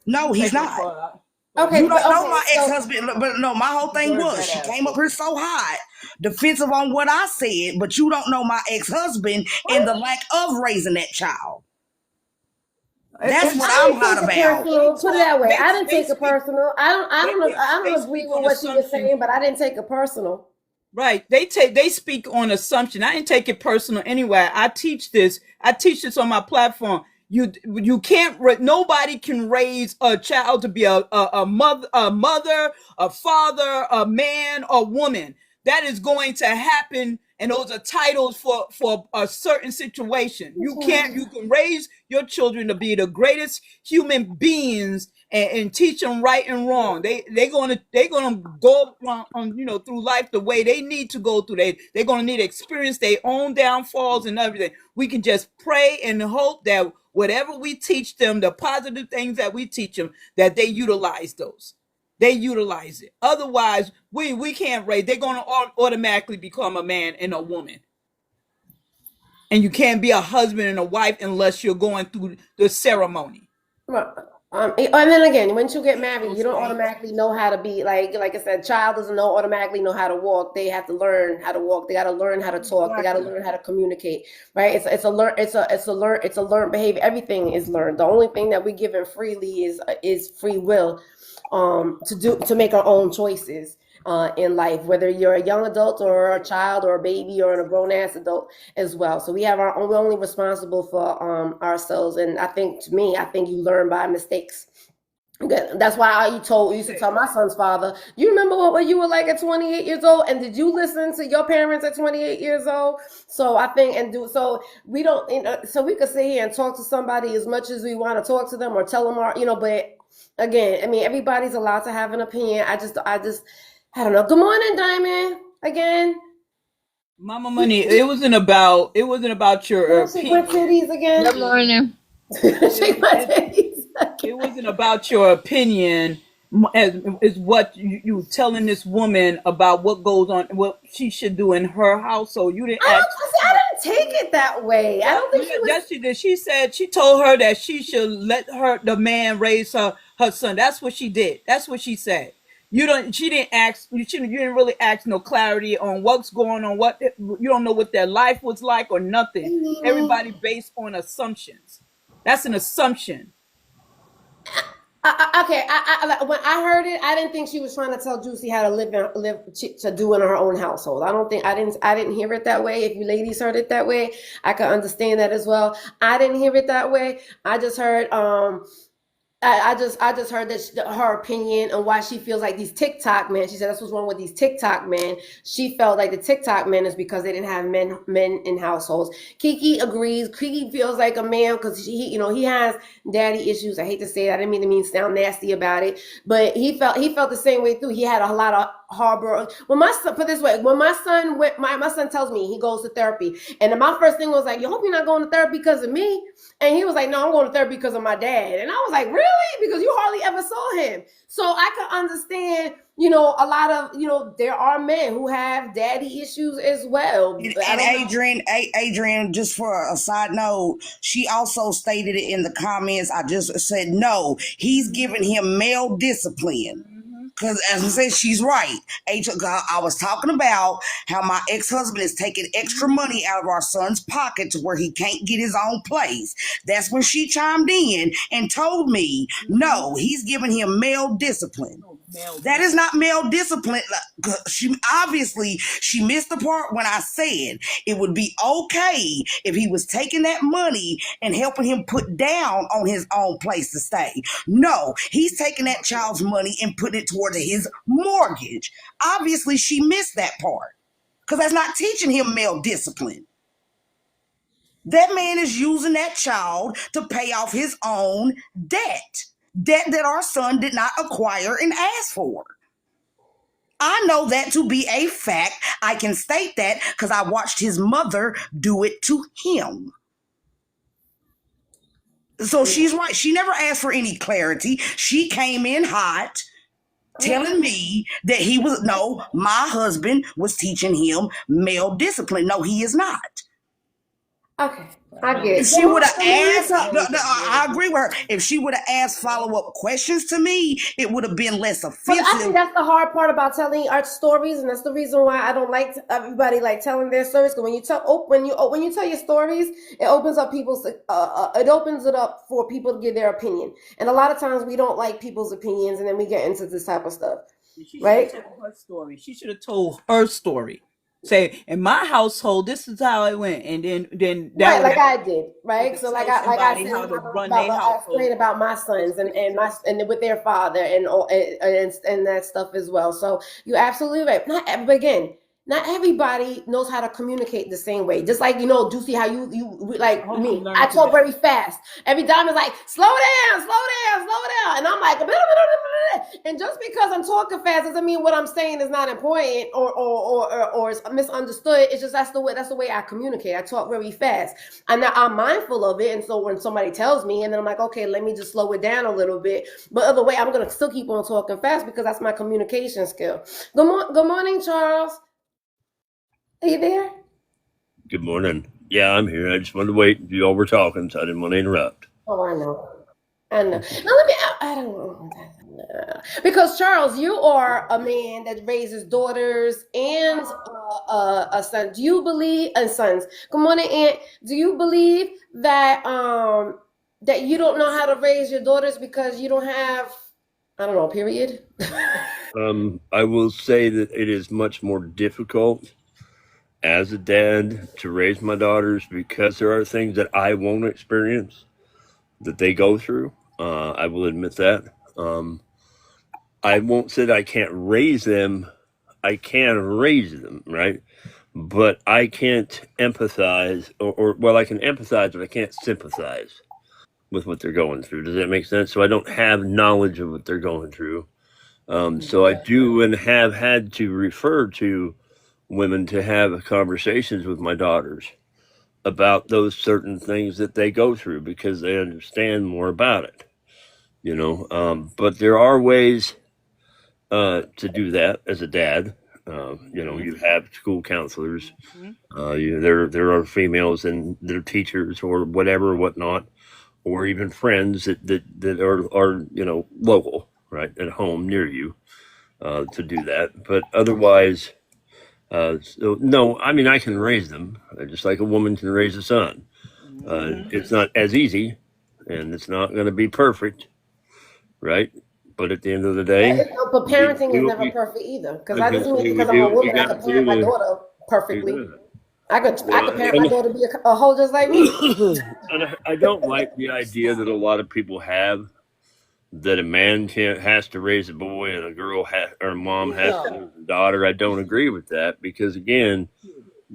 C: No, he's not.
A: Okay,
C: you don't know my ex-husband, but no, my whole thing was she came up here so hot, defensive on what I said, but you don't know my ex-husband and the lack of raising that child. That's what I'm hot about.
A: Put it that way. I didn't take it personal. I don't agree with what she was saying, but I didn't take it personal.
D: Right. They speak on assumption. I didn't take it personal anyway. I teach this on my platform. You can't. Nobody can raise a child to be a mother, a father, a man, or woman. That is going to happen, and those are titles for a certain situation. You can raise your children to be the greatest human beings and teach them right and wrong. They're gonna go on, through life the way they need to go through. They're gonna need to experience their own downfalls and everything. We can just pray and hope that whatever we teach them, the positive things that we teach them, that they utilize those. They utilize it. Otherwise, we can't raise. They're going to automatically become a man and a woman. And you can't be a husband and a wife unless you're going through the ceremony.
A: And then again, once you get married, you don't automatically know how to be like I said. Child doesn't automatically know how to walk. They have to learn how to walk. They got to learn how to talk. Exactly. They got to learn how to communicate. Right? It's a learned behavior. Everything is learned. The only thing that we given freely is free will. To make our own choices in life, whether you're a young adult or a child or a baby or a grown-ass adult as well. So we have we're only responsible for ourselves. And I think you learn by mistakes. That's why I used to tell my son's father, you remember what you were like at 28 years old? And did you listen to your parents at 28 years old? So I think, we don't, so we could sit here and talk to somebody as much as we want to talk to them or tell them, but again, I mean, everybody's allowed to have an opinion. I don't know. Good morning, Diamond. Again.
D: Mama Money, it wasn't about your
A: Shake my titties again.
B: Good morning.
A: Shake my titties.
D: It wasn't about your opinion, is what you telling this woman about what goes on, what she should do in her household. You didn't ask.
A: I didn't take it that way. I don't think she was.
D: Yes, she did. She told her that she should let the man raise her son. That's what she did. That's what she said. She didn't ask. You didn't really ask no clarity on what's going on. You don't know what their life was like or nothing. Mm-hmm. Everybody based on assumptions. That's an assumption.
A: When I heard it, I didn't think she was trying to tell Juicy how to live to do in her own household. I didn't hear it that way. If you ladies heard it that way, I could understand that as well. I didn't hear it that way. I just heard I just heard her opinion on why she feels like these TikTok men. She said that's what's wrong with these TikTok men. She felt like the TikTok men is because they didn't have men in households. Kiki agrees. Kiki feels like a man because he has daddy issues. I hate to say that. I didn't mean to sound nasty about it, but he felt the same way too. He had a lot of harbor. When my son, put this way, when my son went, my son tells me he goes to therapy, and then my first thing was like, "You hope you're not going to therapy because of me." And he was like, "No, I'm going to therapy because of my dad." And I was like, "Really?" Because you hardly ever saw him. So I can understand, a lot of, there are men who have daddy issues as well.
C: And Adrian, just for a side note, she also stated it in the comments. I just said, no, he's giving him male discipline. Because as I said, she's right. I was talking about how my ex-husband is taking extra money out of our son's pocket to where he can't get his own place. That's when she chimed in and told me, no, he's giving him male discipline. That is not male discipline. She missed the part when I said it would be okay if he was taking that money and helping him put down on his own place to stay. No, he's taking that child's money and putting it towards his mortgage. Obviously, she missed that part because that's not teaching him male discipline. That man is using that child to pay off his own debt that our son did not acquire and ask for. I know that to be a fact. I can state that because I watched his mother do it to him. So she's right. She never asked for any clarity. She came in hot telling me that my husband was teaching him male discipline. No, he is not.
A: Okay, I get it.
C: If she would have asked, I agree with her. If she would have asked follow-up questions to me, it would have been less offensive.
A: But I think that's the hard part about telling our stories, and that's the reason why I don't like everybody telling their stories. Because when you tell your stories, it opens up it up for people to give their opinion. And a lot of times we don't like people's opinions, and then we get into this type of stuff. Right?
D: Her story. She should have told her story. Say, in my household, this is how it went, and then that
A: right, like I did, right? So like I said,
D: how to run
A: I
D: their household.
A: explained about my sons and with their father and that stuff as well. So you're absolutely right. Not everybody knows how to communicate the same way. Just like, Juicy, how you like me. I talk very fast. Every time it's like, slow down. And I'm like, and just because I'm talking fast doesn't mean what I'm saying is not important or is misunderstood. It's just that's the way I communicate. I talk very fast. And I'm mindful of it. And so when somebody tells me, and then I'm like, okay, let me just slow it down a little bit. But other way, I'm gonna still keep on talking fast because that's my communication skill. Good morning, Charles. Are you there?
F: Good morning. Yeah, I'm here. I just wanted to wait. You all were talking, so I didn't want to interrupt.
A: Oh, I know. Now I don't know. Because Charles, you are a man that raises daughters and a son. Do you believe and sons? Good morning, Aunt. Do you believe that that you don't know how to raise your daughters because you don't have, I don't know, period?
F: I will say that it is much more difficult as a dad to raise my daughters because there are things that I won't experience that they go through. I will admit that. I won't say that I can't raise them. I can raise them, right? But I can't empathize or I can empathize, but I can't sympathize with what they're going through. Does that make sense? So I don't have knowledge of what they're going through. So I do and have had to refer to women to have conversations with my daughters about those certain things that they go through because they understand more about it, but there are ways to do that as a dad. You have school counselors, there are females and they're teachers or whatnot, or even friends that are local, right, at home near you, to do that. But otherwise, so no, I mean, I can raise them just like a woman can raise a son. It's not as easy and it's not going to be perfect. right? But at the end of the day,
A: But
F: we
A: parenting is
F: do what
A: never
F: we,
A: perfect either. Because
F: I
A: that
F: can
A: doesn't mean
F: say we
A: because I'm a
F: do what we
A: woman I
F: got
A: could
F: to
A: parent my
F: do
A: daughter
F: to do
A: perfectly.
F: that.
A: I could parent my
F: And,
A: daughter to be a hoe just like me.
F: and I don't like the idea that a lot of people have that a man has to raise a boy and a girl or a mom has to raise a daughter. I don't agree with that because again,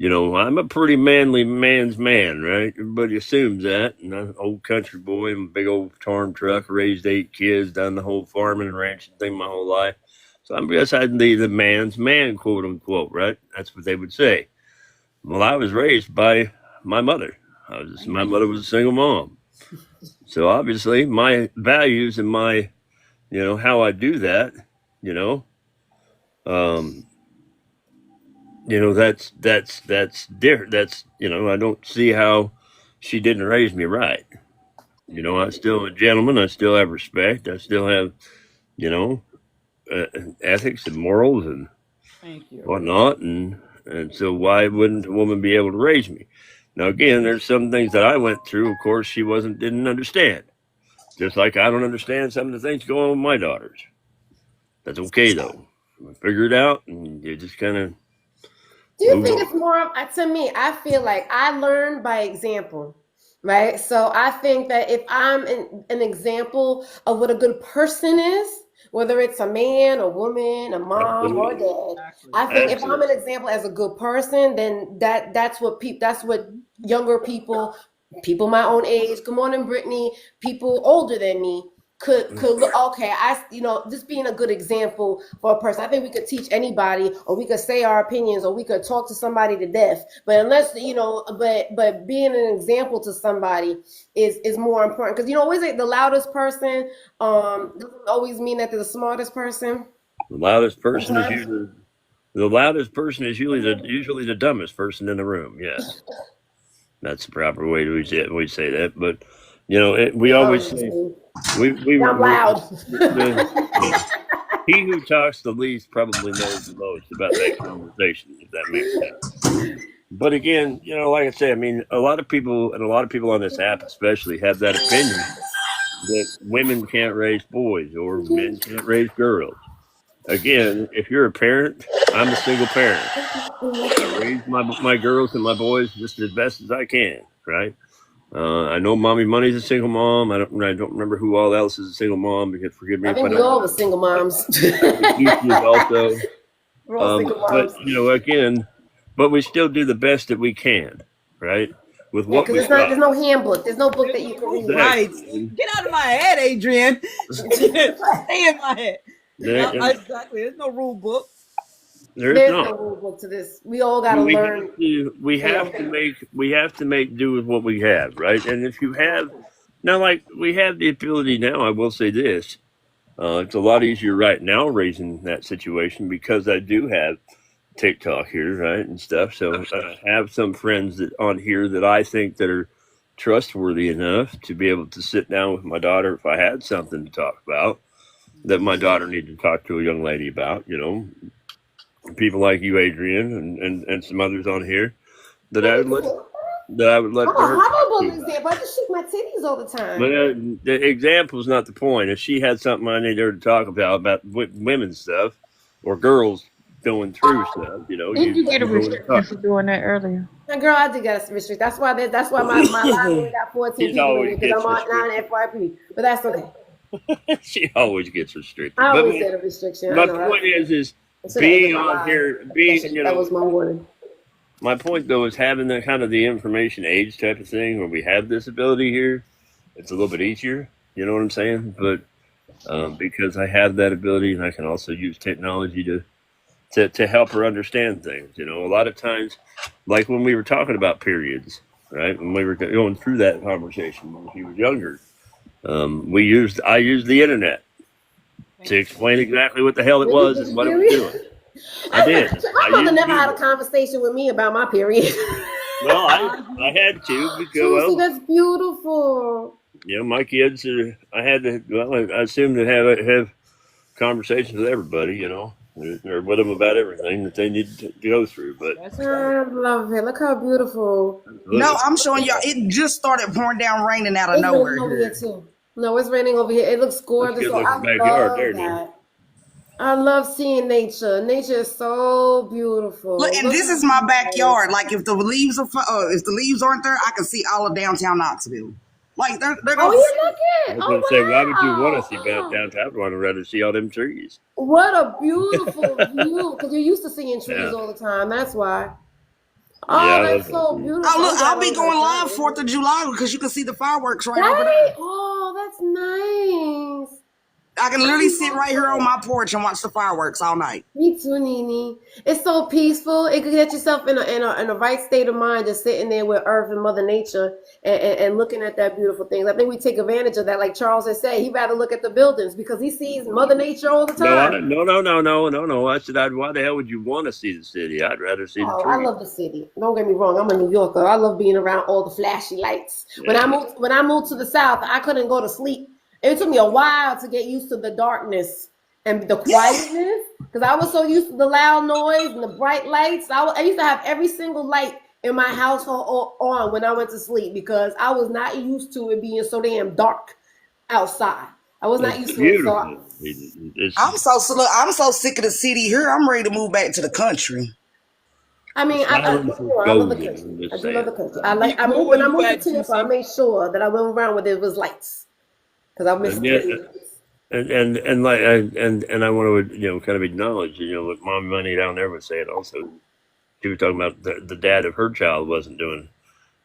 F: I'm a pretty manly man's man, right? Everybody assumes that. And I'm an old country boy, I'm a big old farm truck, raised 8 kids, done the whole farming and ranching thing my whole life. So I'm guess I'd be the man's man, quote unquote, right? That's what they would say. Well, I was raised by my mother. My mother was a single mom. So obviously my values and my, how I do that, you know, um, that's different. That's, I don't see how she didn't raise me right. I still am a gentleman. I still have respect. I still have, you know, ethics and morals and
D: Thank you.
F: whatnot. And so why wouldn't a woman be able to raise me? Now, again, there's some things that I went through. Of course, she didn't understand. Just like I don't understand some of the things going on with my daughters. That's okay though. Figure it out, and you just kind of
A: Do you
F: move
A: think
F: on.
A: it's more to me? I feel like I learn by example, right? So I think that if I'm an example of what a good person is, whether it's a man, a woman, a mom, or a
F: Absolutely.
A: dad,
D: Exactly.
A: I think if I'm
F: Absolutely.
A: an example as a good person, then that's what younger people my own age, good morning, Brittany, people older than me could look okay. Just being a good example for a person. I think we could teach anybody, or we could say our opinions, or we could talk to somebody to death. But unless but being an example to somebody is more important because always like the loudest person doesn't always mean that they're the smartest person.
F: The loudest person is
A: Sometimes.
F: usually usually the dumbest person in the room. Yes, that's the proper way we say that. But we always say
A: Obviously.
F: we
A: I'm
F: were
A: loud.
F: he who talks the least probably knows the most about that conversation, if that makes sense. But again, like I say, I mean, a lot of people on this app especially have that opinion that women can't raise boys or men can't raise girls. Again, if you're a parent, I'm a single parent. I raise my girls and my boys just as best as I can, right? I know Mommy Money's a single mom. I don't remember who all else is a single mom. Because forgive me
A: I
F: if I
A: think we
F: don't.
A: all were single moms.
F: I think Cuchi is also.
A: We're all single
F: But
A: moms.
F: again, but we still do the best that we can, right? With
A: Yeah,
F: what
A: because
F: we got.
A: there's no handbook. There's no book
D: There's
A: that you
D: no
A: can
D: rule.
A: read.
D: Right.
F: Exactly.
D: Get out of my head, Adrian. Stay in my head.
F: There,
D: Exactly. There's no rule book.
F: there is
A: There's no
F: not.
A: rule book to this. We all got to
F: We
A: learn.
F: have to. We have to make do with what we have, right? And if you have now, like we have the ability now, I will say this: it's a lot easier right now raising that situation because I do have TikTok here, right, and stuff. So I have some friends that on here that I think that are trustworthy enough to be able to sit down with my daughter if I had something to talk about that my daughter needed to talk to a young lady about. People like you, Adrian, and some others on here that I would let
A: I'm a
F: her talk to
A: horrible
F: about.
A: example. I just shake my titties all the
F: But
A: time.
F: the example is not the point. If she had something I needed her to talk about women's stuff or girls going through stuff,
B: Did you get a
F: you know what I'm
B: restriction
F: talking
B: for doing that earlier?
A: And girl, I did get a restrict. That's why my live only got 14
F: She's
A: people in
F: always
A: it because
F: gets
A: I'm on
F: restricted.
A: non-FYP. But that's okay.
F: She always gets
A: I
F: restricted. But
A: always get a restriction. I
F: my
A: know
F: point is
A: I should have ended
F: being
A: my
F: on
A: live.
F: here, being
A: That was my warning.
F: my point though is having the kind of the information age type of thing where we have this ability here. It's a little bit easier. You know what I'm saying? But because I have that ability, and I can also use technology to help her understand things. A lot of times, like when we were talking about periods, right? When we were going through that conversation when she was younger, I used the internet to explain exactly what the hell it
A: Really?
F: was
A: Did
F: and
A: you
F: what it
A: hear
F: was
A: me?
F: doing. I did. I
A: My mother
F: used
A: never had a
F: Google.
A: conversation with me about my period.
F: Well, I had to because
A: Juicy, that's beautiful.
F: my kids are. I had to. Well, I assume to have conversations with everybody. Or with them about everything that they need to go through. But
D: That's right.
A: I love it. Look how beautiful.
C: No,
F: absolutely.
C: I'm showing y'all. It just started pouring down raining out of
A: It's raining
C: nowhere
A: over here
C: here.
A: too. No, it's raining over here. It looks
F: Let's
A: gorgeous.
F: get a
A: So
F: look
A: I
F: at the backyard
A: love
F: there now.
A: that. I love seeing nature. Nature is so
C: Look,
A: beautiful.
C: and
A: Look
C: this
A: at
C: is my
A: these lights.
C: backyard. Like if the leaves if the leaves aren't there, I can see all of downtown Knoxville. Like they're
A: Oh,
C: gonna.
A: yeah, look
F: I
A: it.
F: was going to say, why would you want to
A: Oh,
F: see
A: wow.
F: downtown? I'd want to rather see all them trees.
A: What a beautiful view. Because you're used to seeing trees
F: Yeah.
A: all the time. That's why.
F: Yeah,
A: Oh,
F: I
A: that's
F: love that
A: so
F: view.
A: beautiful.
C: Oh look,
A: I'm glad
C: I'll be
A: I'm gonna
C: going live
A: travel.
C: 4th of July because you can see the fireworks right over
A: Right?
C: there.
A: Oh, that's nice.
C: I can
A: I
C: literally sit
A: love
C: right here on
A: it.
C: my porch and watch the fireworks all night.
A: Me too, Nene. It's so peaceful. It could get yourself in a right state of mind, just sitting there with Earth and Mother Nature and looking at that beautiful thing. I think we take advantage of that. Like Charles has said, he'd rather look at the buildings because he sees Mother Nature all the time.
F: No. I said, why the hell would you want to see the city? I'd rather see the
A: Oh, I
F: trees.
A: love the city. Don't get me wrong. I'm a New Yorker. I love being around all the flashy lights. When I
F: Yeah.
A: moved to the South, I couldn't go to sleep. It took me a while to get used to the darkness and the quietness because I was so used to the loud noise and the bright lights. I used to have every single light in my household on when I went to sleep because I was not used to it being so damn dark outside. I was not
F: It's
A: used to it.
F: beautiful.
C: I'm so sick of the city here. I'm ready to move back to the country.
A: I mean, I
F: Silence is
A: love the
F: golden.
A: country.
F: I'm
A: I
F: just
A: do love the
F: saying.
A: country. When I
D: Going
A: moved to
D: back to
A: Tampa, I made sure that I went around where there was lights because I missed
F: And
A: the
F: yet,
A: city.
F: and I want to kind of acknowledge what Mom Money down there was saying also. She was talking about the dad of her child wasn't doing,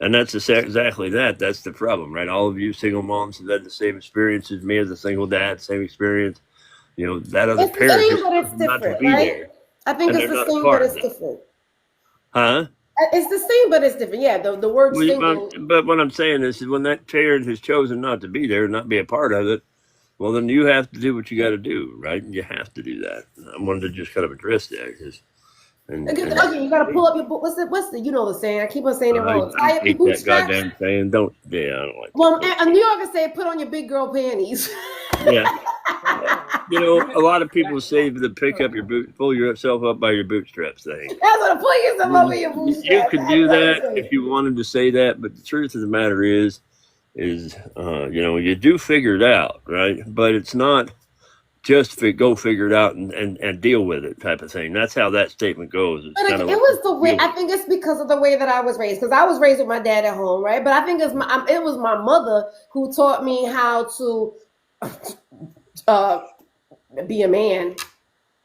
F: and that's exactly that. That's the problem, right? All of you single moms have had the same experience as me as a single dad, same experience. That other
A: It's the
F: parent
A: same,
F: just
A: but it's
F: chose not to
A: different,
F: be
A: right?
F: there,
A: I think
F: and
A: it's
F: they're
A: the
F: not a
A: same, but
F: part of
A: it's
F: that,
A: different.
F: huh?
A: It's the same, but it's different. Yeah, the word
F: Well,
A: single.
F: but what I'm saying is when that parent has chosen not to be there, not be a part of it, well, then you have to do what you got to do, right? You have to do that. I wanted to just kind of address that,
A: Again, you gotta pull up your boot. What's the you know the saying? I keep on saying it wrong.
F: I
A: Tie up your
F: hate that
A: bootstraps.
F: goddamn saying. Don't, yeah, I don't like
A: Well,
F: that.
A: a New Yorker say put on your big girl panties.
F: Yeah. A lot of people say to pick up your boot, pull yourself up by your bootstraps thing.
A: That's what pull yourself over your
F: You
A: bootstraps.
F: could do that if you wanted to say that, but the truth of the matter is you do figure it out, right? But it's not just go figure it out and deal with it type of thing. That's how that statement goes. It's
A: But
F: kind
A: it
F: of
A: was the way.
F: deal
A: I
F: with it.
A: think it's because of the way that I was raised. Because I was raised with my dad at home, right? But I think it was my mother who taught me how to be a man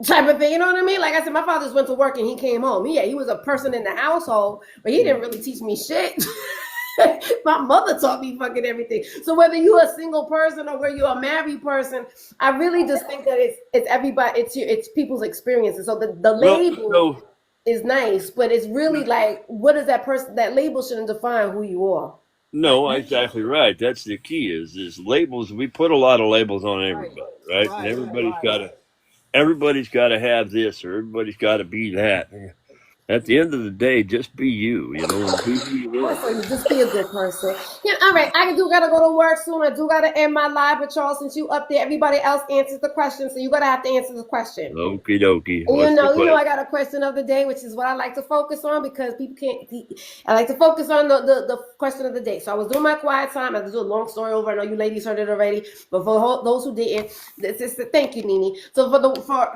A: type of thing. You know what I mean? Like I said, my father just went to work and he came home. He was a person in the household, but he didn't really teach me shit. My mother taught me fucking everything. So whether you're a single person or whether you're a married person, I really just think that it's everybody. It's people's experiences. So the label
F: So
A: is nice, but it's really like what is that person? That label shouldn't define who you are.
F: no, exactly right. That's the key. Is labels. We put a lot of labels on everybody, right? And everybody's got to have this or everybody's got to be that. At the end of the day, just be you. And be who you are.
A: So you just be a good person. Yeah, all right. I do gotta go to work soon. I do gotta end my live with Charles since you up there. Everybody else answers the question, so you gotta have to answer the question.
F: Okie dokie.
A: And
F: What's the
A: you know, I
F: question?
A: got a question of the day, which is what I like to focus on because people can't. I like to focus on the question of the day. So I was doing my quiet time. I have to do a long story over. I know you ladies heard it already, but for those who didn't, thank you, Nene. So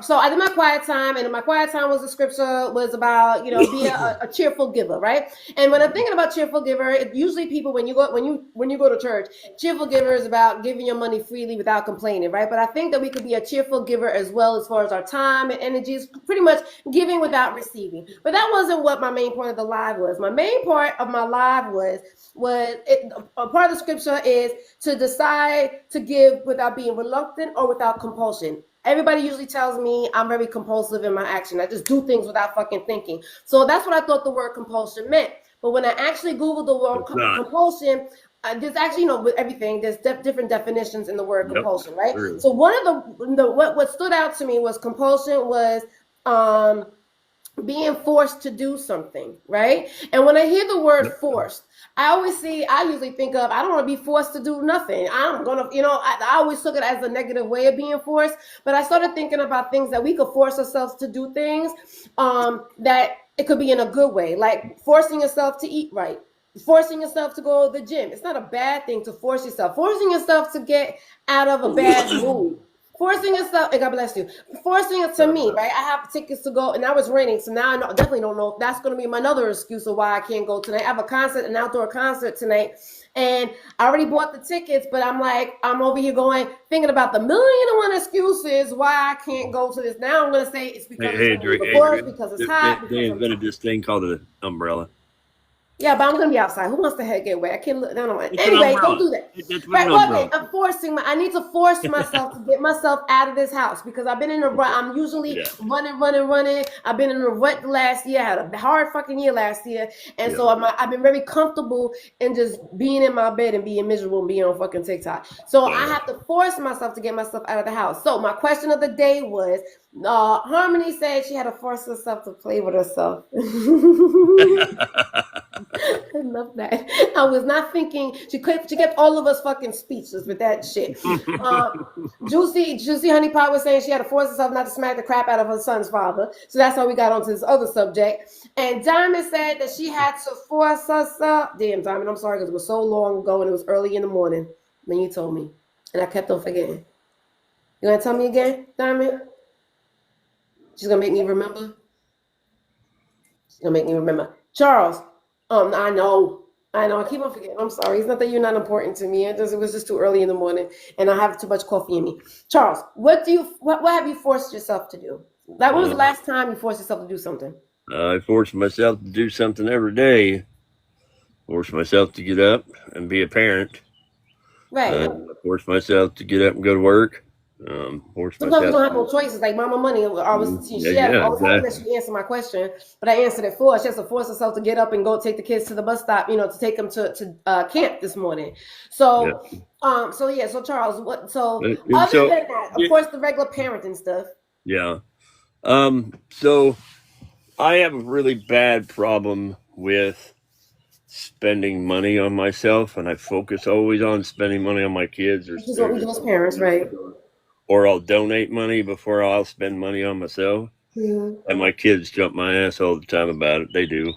A: so I did my quiet time, and in my quiet time was the scripture was about be a cheerful giver, right? And when I'm thinking about cheerful giver, usually people when you go to church, cheerful giver is about giving your money freely without complaining, right? But I think that we could be a cheerful giver as well as far as our time and energy is pretty much giving without receiving. But that wasn't what my main point of the live was. My main part of my live a part of the scripture is to decide to give without being reluctant or without compulsion. Everybody usually tells me I'm very compulsive in my action. I just do things without fucking thinking. So that's what I thought the word compulsion meant. But when I actually Googled the word compulsion, there's actually, with everything, there's different definitions in the word compulsion, right?
F: True.
A: So one of what stood out to me was compulsion was being forced to do something, right? And when I hear the word forced, I usually think of, I don't want to be forced to do nothing. I'm going to, I always took it as a negative way of being forced, but I started thinking about things that we could force ourselves to do things that it could be in a good way, like forcing yourself to eat right. forcing yourself to go to the gym. It's not a bad thing to force yourself. Forcing yourself to get out of a bad mood. Forcing yourself, and God bless you. Forcing it to me, right? I have tickets to go, and now it's raining, so now I definitely don't know if that's going to be another excuse of why I can't go tonight. I have a concert, an outdoor concert tonight, and I already bought the tickets, but I'm over here thinking about the million and one excuses why I can't go to this. Now I'm going to say it's because because it's hot.
F: They invented this thing called an umbrella.
A: Yeah, but I'm gonna be outside. Who wants to get wet? I can't look down on my. Anyway, don't do that. Right, okay. I need to force myself to get myself out of this house because I've been in a rut. I'm usually running. I've been in a rut last year. I had a hard fucking year last year, and so I've been very comfortable in just being in my bed and being miserable and being on fucking TikTok. So I have to force myself to get myself out of the house. So my question of the day was. Harmony said she had to force herself to play with herself. I love that. I was not thinking she kept all of us fucking speechless with that shit. Juicy Honeypot was saying she had to force herself not to smack the crap out of her son's father. So that's how we got onto this other subject. And Diamond said that she had to force herself. Damn, Diamond, I'm sorry because it was so long ago and it was early in the morning when you told me. And I kept on forgetting. You gonna tell me again, Diamond? She's gonna make me remember. Charles. I know. I keep on forgetting. I'm sorry. It's not that you're not important to me. It was just too early in the morning, and I have too much coffee in me. Charles, what have you forced yourself to do? When was the last time you forced yourself to do something?
F: I force myself to do something every day. Force myself to get up and be a parent.
A: Right.
F: Force myself to get up and go to work.
A: Sometimes you don't have no choices. Like Mama Money, she answered my question, but I answered it for her. She has to force herself to get up and go take the kids to the bus stop, to take them to camp this morning. So, so Charles, what? So other than that, of course, the regular parenting stuff.
F: Yeah. So I have a really bad problem with spending money on myself, and I focus always on spending money on my kids.
A: Which is what we do as parents, right?
F: Or I'll donate money before I'll spend money on myself. Mm-hmm. And my kids jump my ass all the time about it. They do.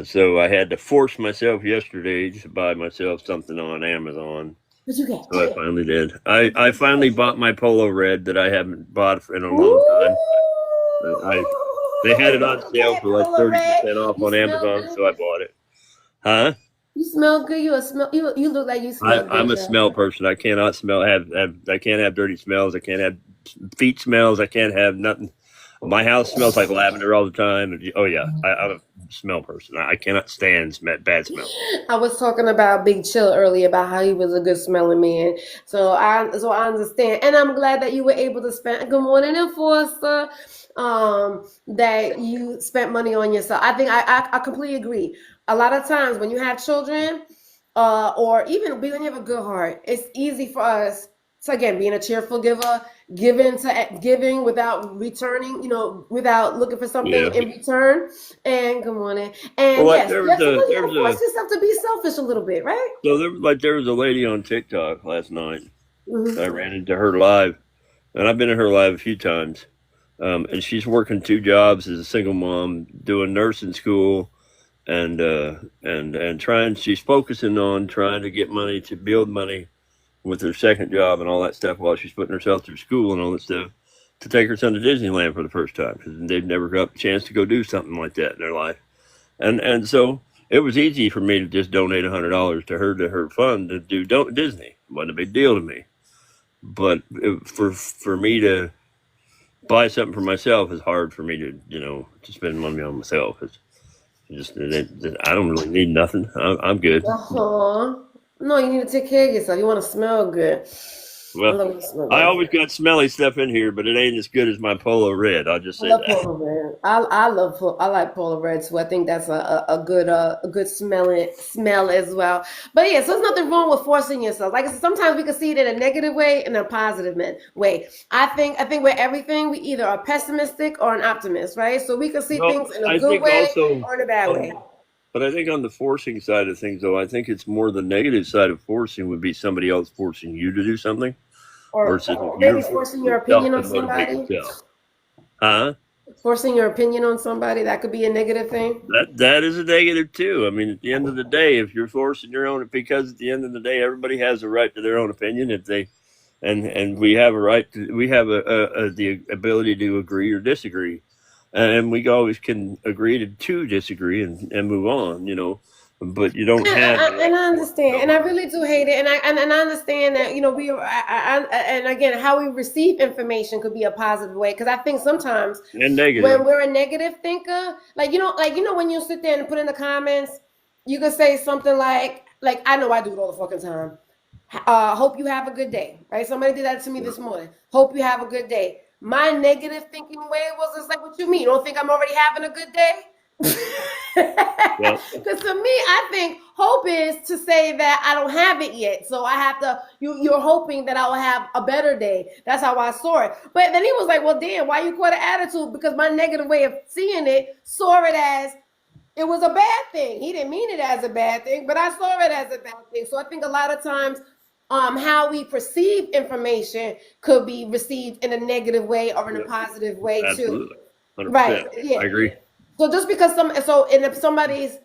F: So I had to force myself yesterday to buy myself something on Amazon.
A: What'd you get?
F: So I finally did. I finally bought my Polo Red that I haven't bought in a long time. They had it on sale for like 30% off on Amazon, so I bought it. Huh?
A: You smell good. You look like you smell good.
F: I'm a smell person. I cannot smell. I can't have dirty smells. I can't have feet smells. I can't have nothing. My house smells like lavender all the time. Oh yeah, I'm a smell person. I cannot stand bad smell.
A: I was talking about Big Chill earlier about how he was a good smelling man. So I understand, and I'm glad that you were able to spend. Good morning, Enforcer. That you spent money on yourself. I think I completely agree. A lot of times when you have children, or even when you have a good heart, it's easy for us to, again, being a cheerful giver, giving without returning, without looking for something in return. And good morning. And you force yourself to be selfish a little bit, right?
F: So there was a lady on TikTok last night. Mm-hmm. I ran into her live, and I've been in her live a few times. And she's working 2 jobs as a single mom, doing nursing school. And she's focusing on trying to get money to build money with her second job and all that stuff while she's putting herself through school and all that stuff to take her son to Disneyland for the first time because they've never got a chance to go do something like that in their life. And so it was easy for me to just donate $100 to her fund to do Disney. It wasn't a big deal to me. But for me to buy something for myself is hard for me to spend money on myself. I don't really need nothing. I'm good.
A: No, you need to take care of yourself. You want to smell good.
F: Well, I always got smelly stuff in here, but it ain't as good as my Polo Red. I'll just say that.
A: Polo Red. I like Polo Red too. I think that's a good smell as well. But yeah, so there's nothing wrong with forcing yourself. Like I said, sometimes we can see it in a negative way and a positive way. I think with everything, we either are pessimistic or an optimist, right? So we can see things in a good way or in a bad way.
F: But I think on the forcing side of things, though, I think it's more the negative side of forcing would be somebody else forcing you to do something.
A: Or maybe forcing your opinion on somebody.
F: Huh?
A: Forcing your opinion on somebody, that could be a negative thing.
F: That is a negative too. I mean, at the end of the day, if you're forcing your own, because at the end of the day, everybody has a right to their own opinion. If they, and we have a right to, we have the ability to agree or disagree, and we always can agree to disagree and move on. But you don't have.
A: And I understand, and I really do hate it, and I understand that and again, how we receive information could be a positive way, because I think sometimes
F: And negative.
A: when we're a negative thinker, like when you sit there and put in the comments, you could say something like I know I do it all the fucking time. Hope you have a good day, right? Somebody did that to me this morning. Hope you have a good day. My negative thinking way was just like, what you mean? You don't think I'm already having a good day? Because to me, I think hope is to say that I don't have it yet, so I have to. You're hoping that I will have a better day. That's how I saw it. But then he was like, "Well, damn, why you quite an attitude?" Because my negative way of seeing it saw it as it was a bad thing. He didn't mean it as a bad thing, but I saw it as a bad thing. So I think a lot of times, how we perceive information could be received in a negative way or in a positive way
F: Absolutely.
A: too.
F: 100%.
A: Right? Yeah.
F: I agree.
A: So just because if somebody's,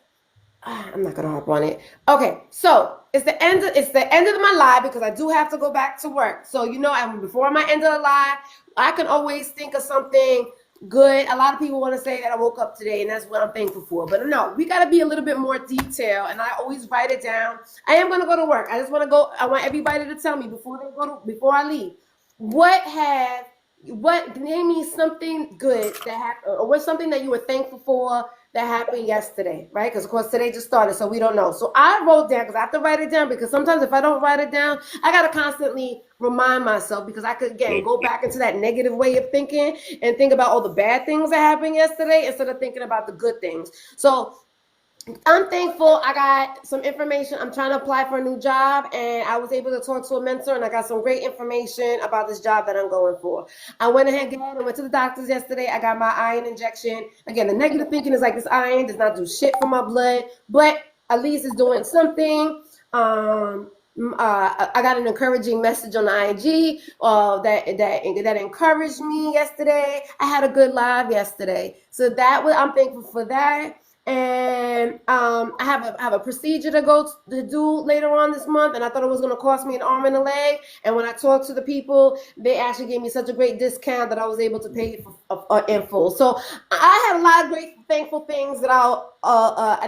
A: I'm not gonna harp on it. Okay, so it's the end of my live, because I do have to go back to work. So before my end of the live, I can always think of something good. A lot of people want to say that I woke up today and that's what I'm thankful for. But no, we got to be a little bit more detailed, and I always write it down. I am going to go to work. I just want to go. I want everybody to tell me before I leave, name me something good that happened, or what's something that you were thankful for that happened yesterday, right? Because of course today just started, so we don't know. So I wrote down, because I have to write it down, because sometimes if I don't write it down, I got to constantly remind myself, because I could again go back into that negative way of thinking and think about all the bad things that happened yesterday instead of thinking about the good things. So I'm thankful. I got some information. I'm trying to apply for a new job, and I was able to talk to a mentor, and I got some great information about this job that I'm going for. I went ahead and went to the doctors yesterday. I got my iron injection. Again, the negative thinking is like, this iron does not do shit for my blood, but at least it's doing something. I got an encouraging message on the IG that encouraged me yesterday. I had a good live yesterday, so I'm thankful for that. And I have a procedure to do later on this month, and I thought it was going to cost me an arm and a leg. And when I talked to the people, they actually gave me such a great discount that I was able to pay it in full. So I had a lot of great, thankful things that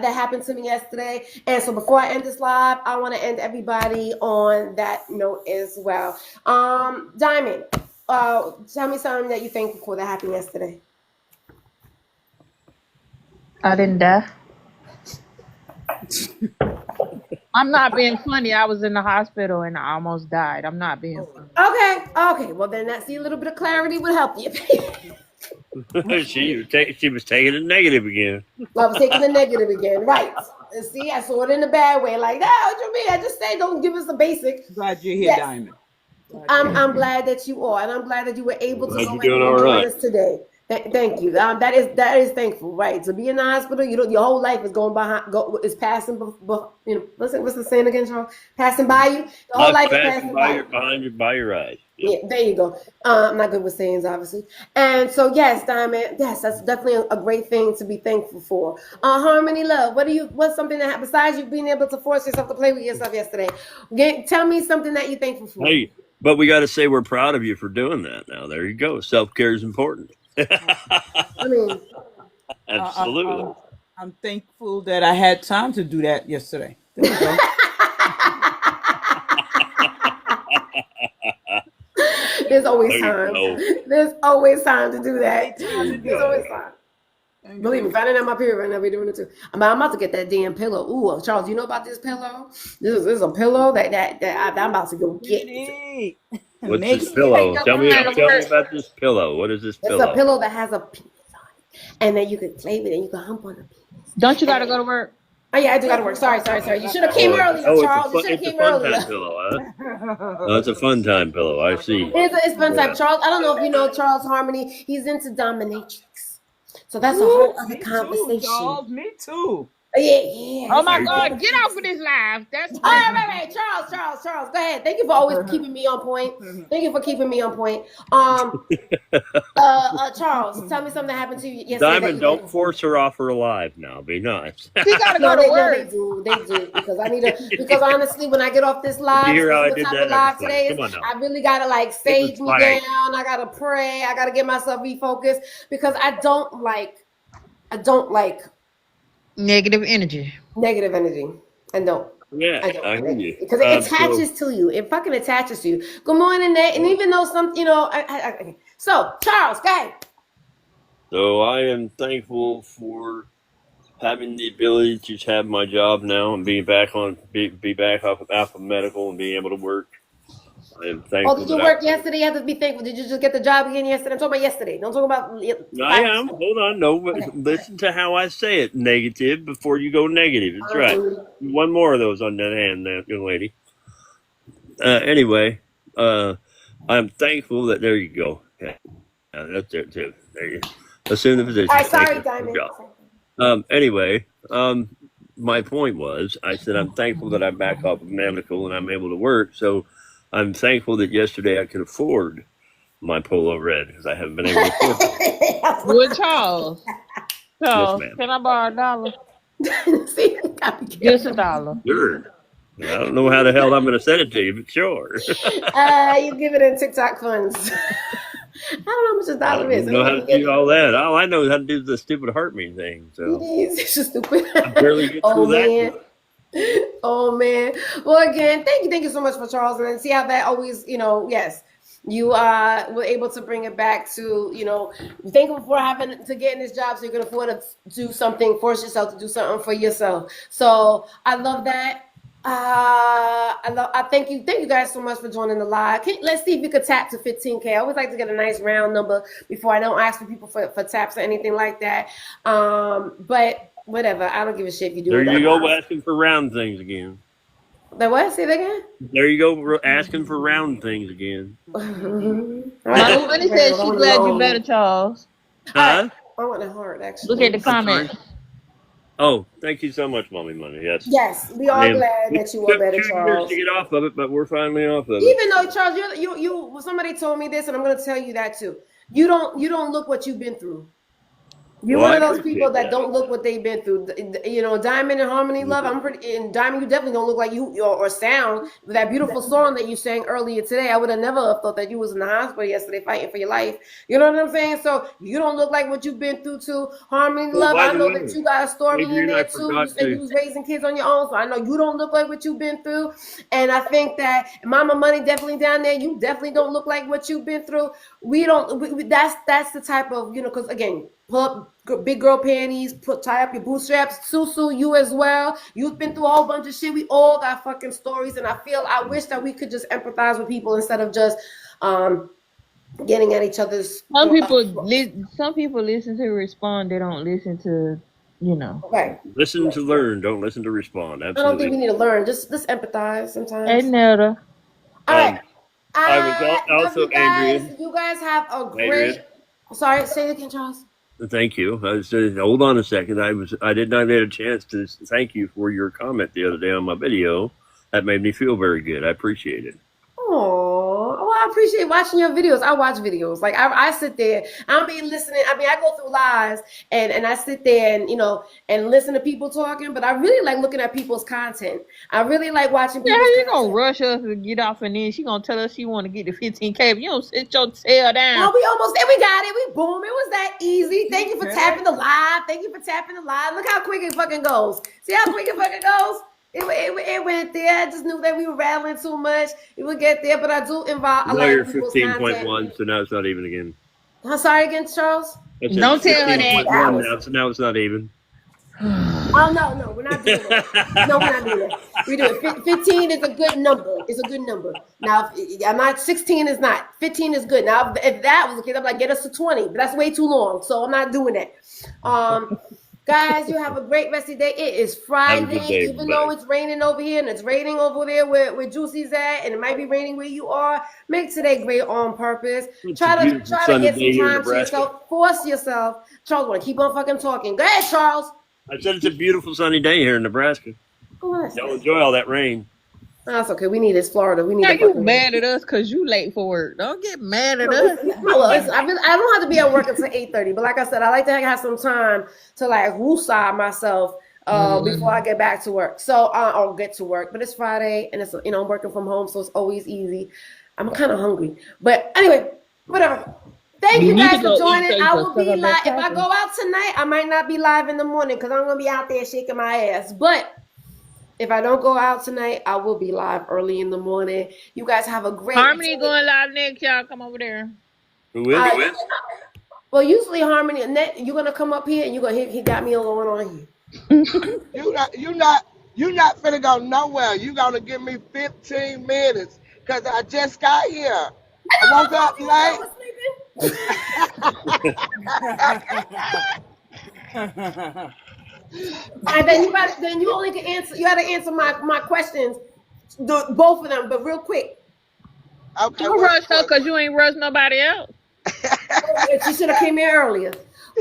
A: happened to me yesterday. And so before I end this live, I want to end everybody on that note as well. Diamond, tell me something that you're thankful for that happened yesterday.
B: I didn't die. I'm not being funny. I was in the hospital and I almost died. I'm not being funny.
A: Okay. Well, then a little bit of clarity would help you.
F: She was taking it negative again.
A: I was taking the negative again, right? And see, I saw it in a bad way. Like, what you mean? I just say, don't give us the basic.
D: Glad you're here, Diamond.
A: I'm glad that you are, and I'm glad that you were able to
F: Glad you're doing all right.
A: us today. Thank you. That is thankful, right? To be in the hospital, your whole life is passing. What's the saying again, Charles? Passing by you. The whole life is passing
F: by your eyes. Yep.
A: Yeah, there you go. I'm not good with sayings, obviously. And so, yes, Diamond, yes, that's definitely a great thing to be thankful for. Harmony, love, what's something that, besides you being able to force yourself to play with yourself yesterday, tell me something that you're thankful for.
F: Hey, but we got to say we're proud of you for doing that. Now, there you go. Self-care is important.
A: I mean,
F: absolutely.
D: I'm thankful that I had time to do that yesterday. There you go.
A: There's always time. There's always time to do that. There's always time. Believe me, if I didn't have my period right now, we're doing it too. I'm about to get that damn pillow. Ooh, Charles, you know about this pillow? This is a pillow that I'm about to go get.
F: What's this pillow? Tell me about this pillow. What is this pillow?
A: It's a pillow that has a penis on it, and then you can claim it and you can hump on the penis.
B: Don't you got to go to work?
A: Oh yeah, I do got to work. Sorry. You should have came earlier, Charles. You should have came earlier.
F: It's a fun time pillow, huh? It's a fun time pillow. I see.
A: It's fun time, Charles. I don't know if you know Charles Harmony. He's into dominatrix, so that's a whole other conversation.
D: Charles, me too.
A: Yeah.
B: Oh my God, get off of this live. That's
A: All right. Charles, go ahead. Thank you for always keeping me on point. Thank you for keeping me on point. Charles, tell me something that happened to you yesterday that
F: Diamond,
A: you
F: don't
A: didn't.
F: force her off her alive now. Be nice.
B: She gotta
A: No,
B: go to
A: they
B: work.
A: do because I need to. Because honestly, when I get off this
F: You
A: live,
F: hear how I
A: what
F: did
A: type
F: that?
A: of
F: I'm
A: live
F: just
A: today
F: playing.
A: is,
F: Come on now.
A: I really gotta like
F: It was
A: sage me
F: fine.
A: down. I gotta pray. I gotta get myself refocused because I don't like
B: Negative energy.
A: negative energy. I don't.
F: Yeah,
A: I don't
F: I hear
A: like
F: you.
A: it because it
F: So,
A: attaches to you. It fucking attaches to you. Good morning, Nate. And even though some, okay. So Charles, go ahead.
F: so I am thankful for having the ability to have my job now and be back off of Alpha Medical and being able to work. I am
A: Oh,
F: thankful
A: did you
F: that
A: work yesterday? You have to be thankful. Did you just get the job again yesterday? I'm talking about yesterday. Don't talk about
F: I am. Hold on, no, but
A: Okay.
F: listen to how I say it. Negative before you go negative. That's right. One more of those on that hand, young lady. Anyway, I'm thankful that there you go. Yeah, that's it too. There you assume the position.
A: All right,
F: Thank
A: sorry,
F: you. Good
A: Diamond.
F: job. Anyway, my point was, I said I'm thankful that I'm back off of medical and I'm able to work. So I'm thankful that yesterday I could afford my Polo Red because I haven't been able to afford it.
B: With Charles.
F: Yes,
B: Charles,
F: ma'am.
B: can I borrow $1?
A: See, gotta be
B: Just
A: careful.
B: $1.
F: Sure. I don't know how the hell I'm going to send it to you, but sure.
A: You give it in TikTok funds. I don't know how much a
F: I
A: dollar
F: don't
A: is.
F: even know how to do all that. All I know is how to do the stupid heart me thing. So
A: It's just stupid.
F: I barely get
A: Oh
F: through that.
A: man. Oh man. Well, again, thank you so much for Charles, and see how that always, yes, you were able to bring it back to, thankful for having to get in this job so you can afford to do something, force yourself to do something for yourself. So I love that. I thank you guys so much for joining the live. Let's see if you could tap to 15K. I always like to get a nice round number before I don't ask for people for taps or anything like that. But whatever, I don't give a shit if you do
F: There
A: it.
F: you go, asking for round things again.
A: The what? Say that again?
F: There you go, asking for round things again.
B: Mama Money said she's glad you better, Charles.
F: Huh?
A: I want it hard, actually.
B: Look at the
F: I'm sorry.
B: comments.
F: Oh, thank you so much, Mommy Money. Yes.
A: Yes, we are glad that you are better,
F: Took 2 years
A: Charles.
F: to get off of it, but we're finally off of it.
A: Even though, Charles, you somebody told me this, and I'm going to tell you that too. You don't look what you've been through. You're
F: Well,
A: one of
F: I
A: those people
F: appreciate
A: that don't look what they've been through. Diamond and Harmony Love. And Diamond, you definitely don't look like you or sound that beautiful song that you sang earlier today. I would have never have thought that you was in the hospital yesterday fighting for your life. You know what I'm saying? So you don't look like what you've been through too. Harmony
F: Well,
A: Love.
F: by
A: I
F: the
A: know
F: way,
A: that you got a story in
F: Adrian, I
A: there too. You
F: forgot
A: said you
F: to.
A: was raising kids on your own, so I know you don't look like what you've been through. And I think that Mama Money definitely down there. You definitely don't look like what you've been through. That's the type of, because again, pull up big girl panties, tie up your bootstraps. Susu, you as well. You've been through a whole bunch of shit. We all got fucking stories, and I wish that we could just empathize with people instead of just getting at each other's.
B: Some people listen to respond. They don't listen to,
A: Okay.
F: Listen to learn, don't listen to respond.
A: I don't think we
F: Absolutely.
A: need to learn. Just empathize sometimes.
B: Hey, Netta.
A: All right.
F: I was
A: Love
F: also
A: you guys.
F: Adrian.
A: You guys have a great.
F: Adrian.
A: Sorry, say it again, Charles.
F: Thank you. I said, hold on a second. I did not get a chance to thank you for your comment the other day on my video. That made me feel very good. I appreciate it.
A: Oh, well, I appreciate watching your videos. I watch videos. Like I sit there. I don't be listening. I mean, I go through lives and I sit there and and listen to people talking. But I really like looking at people's content. I really like watching.
B: Yeah,
A: people's
B: you
A: content.
B: gonna rush us to get off, and then she gonna tell us she want to get to 15K. If you don't sit your tail down.
A: Oh, we almost there. We got it. We boom. It was that easy. Thank you for tapping the live. Thank you for tapping the live. Look how quick it fucking goes. See how quick it fucking goes. It went there. I just knew that we were rattling too much. It would get there, but I do involve a
F: Now
A: lot
F: you're
A: of people's content.
F: 15.1, so now it's not even again.
A: I'm sorry again, Charles.
B: Don't tell her that.
F: 15.1 now, so now it's not even.
A: Oh no, we're not doing that. No, we're not doing that. We do it. 15 is a good number. It's a good number. Now, I'm not. 16 is not. 15 is good. Now, if that was the case, I'm like, get us to 20, but that's way too long. So I'm not doing that. Guys, you have a great rest of your day. It is Friday,
F: day,
A: even though it's raining over here and it's raining over there where Juicy's at, and it might be raining where you are. Make today great on purpose. Try to get some time to yourself. Force yourself. Charles, want to keep on fucking talking. Go ahead, Charles.
F: I said it's a beautiful sunny day here in Nebraska.
A: Oh, that's
F: Y'all
A: nice.
F: enjoy all that rain.
A: That's okay. We need this Florida. We need
B: Now
A: the
B: you
A: fucking.
B: mad at us because you late for work. Don't get mad at
A: No,
B: us.
A: listen, I don't have to be at work until 8:30. But like I said, I like to have some time to like woosah myself before I get back to work. So I'll get to work. But it's Friday, and it's I'm working from home, so it's always easy. I'm kind of hungry, but anyway, whatever. Thank you
B: need
A: guys
B: to
A: for
B: go eat
A: joining.
B: so you
A: I
B: can
A: will
B: suck
A: be
B: up that
A: live. If I
B: taco.
A: go out tonight, I might not be live in the morning because I'm gonna be out there shaking my ass. But if I don't go out tonight, I will be live early in the morning. You guys have a great
B: Harmony
A: day.
B: going live next. Y'all come over there.
F: Who is?
A: Well, usually Harmony and Net, you're gonna come up here and you're gonna he got me going on here.
G: You not finna go nowhere. You gonna give me 15 minutes because I just got here. I woke up late.
A: And then you only can answer. You got to answer my questions, both of them, but real quick.
G: Okay,
B: Don't rush her because you ain't rush nobody else.
A: She should have came here earlier.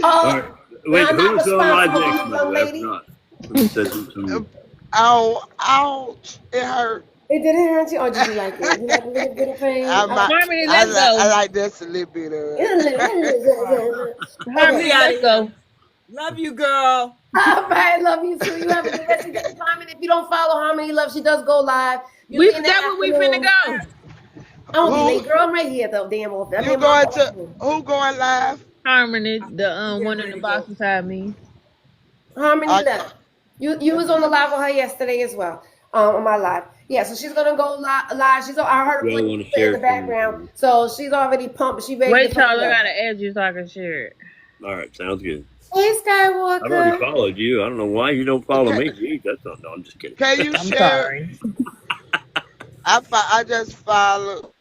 F: All right. Wait,
A: I'm not
F: who's on live
A: responsible,
F: next,
A: young
F: by the way? I
A: lady.
F: forgot. Who said who?
G: Oh, ouch! It hurt.
A: It didn't hurt you, or did you like it? You like a little bit of pain?
B: Harmony, let's go.
G: I like this a little bit of it.
B: Harmony, let's go.
D: Love you, girl.
A: All right, love you too. You have a good rest of the time. And if you don't follow Harmony Love, she does go live.
B: That's where we finna go.
A: I'm gonna be late, girl. I'm right here though. Damn office.
G: You going to who going live?
B: Harmony, the one in the box beside me.
A: Harmony Love. You was on the live with her yesterday as well. On my live. Yeah, so she's gonna go live. I heard her play in the background. So she's already pumped. She ready.
B: Wait, Charles, I gotta add you so I can share it.
F: All right, sounds good.
A: Hey, Skywalker.
F: I've already followed you. I don't know why you don't follow me. Gee, that's not. No, I'm just kidding.
G: Can you
B: I'm
G: share?
B: sorry.
G: I just followed.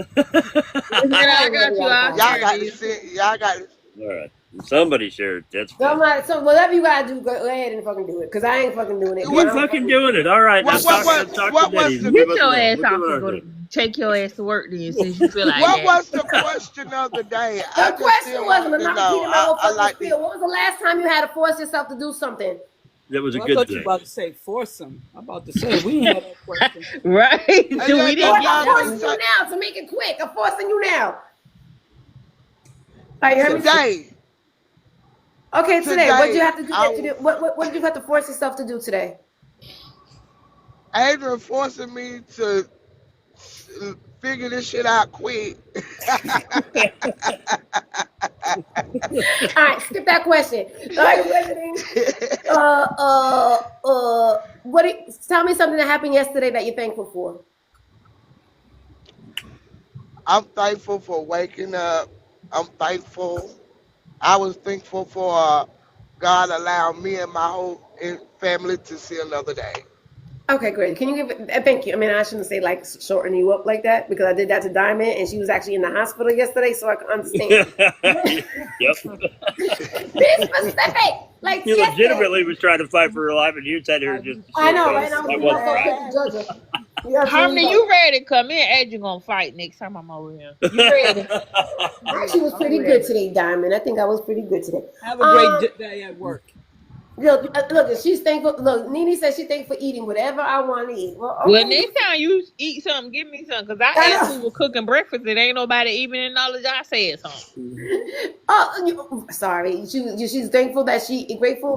B: I got you.
G: Y'all got to see. Y'all got to.
F: All right. Somebody shared. That's fine.
A: So whatever you gotta do, go ahead and fucking do it. Cause I ain't fucking doing it.
F: We're fucking doing it. All right.
G: What was the
B: Get your ass off and go take your ass to work then since you feel like
G: What was the question of the day?
A: The question was, I'm not repeating my whole fucking
G: like
A: spiel. What was the last time you had to force yourself to do something?
F: That was a
D: I
F: good
D: thought
F: thing.
D: you were about to say foursome. I'm about to say we ain't had that question.
B: Right? So we didn't
A: I'm forcing you now to make it quick. I'm forcing you now. All right, you heard me?
G: Today.
A: Okay, today. What did you have to do? What did you have to force yourself to do today?
G: Adrian forcing me to figure this shit out quick.
A: All right, skip that question. All right, tell me something that happened yesterday that you're thankful for.
G: I'm thankful for waking up. I'm thankful. I was thankful for God allowing me and my whole family to see another day.
A: Okay, great. Can you give it? Thank you. I mean, I shouldn't say like shorten you up like that because I did that to Diamond and she was actually in the hospital yesterday, so I can understand.
F: Yep.
A: Be specific. Like
F: He legitimately was trying to fight for her life, and you said her just.
A: I know, right? I
F: That
A: was
F: wasn't
A: so
F: right.
A: quick to judge her.
B: Harmony, you ready to come in? Adrian gonna fight next time I'm over here. You ready?
A: I actually was pretty good today, Diamond. I think I was pretty good today.
D: Have a great day at work.
A: Look, she's thankful. Look, Nene says she's thankful for eating whatever I want to eat. Well, okay.
B: Well, next time you eat something, give me some. Because I asked who was cooking breakfast. It ain't nobody even acknowledge I said something.
A: Sorry. She's thankful that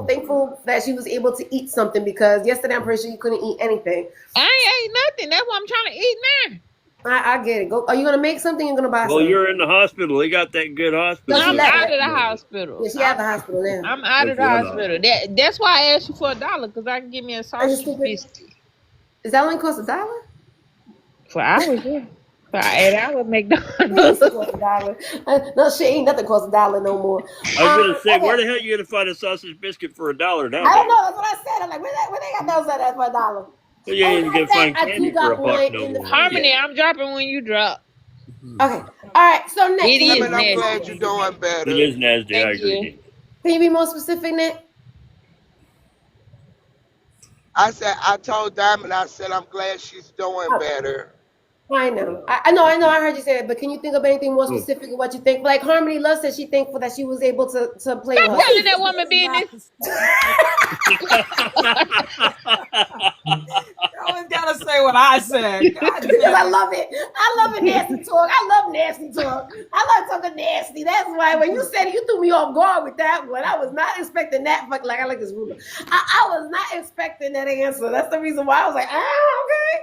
A: thankful that she was able to eat something because yesterday I'm pretty sure you couldn't eat anything.
B: I ain't ate nothing. That's what I'm trying to eat now.
A: I get it. Are you gonna make something? You're gonna buy something?
F: Well, you're in the hospital. He got that good hospital.
B: I'm out of the hospital.
A: Yeah, she at the hospital now.
B: I'm out of the hospital. That's why I asked you for $1 because I can give me a sausage biscuit.
A: Is that only cost $1?
B: For hours, yeah. For 8 hours, McDonald's.
A: No, shit, ain't nothing cost $1 no more.
F: I was gonna say, where the hell are you gonna find a sausage biscuit for $1 now?
A: I don't know. That's what I said. I'm like, where they got those at for $1?
F: You ain't even gonna find candy for $1 no more.
B: Harmony, I'm dropping when you drop.
A: Okay. All right. So next.
B: It is
G: I'm glad you're doing better.
F: It is nasty. I agree.
A: Can you be more specific, Nick?
G: I told Diamond, I said, I'm glad she's doing better.
A: I know. I know. I heard you say that, but can you think of anything more specific of what you think? Like Harmony Love said, she thankful that she was able to play with
B: Stop
A: her.
B: telling that woman business.
D: I always gotta say what I said. God
A: Because
D: damn
A: I
D: it.
A: love it. I love a nasty talk. I love nasty talk. I love talking nasty. That's why when you said it, you threw me off guard with that one. I was not expecting that. But like I like this ruler. I was not expecting that answer. That's the reason why I was like, okay.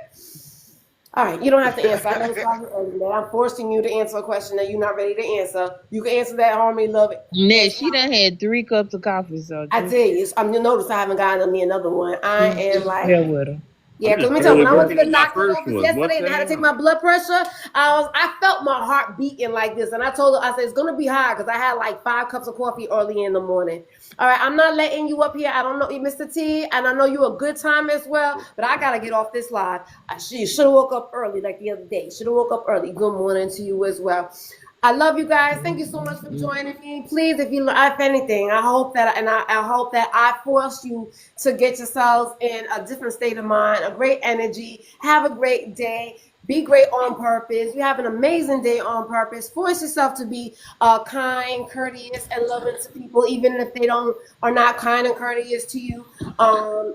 A: All right, you don't have to answer. I know it's probably early, man. I'm forcing you to answer a question that you're not ready to answer. You can answer that, Harmony Love.
B: Ned, she done had 3 cups of coffee, so
A: I tell you, you notice I haven't gotten me another one. I am like,
B: hell with her.
A: yeah,
F: I'm
A: because let
F: just
A: me tell you, when I went to
F: barely
A: the
F: working on my
A: doctor's
F: first
A: office
F: one.
A: yesterday
F: What
A: and I
F: the
A: had to take
F: hell?
A: my blood pressure, I felt my heart beating like this. And I told her, I said, it's going to be high because I had like 5 cups of coffee early in the morning. All right, I'm not letting you up here. I don't know, Mr. T, and I know you're a good time as well, but I got to get off this live. You should have woke up early like the other day. Should have woke up early. Good morning to you as well. I love you guys. Thank you so much for joining me. Please, if anything, I hope that I forced you to get yourselves in a different state of mind, a great energy. Have a great day. Be great on purpose. You have an amazing day on purpose. Force yourself to be kind, courteous, and loving to people, even if they are not kind and courteous to you. I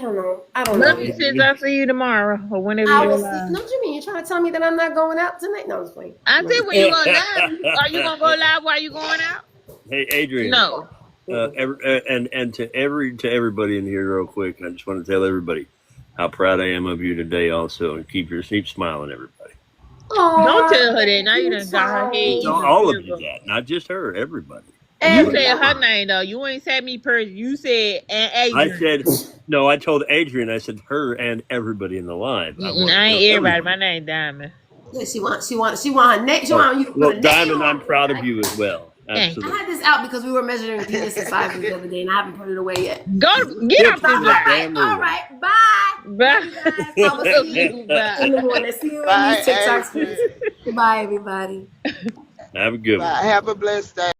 A: don't know.
B: Love you, sis. I'll see you tomorrow or whenever you
A: I
B: go
A: will see.
B: live.
A: No, what you mean? You're trying to tell me that I'm not going out tonight? No, I'm just playing.
B: I
A: No.
B: said when you go live. Are you gonna go live while you going out?
F: Hey, Adrian.
B: No.
F: And to everybody in here, real quick, I just want to tell everybody how proud I am of you today. Also, and keep smiling, everybody.
B: Don't tell her that. Now you done got her head even
F: All of you
B: bigger.
F: that, not just her, everybody.
B: You said her name though. You ain't said me per. You said
F: I
B: Adrian.
F: said no. I told Adrian. I said her and everybody in the live.
B: I ain't everybody. My name Diamond.
A: Yeah, she want you to put a name
F: Diamond,
A: on
F: I'm
A: it.
F: proud of you as well.
B: Thank you.
A: I
F: Absolutely.
A: had this out because we were measuring penis sizes the other day, and I haven't put it away yet.
B: Go get
F: Still
B: off
F: put
B: this
F: it
B: line.
F: damn
A: All
F: ruler.
A: right, bye.
B: Bye.
A: You guys, I will see you in the morning. See you in
G: Bye,
A: these TikToks.
G: Adrian.
A: Bye, everybody.
F: Have a good one.
G: Bye. Have a blessed day.